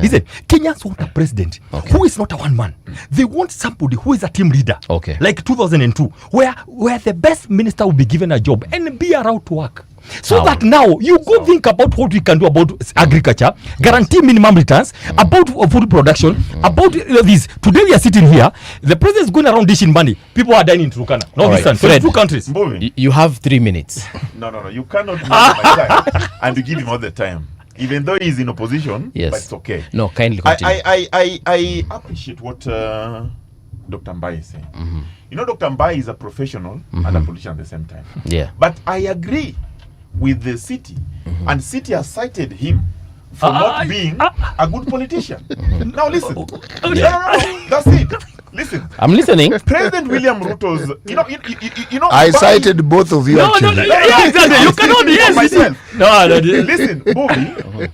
listen, Kenyans want a president who is not a one man. They want somebody who is a team leader. Okay. Like 2002, where the best minister will be given a job and be allowed to work. So that now you go think about what we can do about agriculture, guarantee minimum returns, about food production, about this. Today we are sitting here, the president is going around dishing money. People are dying in Turkana. No, listen, so 2 countries. You have 3 minutes. No. You cannot give my time and you give him all the time. Even though he's in opposition, but it's okay. No, kindly continue. I appreciate what Dr. Mbai is saying. You know, Dr. Mbai is a professional and a politician at the same time. Yeah. But I agree with the city, and city has cited him for not being a good politician. Now listen. No, that's it. Listen. I'm listening. President William Ruto's, you know. I cited both of you. No, exactly. You cannot. Yes, myself. No. Listen, Bobby.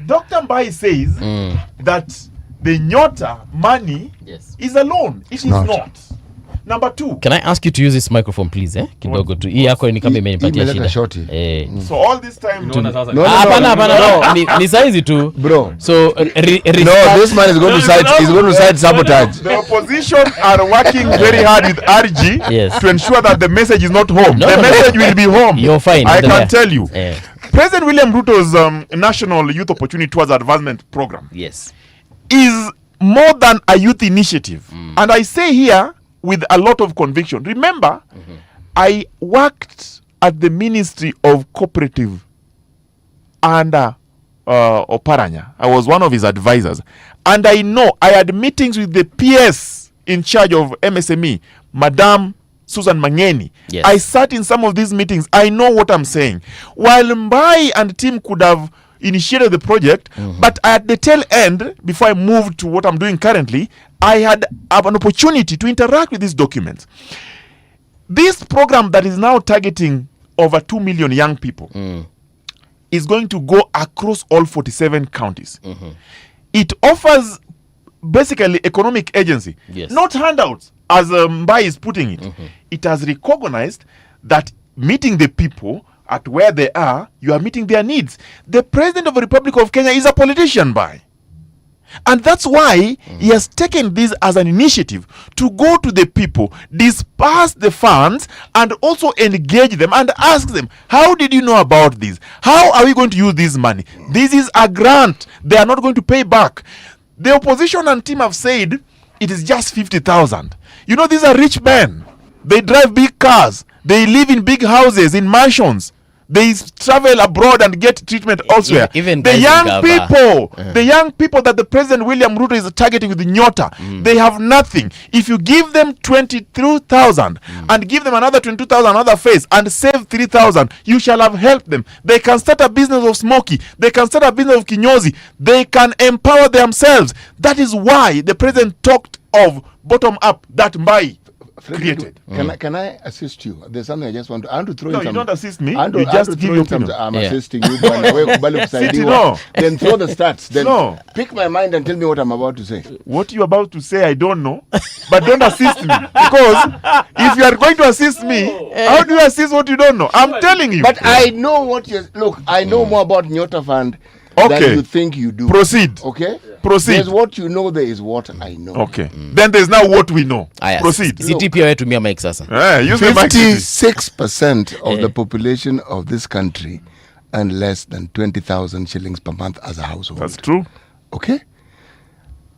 Dr. Mbai says that the Nyota money is a loan. It is not. Number 2. Can I ask you to use this microphone please kidogo tu. Hii yako ni kama imenipatia shida. So all this time hapana ni saizi tu bro. So no, this man is going to side sabotage. The opposition are working very hard with RG to ensure that the message is not home. The message will be home. You're fine. I can tell you. President William Ruto's National Youth Opportunity Towards Advancement program is more than a youth initiative. And I say here with a lot of conviction. Remember, I worked at the Ministry of Cooperative under Oparanya. I was one of his advisors. And I know I had meetings with the PS in charge of MSME, Madam Susan Mangeni. I sat in some of these meetings. I know what I'm saying. While Mbai and team could have initiated the project, but at the tail end, before I moved to what I'm doing currently, I had an opportunity to interact with these documents. This program that is now targeting over 2 million young people is going to go across all 47 counties. It offers basically economic agency, not handouts as Mbai is putting it. It has recognized that meeting the people at where they are, you are meeting their needs. The President of the Republic of Kenya is a politician, Mbai. And that's why he has taken this as an initiative to go to the people, disperse the funds, and also engage them and ask them, how did you know about this? How are we going to use this money? This is a grant. They are not going to pay back. The opposition and team have said it is just 50,000. You know, these are rich men. They drive big cars. They live in big houses, in mansions. They travel abroad and get treatment elsewhere. Even the young people that the President William Ruto is targeting with the Nyota, they have nothing. If you give them 22,000 and give them another 22,000 another phase and save 3,000, you shall have helped them. They can start a business of smoky. They can start a business of kinyozi. They can empower themselves. That is why the President talked of bottom up that Mbai created. Can I assist you? There's something I want to throw in some. No, you don't assist me. You just give your opinion. I'm assisting you. Then throw the stats. Then pick my mind and tell me what I'm about to say. What you're about to say, I don't know. But don't assist me. Because if you are going to assist me, how do you assist what you don't know? I'm telling you. But I know what you... Look, I know more about Nyota Fund than you think you do. Proceed. Okay? Proceed. There's what you know, there is what I know. Okay. Then there's now what we know. Proceed. CTP wetumia mic sasa. 56% of the population of this country earn less than 20,000 shillings per month as a household. That's true. Okay?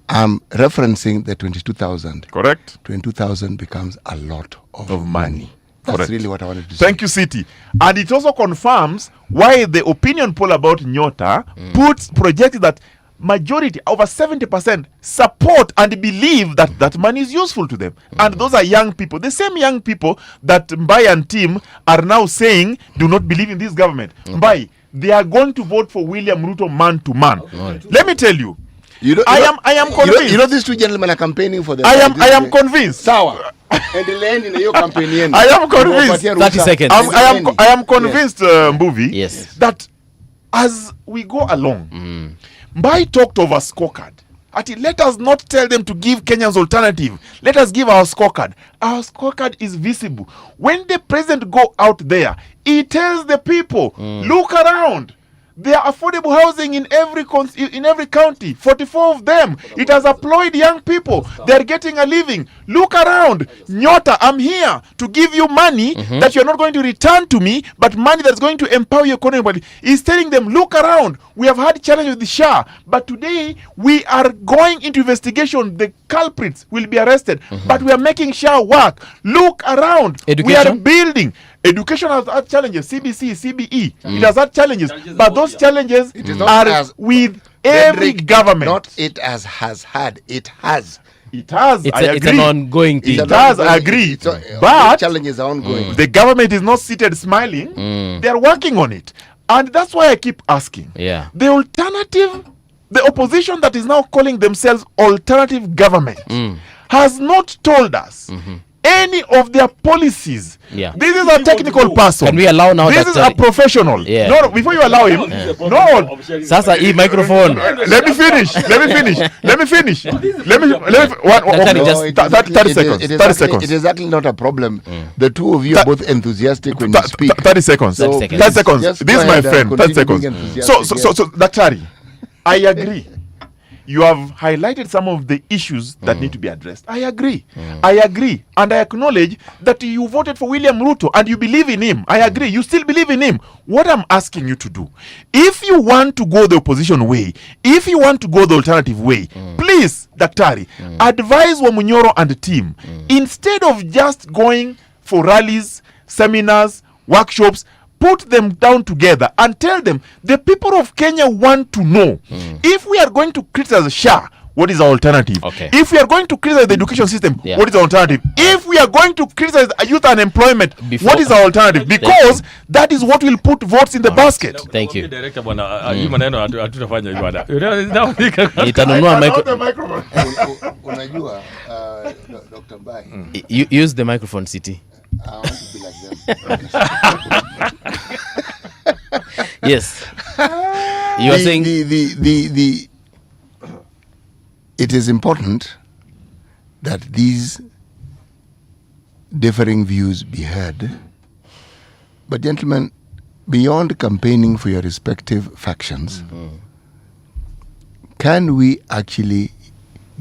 I'm referencing the 22,000. Correct. 22,000 becomes a lot of money. That's Correct. really what I wanted to say. Thank you, City. And it also confirms why the opinion poll about Nyota projected that majority, over 70%, support and believe that that money is useful to them. And those are young people. The same young people that Mbai and team are now saying do not believe in this government. Mbai, they are going to vote for William Ruto man to man. Let me tell you. I am convinced. You know these two gentlemen are campaigning for the... I am convinced. Sour. And the land in your campaign. I am convinced. 30 seconds. I am convinced, Mbuvi, that as we go along, Mbai talked of a scorecard. Let us not tell them to give Kenyans alternative. Let us give our scorecard. Our scorecard is visible. When the president go out there, he tells the people, look around. There are affordable housing in every county, 44 of them. It has employed young people. They're getting a living. Look around. Nyota, I'm here to give you money that you're not going to return to me, but money that's going to empower your economy. He's telling them, look around. We have had challenges with the Shah, but today we are going into investigation. The culprits will be arrested, but we are making Shah work. Look around. Education? We are building. Education has had challenges, CBC, CBE. It has had challenges, but those challenges are with every government. It has had. It has. It has. It's an ongoing thing. It has. I agree. But challenges are ongoing. The government is not seated smiling. They are working on it, and that's why I keep asking. The alternative, the opposition that is now calling themselves alternative government, has not told us any of their policies. Yeah. This is a technical person. Can we allow now this is a professional. Yeah. No, before you allow him, no. Sasa hii microphone. Let me finish. 30 seconds. It is actually not a problem. The two of you are both enthusiastic when you speak. 30 seconds. So 30 seconds. This is my friend. 30 seconds. So, Daktari, I agree. You have highlighted some of the issues that need to be addressed. I agree. And I acknowledge that you voted for William Ruto and you believe in him. I agree. You still believe in him. What I'm asking you to do, if you want to go the opposition way, if you want to go the alternative way, please, Daktari, advise Wamunyoro and the team, instead of just going for rallies, seminars, workshops, put them down together and tell them the people of Kenya want to know if we are going to criticize SHA, what is our alternative? Okay. If we are going to criticize the education system, what is our alternative? If we are going to criticize youth unemployment, what is our alternative? Because that is what will put votes in the basket. Thank you. Director bwana, hii maneno hatutafanya hiyo bwana. Nitanunua microphone. Unajua Dr. Mbai. Use the microphone, City. I want to be like them. Yes. You are saying it is important that these differing views be heard. But gentlemen, beyond campaigning for your respective factions, can we actually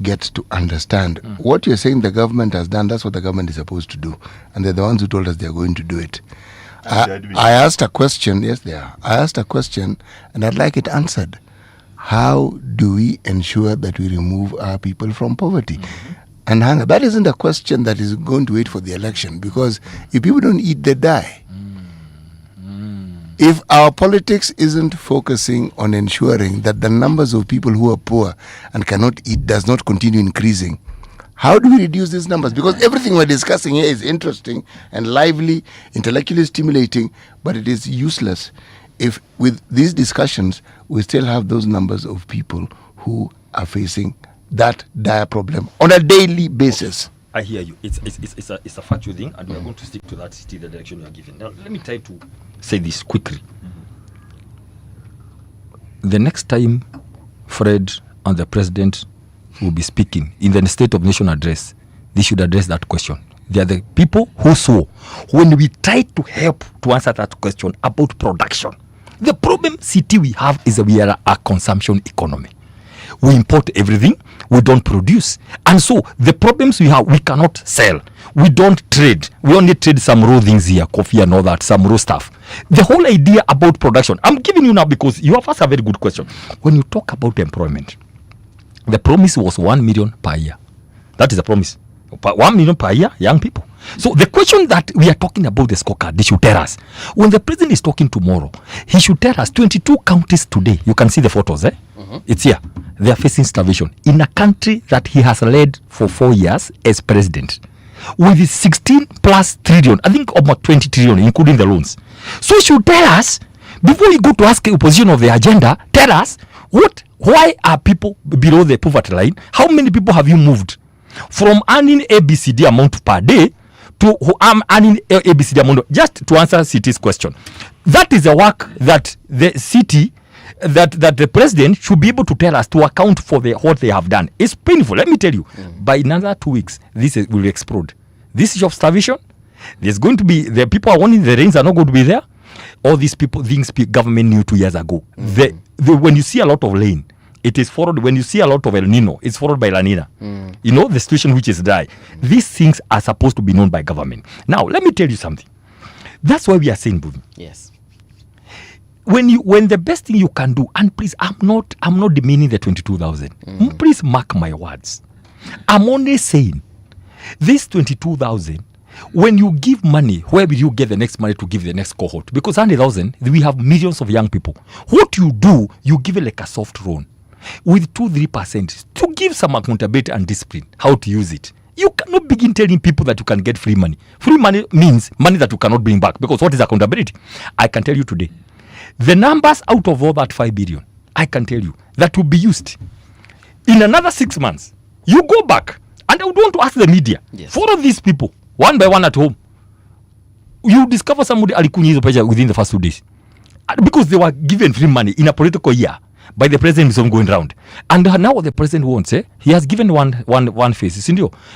get to understand what you're saying the government has done? That's what the government is supposed to do, and they're the ones who told us they're going to do it. I asked a question. Yes, they are. I asked a question, and I'd like it answered. How do we ensure that we remove our people from poverty and hunger? That isn't a question that is going to wait for the election, because if people don't eat, they die. If our politics isn't focusing on ensuring that the numbers of people who are poor and cannot eat does not continue increasing, how do we reduce these numbers? Because everything we're discussing here is interesting and lively, intellectually stimulating, but it is useless if with these discussions we still have those numbers of people who are facing that dire problem on a daily basis. I hear you. It's a factual thing, and we are going to stick to that still the direction you are giving. Now, let me try to say this quickly. The next time Fred and the president will be speaking in the State of Nation address, they should address that question. They are the people who saw when we try to help to answer that question about production. The problem city we have is that we are a consumption economy. We import everything, we don't produce. And so the problems we have, we cannot sell. We don't trade. We only trade some raw things here, coffee and all that, some raw stuff. The whole idea about production, I'm giving you now because you have asked a very good question. When you talk about employment, the promise was 1 million per year. That is the promise. 1 million per year, young people. So the question that we are talking about the scorecard, they should tell us. When the president is talking tomorrow, he should tell us 22 counties today. You can see the photos, eh? It's here. They are facing starvation in a country that he has led for 4 years as president, with 16 plus trillion, I think about 20 trillion, including the loans. So he should tell us, before you go to ask the opposition of the agenda, tell us why are people below the poverty line? How many people have you moved from earning ABCD amount per day to who am earning ABCD amount? Just to answer City's question, that is a work that the city, that the president should be able to tell us, to account for what they have done. It's painful. Let me tell you, by another 2 weeks, this will explode. This issue of starvation, there's going to be, the people are warning the rains are not going to be there. All these people, things government knew 2 years ago. When you see a lot of rain, it is followed. When you see a lot of El Nino, it's followed by La Nina. You know, the situation which is dry. These things are supposed to be known by government. Now, let me tell you something. That's why we are saying, Buvi. Yes. When the best thing you can do, and please, I'm not demeaning the 22,000. Please mark my words. I'm only saying this 22,000. When you give money, where will you get the next money to give the next cohort? Because 100,000, we have millions of young people. What you do, you give it like a soft loan with 2-3% to give some accountability and discipline. How to use it? You cannot begin telling people that you can get free money. Free money means money that you cannot bring back. Because what is accountability? I can tell you today, the numbers out of all that 5 billion, I can tell you, that will be used in another 6 months. You go back, and I would want to ask the media, follow these people one by one at home. You discover somebody alikunywa hizo pesa within the first 2 days. Because they were given free money in a political year by the president is going round. And now what the president wants, he has given one face.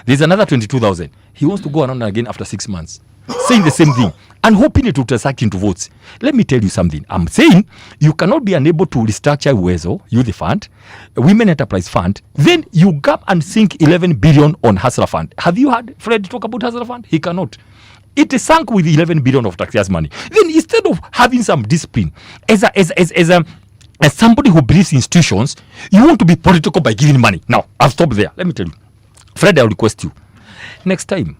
There's another 22,000. He wants to go around again after 6 months, saying the same thing and hoping it will transact into votes. Let me tell you something. I'm saying you cannot be unable to restructure Uwezo, Youth Fund, Women Enterprise Fund, then you gap and sink 11 billion on Hustler Fund. Have you heard Fred talk about Hustler Fund? He cannot. It is sunk with 11 billion of taxpayers' money. Then instead of having some discipline, as somebody who believes in institutions, you want to be political by giving money. Now, I'll stop there. Let me tell you. Fred, I'll request you. Next time,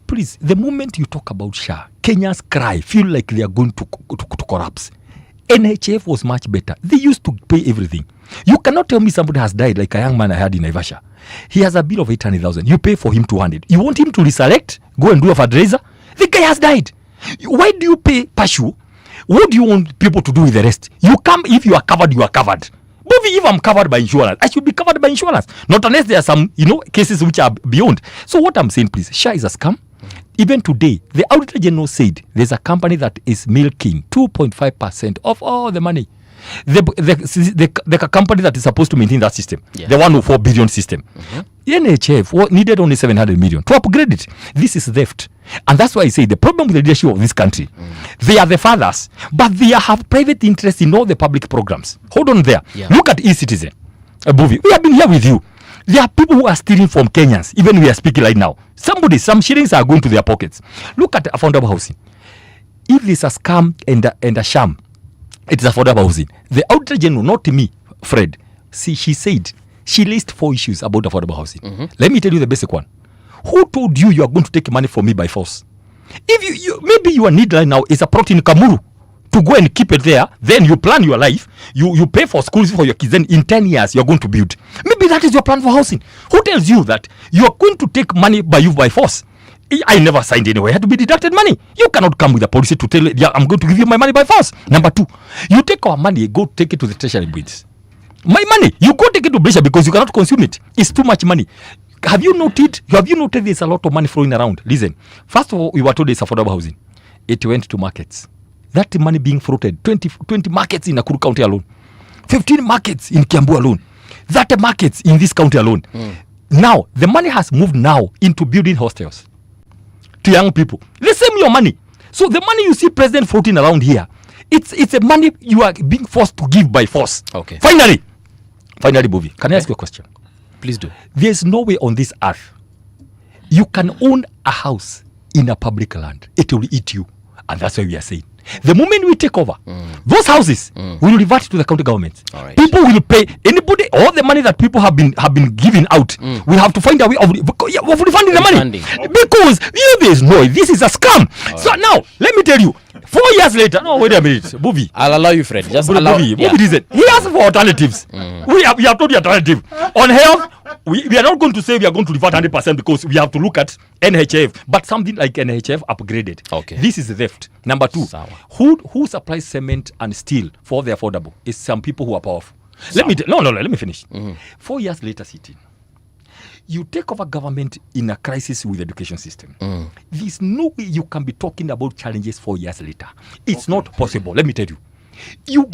please, the moment you talk about SHA, Kenyans cry, feel like they are going to collapse. NHF was much better. They used to pay everything. You cannot tell me somebody has died like a young man I had in Naivasha. He has a bill of 800,000. You pay for him 200. You want him to reselect? Go and do a fundraiser? The guy has died. Why do you pay Pashu? What do you want people to do with the rest? You come, if you are covered, you are covered. But if I'm covered by insurance, I should be covered by insurance. Not unless there are some, cases which are beyond. So what I'm saying, please, SHA is a scam. Even today, the Auditor General said there's a company that is milking 2.5% of all the money. The company that is supposed to maintain that system, the 104 billion system, the NHF needed only 700 million to upgrade it. This is theft. And that's why I say the problem with the leadership of this country, they are the fathers, but they have private interest in all the public programs. Hold on there. Look at e-Citizen. We have been here with you. There are people who are stealing from Kenyans. Even we are speaking right now. Some shillings are going to their pockets. Look at affordable housing. If there's a scam and a sham, it is affordable housing. The Auditor General, not me, Fred, she said she listed 4 issues about affordable housing. Let me tell you the basic one. Who told you are going to take money from me by force? If maybe your need right now is a plot in Kamuru to go and keep it there, then you plan your life, you pay for schools for your kids, then in 10 years you're going to build. Maybe that is your plan for housing. Who tells you that you are going to take money by force? I never signed anywhere to be deducted money. You cannot come with a policy to tell I'm going to give you my money by force. Number 2, you take our money, go take it to the treasury bills. My money, you go take it to Brescia because you cannot consume it. It's too much money. Have you noted there's a lot of money flowing around? Listen, first of all, we were told it's affordable housing. It went to markets. That money being floated, 20 markets in Nakuru County alone, 15 markets in Kiambu alone, 30 markets in this county alone. Now, the money has moved now into building hostels to young people. The same your money. So the money you see president floating around here, it's a money you are being forced to give by force. Okay. Finally, Bovi, can I ask you a question? Please do. There's no way on this earth you can own a house in a public land. It will eat you. And that's why we are saying, the moment we take over, those houses will revert to the county government. Right. People will pay anybody, all the money that people have been giving out. We have to find a way of refunding the money. Because there is no, this is a scam. All so right. Now, let me tell you, 4 years later, no, wait a minute, Buvi. I'll allow you, Fred. Just allow Buvi, listen. He asked for alternatives. We have told you alternative. On health, we are not going to say we are going to revert 100% because we have to look at NHF, but something like NHF upgraded. Okay. This is theft. Number 2, who supplies cement and steel for the affordable is some people who are powerful. Let me finish. 4 years later, sitting. You take over government in a crisis with the education system. There's no way you can be talking about challenges 4 years later. It's not possible. Let me tell you. You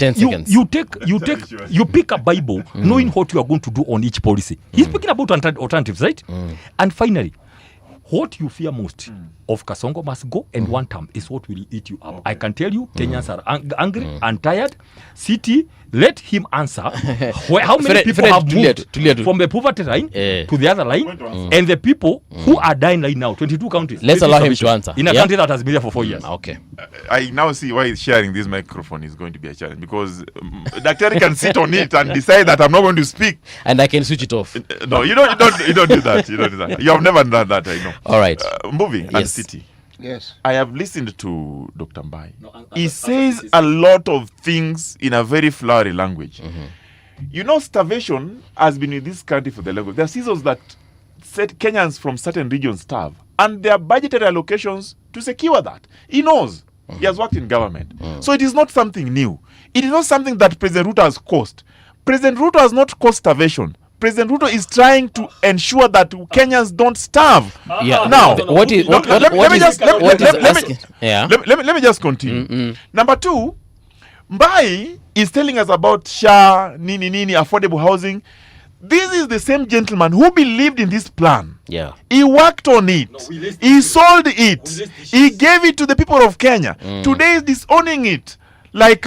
pick a Bible knowing what you are going to do on each policy. He's speaking about alternatives, right? And finally, what you fear most of Kasongo must go and one term is what will eat you up. Okay. I can tell you, Kenyans are angry and tired. City, let him answer how many people have moved from the poverty line to the other line, and the people who are dying right now, 22 counties. Let's allow him to answer. In a country that has been there for 4 years. Okay. I now see why sharing this microphone is going to be a challenge, because Dr. can sit on it and decide that I'm not going to speak, and I can switch it off. No, you don't do that. You don't do that. You have never done that, I know. All right. Moving and city. Yes. I have listened to Dr. Mbai. He says a lot of things in a very flowery language. You know, starvation has been in this country for the level. There are seasons that said Kenyans from certain regions starve, and there are budgetary allocations to secure that. He knows. He has worked in government. So it is not something new. It is not something that President Ruto has caused. President Ruto has not caused starvation. President Ruto is trying to ensure that Kenyans don't starve. Yeah. Now, let me just continue. Number two, Mbai is telling us about SHA, nini, affordable housing. This is the same gentleman who believed in this plan. Yeah. He worked on it. He sold it. He gave it to the people of Kenya. Today is disowning it. Like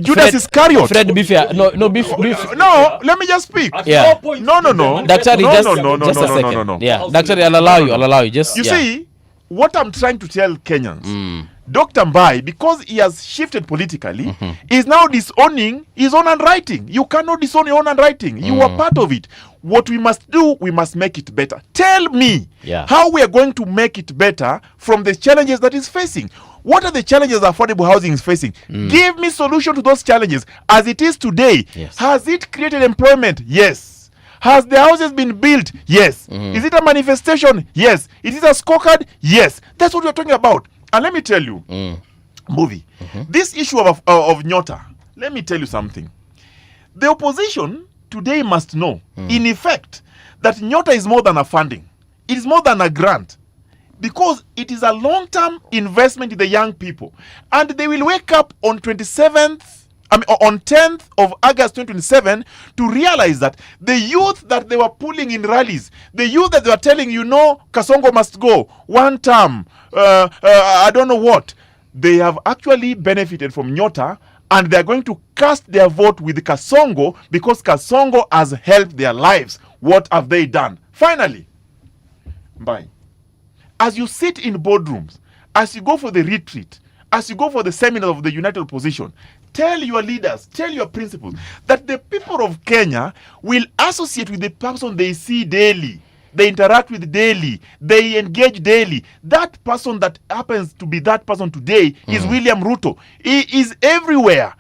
Judas Iscariot. Fred, be fair. No, beef. No, let me just speak. Yeah. No. Doctor, just a second. No. Yeah. Doctor, I'll allow you. Just. You see, what I'm trying to tell Kenyans, Dr. Mbai, because he has shifted politically, is now disowning his own handwriting. You cannot disown your own handwriting. You are part of it. What we must do, we must make it better. Tell me how we are going to make it better from the challenges that is facing. What are the challenges affordable housing is facing? Give me solution to those challenges. As it is today, has it created employment? Yes. Has the houses been built? Yes. Is it a manifestation? Yes. Is it a scorecard? Yes. That's what we're talking about. And let me tell you, movie, this issue of Nyota, let me tell you something. The opposition today must know, in effect, that Nyota is more than a funding. It is more than a grant. Because it is a long-term investment in the young people. And they will wake up on 10th of August 2027 to realize that the youth that they were pulling in rallies, the youth that they were telling, Kasongo must go, one term, I don't know what, they have actually benefited from Nyota, and they're going to cast their vote with Kasongo because Kasongo has helped their lives. What have they done? Finally, bye. As you sit in boardrooms, as you go for the retreat, as you go for the seminar of the United Opposition, tell your leaders, tell your principals that the people of Kenya will associate with the person they see daily, they interact with daily, they engage daily. That person that happens to be that person today is William Ruto. He is everywhere,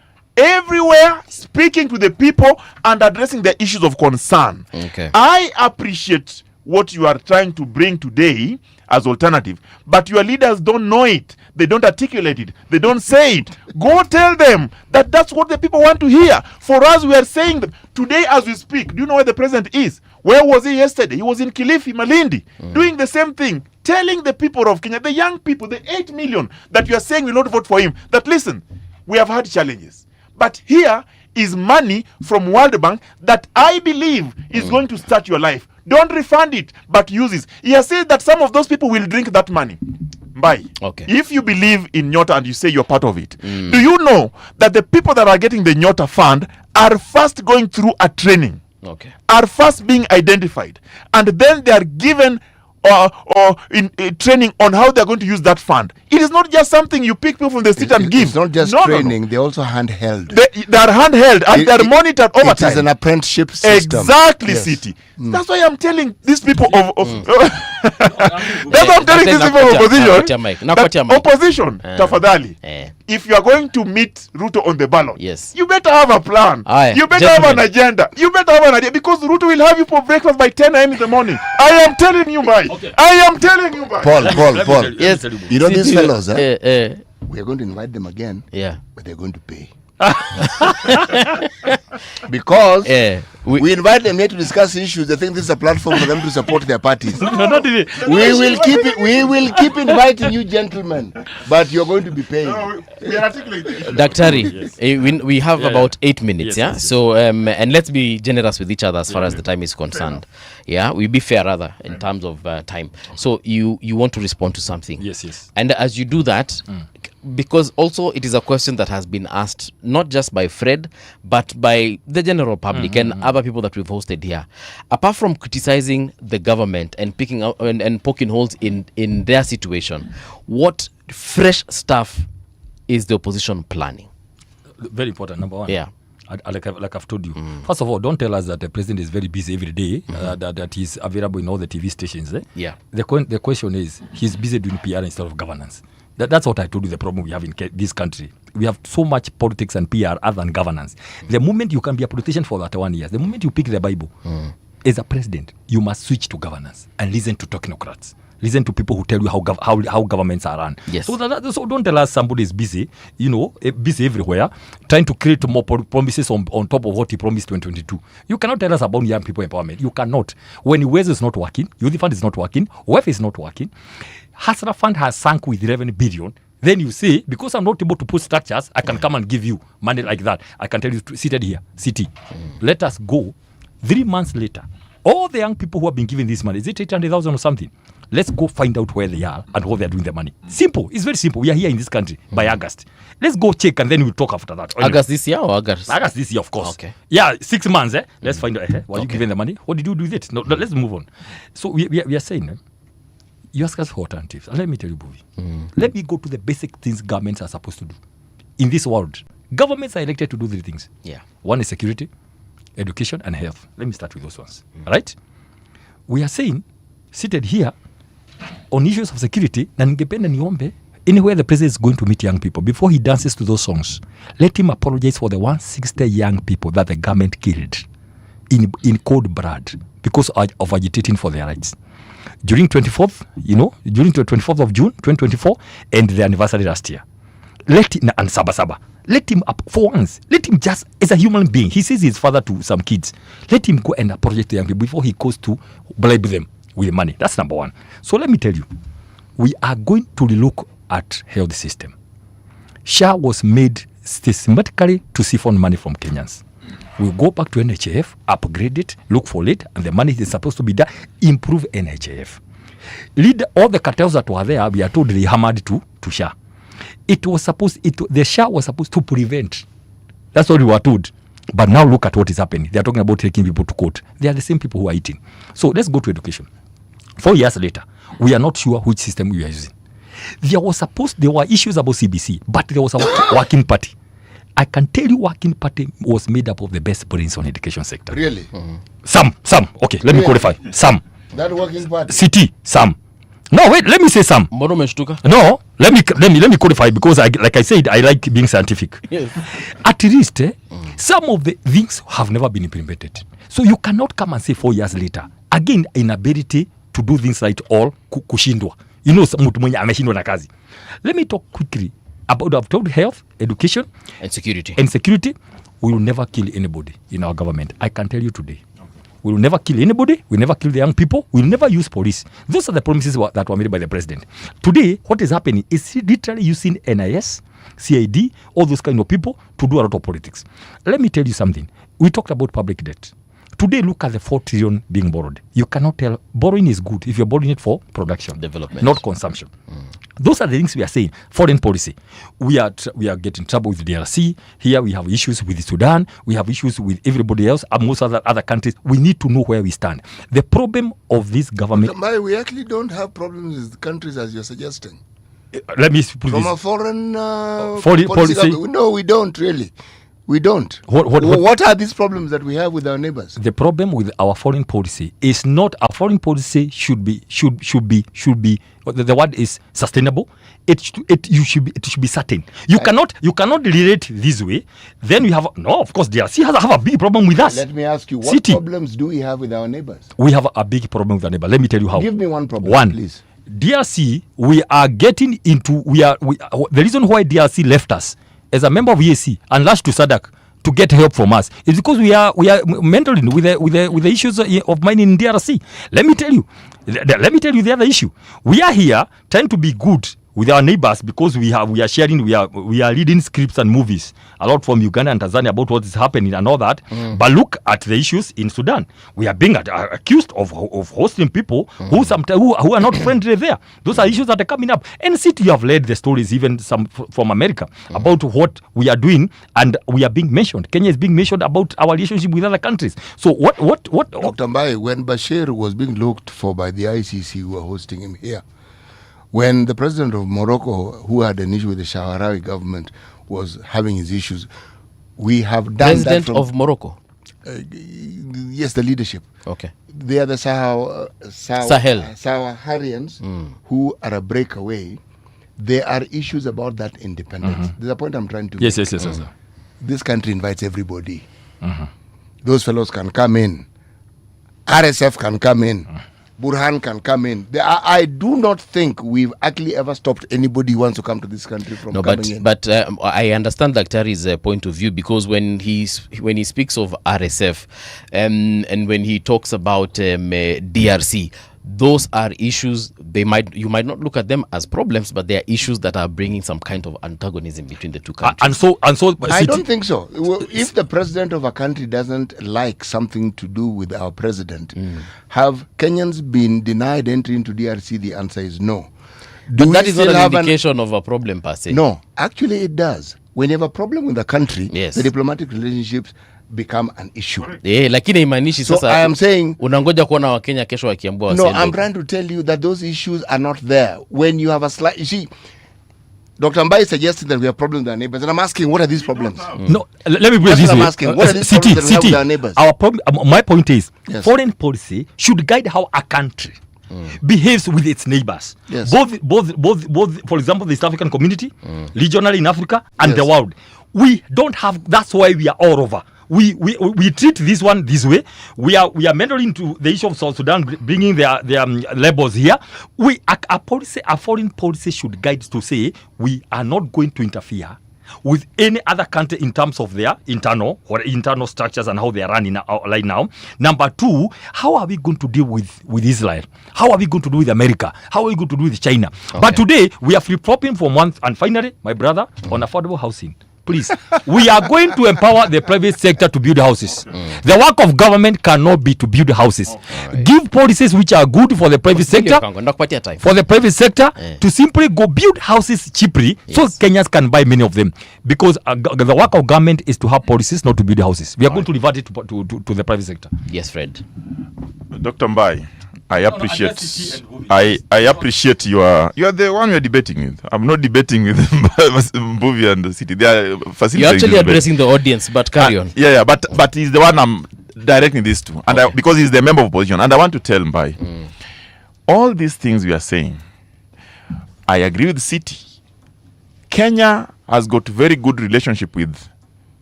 speaking to the people and addressing their issues of concern. Okay. I appreciate what you are trying to bring today as alternative, but your leaders don't know it. They don't articulate it. They don't say it. Go tell them that that's what the people want to hear. For us, we are saying that today as we speak. Do you know where the president is? Where was he yesterday? He was in Kilifi, Malindi, doing the same thing, telling the people of Kenya, the young people, the 8 million that you are saying will not vote for him, that listen, we have had challenges, but here is money from World Bank that I believe is going to start your life. Don't refund it, but use it. He has said that some of those people will drink that money. Bye. Okay. If you believe in Nyota and you say you're part of it, do you know that the people that are getting the Nyota fund are first going through a training, are first being identified, and then they are given in training on how they're going to use that fund. It is not just something you pick people from the street and give. It's not just training, they're also handheld. They are handheld and they're monitored over time. It is an apprenticeship system. Exactly, City. That's why I'm telling these people of that's why I'm telling these people of opposition opposition, tafadhali. If you are going to meet Ruto on the ballot, you better have a plan. You better have an agenda. You better have an idea, because Ruto will have you for breakfast by 10 a.m. in the morning. I am telling you, Mike. I am telling you, Mike. Paul. Yes. You know these fellows, we are going to invite them again, but they're going to pay. Because we invite them here to discuss issues. They think this is a platform for them to support their parties. We will keep inviting you, gentlemen, but you're going to be paying. Daktari, we have about 8 minutes. So and let's be generous with each other as far as the time is concerned. We be fair rather in terms of time. So you want to respond to something. Yes. And as you do that, because also it is a question that has been asked not just by Fred but by the general public and other people that we've hosted here. Apart from criticizing the government and picking out and poking holes in their situation, what fresh stuff is the opposition planning? Very important, number one. Like I've told you. First of all, don't tell us that the president is very busy every day, that he's available in all the TV stations. The question is, he's busy doing PR instead of governance. That's what I told you, the problem we have in this country. We have so much politics and PR other than governance. The moment you can be a politician for 31 years, the moment you pick the Bible, as a president, you must switch to governance and listen to technocrats. Listen to people who tell you how governments are run. Yes. So don't tell us somebody is busy, busy everywhere, trying to create more promises on top of what he promised 2022. You cannot tell us about young people empowerment. You cannot. When UWES is not working, Youth Fund is not working, WEF is not working, Hasra Fund has sunk with 11 billion. Then you say, because I'm not able to put structures, I can come and give you money like that. I can tell you, seated here, city. Let us go. 3 months later, all the young people who have been given this money, is it 800,000 or something? Let's go find out where they are and how they are doing the money. Simple. It's very simple. We are here in this country by August. Let's go check and then we'll talk after that. Anyway. August this year or August? August this year, of course. Okay. Yeah, 6 months. Let's find out. Were you given the money? What did you do with it? No, let's move on. So we are saying, you ask us for alternatives. And let me tell you, Bobby. Let me go to the basic things governments are supposed to do. In this world, governments are elected to do 3 things. Yeah. One is security, education, and health. Let me start with those ones. Right? We are saying, seated here, on issues of security, na ningependa niombe, anywhere the president is going to meet young people, before he dances to those songs, let him apologize for the 160 young people that the government killed in cold blood because of agitating for their rights. During 24th, during the 24th of June, 2024, and the anniversary last year. Let him, and Saba, let him up for once. Let him just, as a human being, he says he's father to some kids. Let him go and apologize to young people before he goes to bribe them with money. That's number one. So let me tell you, we are going to look at health system. SHA was made systematically to siphon money from Kenyans. We'll go back to NHIF, upgrade it, look for it, and the money is supposed to be there, improve NHIF. Lead all the cartels that were there, we are told they hammered to SHA. The SHA was supposed to prevent. That's what we were told. But now look at what is happening. They are talking about taking people to court. They are the same people who are eating. So let's go to education. 4 years later, we are not sure which system we are using. There were issues about CBC, but there was a working party. I can tell you working party was made up of the best brains on education sector. Really? Some. Okay, let me qualify. Some. That working party? City, some. No, wait, let me say some. No, let me qualify because like I said, I like being scientific. Yes. At least, some of the things have never been implemented. So you cannot come and say 4 years later, again, inability to do things right all kushindwa. Mtu mwenye ameshindwa na kazi. Let me talk quickly about, I've told health, education, and security. We will never kill anybody in our government. I can tell you today. We will never kill anybody. We will never kill the young people. We will never use police. Those are the promises that were made by the president. Today, what is happening is literally using NIS, CID, all those kind of people to do a lot of politics. Let me tell you something. We talked about public debt. Today, look at the 4 trillion being borrowed. You cannot tell borrowing is good if you're borrowing it for production, development, not consumption. Those are the things we are saying. Foreign policy. We are getting trouble with the DRC. Here we have issues with Sudan. We have issues with everybody else and most other countries. We need to know where we stand. The problem of this government. We actually don't have problems with countries as you're suggesting. Let me put from this. A foreign policy. No, we don't really. We don't. What are these problems that we have with our neighbors? The problem with our foreign policy is not our foreign policy should be the word is sustainable. It should be certain. You cannot relate this way. Then you have of course DRC have a big problem with us. Let me ask you, what problems do we have with our neighbors? We have a big problem with our neighbor. Let me tell you how. Give me one problem, please. DRC, we are getting into the reason why DRC left us as a member of EAC and lashed to SADC to get help from us is because we are mentoring with the issues of mining in DRC. Let me tell you the other issue. We are here trying to be good with our neighbors because we are sharing, we are reading scripts and movies a lot from Uganda and Tanzania about what is happening and all that. But look at the issues in Sudan. We are being accused of hosting people who are not friendly there. Those are issues that are coming up. And you have led the stories, even some from America, about what we are doing, and we are being mentioned. Kenya is being mentioned about our relationship with other countries. So what? Dr. Mbaye, when Bashir was being looked for by the ICC who were hosting him here, when the president of Morocco, who had an issue with the Shahrawi government, was having his issues, we have done President of Morocco? Yes, the leadership. Okay. They are the Saharians who are a breakaway. There are issues about that independence. There's a point I'm trying to make. Yes. This country invites everybody. Those fellows can come in. RSF can come in. Burhan can come in. I do not think we've actually ever stopped anybody who wants to come to this country from coming in. But I understand Daktari's point of view, because when he speaks of RSF and when he talks about DRC, those are issues. You might not look at them as problems, but they are issues that are bringing some kind of antagonism between the two countries. And so I don't think so. If the president of a country doesn't like something to do with our president, have Kenyans been denied entry into DRC? The answer is no. But that is not an indication of a problem per se. No, actually it does. When you have a problem with a country, the diplomatic relationships become an issue. Lakini imaanishi so sasa I am saying unangoja kuona Wakenya kesho wakiambiwa no, I'm trying to tell you that those issues are not there. When you have a slight, you see, Dr. Mbai is suggesting that we have problems with our neighbors, and I'm asking, what are these problems? No, let me put it this way. I'm asking, what are these problems that we have with our neighbors? Our problem, my point is, foreign policy should guide how a country behaves with its neighbors. Yes. Both, for example, the East African community, regionally in Africa, and the world. We don't have, that's why we are all over. We treat this one this way. We are mentoring to the issue of South Sudan, bringing their labels here. A foreign policy should guide to say we are not going to interfere with any other country in terms of their internal structures and how they are running right now. Number two, how are we going to deal with Israel? How are we going to do with America? How are we going to do with China? Okay. But today we are flip-flopping from one, and finally, my brother, on affordable housing. Please, we are going to empower the private sector to build houses. The work of government cannot be to build houses. Give policies which are good for the private sector, to simply go build houses cheaply, so Kenyans can buy many of them. Because the work of government is to have policies, not to build houses. We are going to revert it to the private sector. Yes, Fred. Dr. Mbai, I appreciate you are the one we are debating with. I'm not debating with Mbuvi and the city. They are facilitating. You're actually addressing the audience, but carry on. But he's the one I'm directing this to, and because he's the member of opposition, and I want to tell Mbai, all these things we are saying, I agree with the city. Kenya has got very good relationship with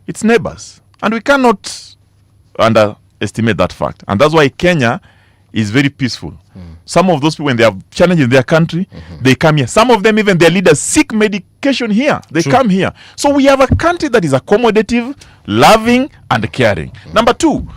its neighbors, and we cannot underestimate that fact, and that's why Kenya is very peaceful. Some of those people, when they have challenges in their country, they come here. Some of them, even their leaders, seek medication here. They come here. So we have a country that is accommodative, loving, and caring. Number two,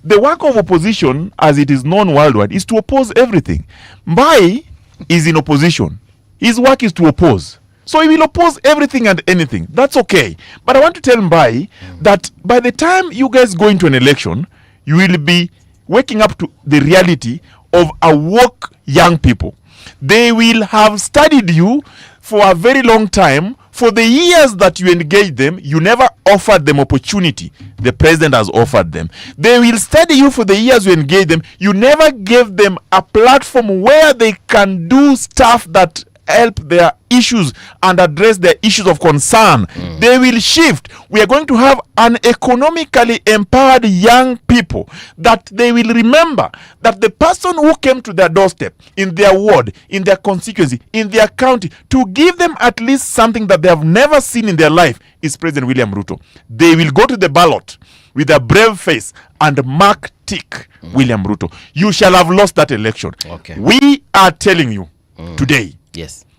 the work of opposition, as it is known worldwide, is to oppose everything. Mbai is in opposition. His work is to oppose. So he will oppose everything and anything. That's okay. But I want to tell Mbai that by the time you guys go into an election, you will be waking up to the reality of a woke young people. They will have studied you for a very long time. For the years that you engaged them, you never offered them opportunity. The president has offered them. They will study you for the years you engaged them. You never gave them a platform where they can do stuff that help their issues and address their issues of concern. They will shift. We are going to have an economically empowered young people that they will remember that the person who came to their doorstep, in their ward, in their constituency, in their county, to give them at least something that they have never seen in their life is President William Ruto. They will go to the ballot with a brave face and mark tick William Ruto. You shall have lost that election. We are telling you today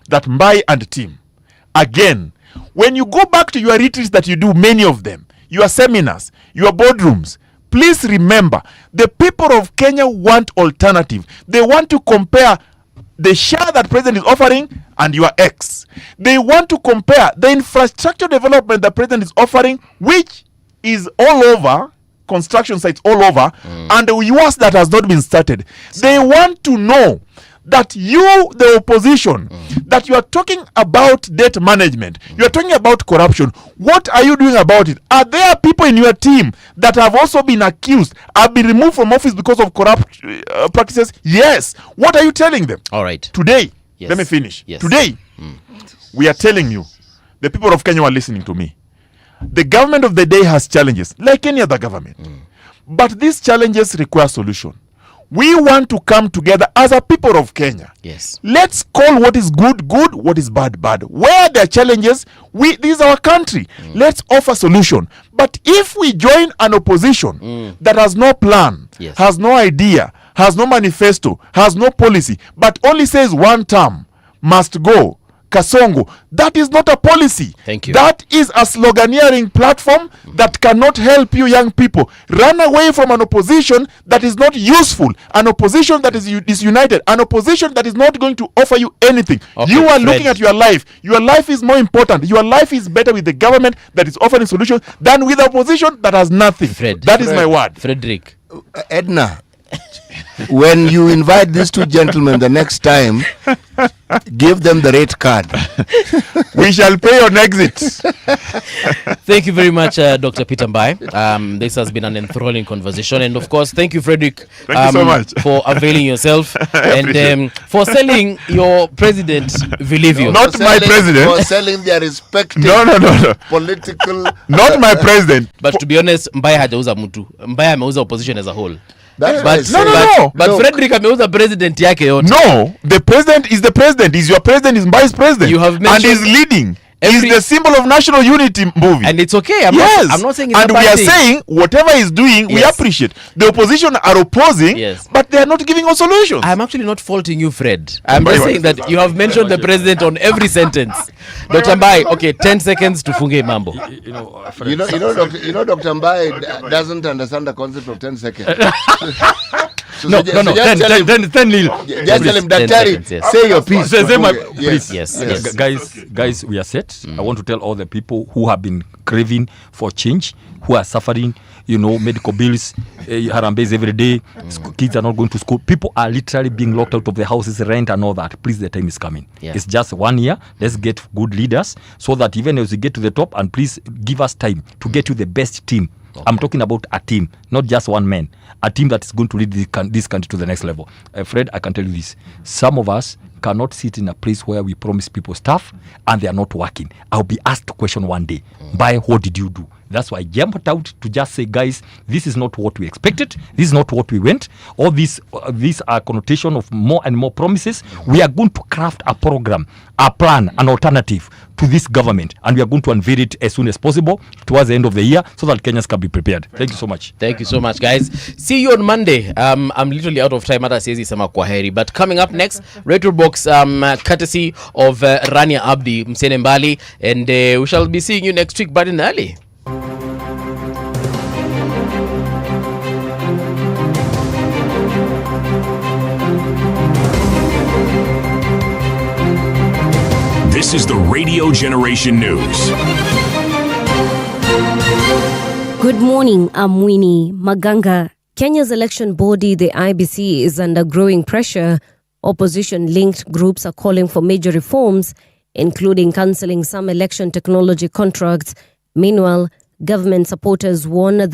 that Mbai and team, again, when you go back to your retreats that you do, many of them, your seminars, your boardrooms, please remember, the people of Kenya want alternative. They want to compare the share that president is offering and your ex. They want to compare the infrastructure development the president is offering, which is all over, construction sites all over, and yours that has not been started. They want to know that you, the opposition, that you are talking about debt management, you are talking about corruption. What are you doing about it? Are there people in your team that have also been accused, have been removed from office because of corrupt practices? Yes. What are you telling them? All right. Today, let me finish. Today, we are telling you, the people of Kenya are listening to me. The government of the day has challenges, like any other government. But these challenges require solution. We want to come together as a people of Kenya. Let's call what is good, good, what is bad, bad. Where there are challenges, this is our country. Let's offer solution. But if we join an opposition that has no plan, has no idea, has no manifesto, has no policy, but only says one term must go, Kasongo, that is not a policy. Thank you. That is a sloganeering platform that cannot help you young people. Run away from an opposition that is not useful, an opposition that is disunited, an opposition that is not going to offer you anything. Okay, you are Fred. looking at your life. Your life is more important. Your life is better with the government that is offering solutions than with the opposition that has nothing. Fred. That is my word. Frederick. Edna, when you invite these two gentlemen the next time, give them the red card. We shall pay on exit. Thank you very much, Dr. Peter Mbai. This has been an enthralling conversation. And of course, thank you, Frederick, Thank you so much for availing yourself and for selling your president, Vilivio. Not my president. For selling their respective No. political... Not my president. But to be honest, Mbai hajauza mtu. Mbai ameuza opposition as a whole. That's No. But Frederick ameuza president yake yote. No, the president is the president. Is your president, is vice president. You have and mentioned is leading. Is the symbol of national unity movie. And it's okay. I'm not saying it's and a we bad are thing. saying whatever he's doing, we appreciate. The opposition are opposing, but they are not giving us solutions. I'm actually not faulting you, Fred. I'm just saying that you have mentioned the president on every sentence. Dr. Mbai, okay, 10 seconds to funge mambo. You know, Dr. Mbai doesn't understand the concept of 10 seconds. No, 10 Lil. Just tell him, Daktari, say your piece. Please. Yes. Guys, we are set. I want to tell all the people who have been craving for change, who are suffering, medical bills, harambes every day, kids are not going to school. People are literally being locked out of their houses, rent and all that. Please, the time is coming. Yeah. It's just 1 year. Let's get good leaders so that even as we get to the top, and please give us time to get you the best team. Okay. I'm talking about a team, not just one man. A team that is going to lead this country to the next level. Fred, I can tell you this. Some of us cannot sit in a place where we promise people stuff and they are not working. I'll be asked a question one day, by what did you do? That's why I jumped out to just say, guys, this is not what we expected. This is not what we went. All these are connotation of more and more promises. We are going to craft a program, a plan, an alternative to this government, and we are going to unveil it as soon as possible towards the end of the year so that Kenyans can be prepared. Thank you so much. Thank you so much, guys. See you on Monday. I'm literally out of time. Hata siwezi sema kwaheri. But coming up next, Retro Box, courtesy of Rania Abdi Msene Mbali, and we shall be seeing you next week, but in early. This is the Radio Generation News. Good morning, I'm Winnie Maganga. Kenya's election body, the IBC, is under growing pressure. Opposition-linked groups are calling for major reforms, including cancelling some election technology contracts. Meanwhile, government supporters warn that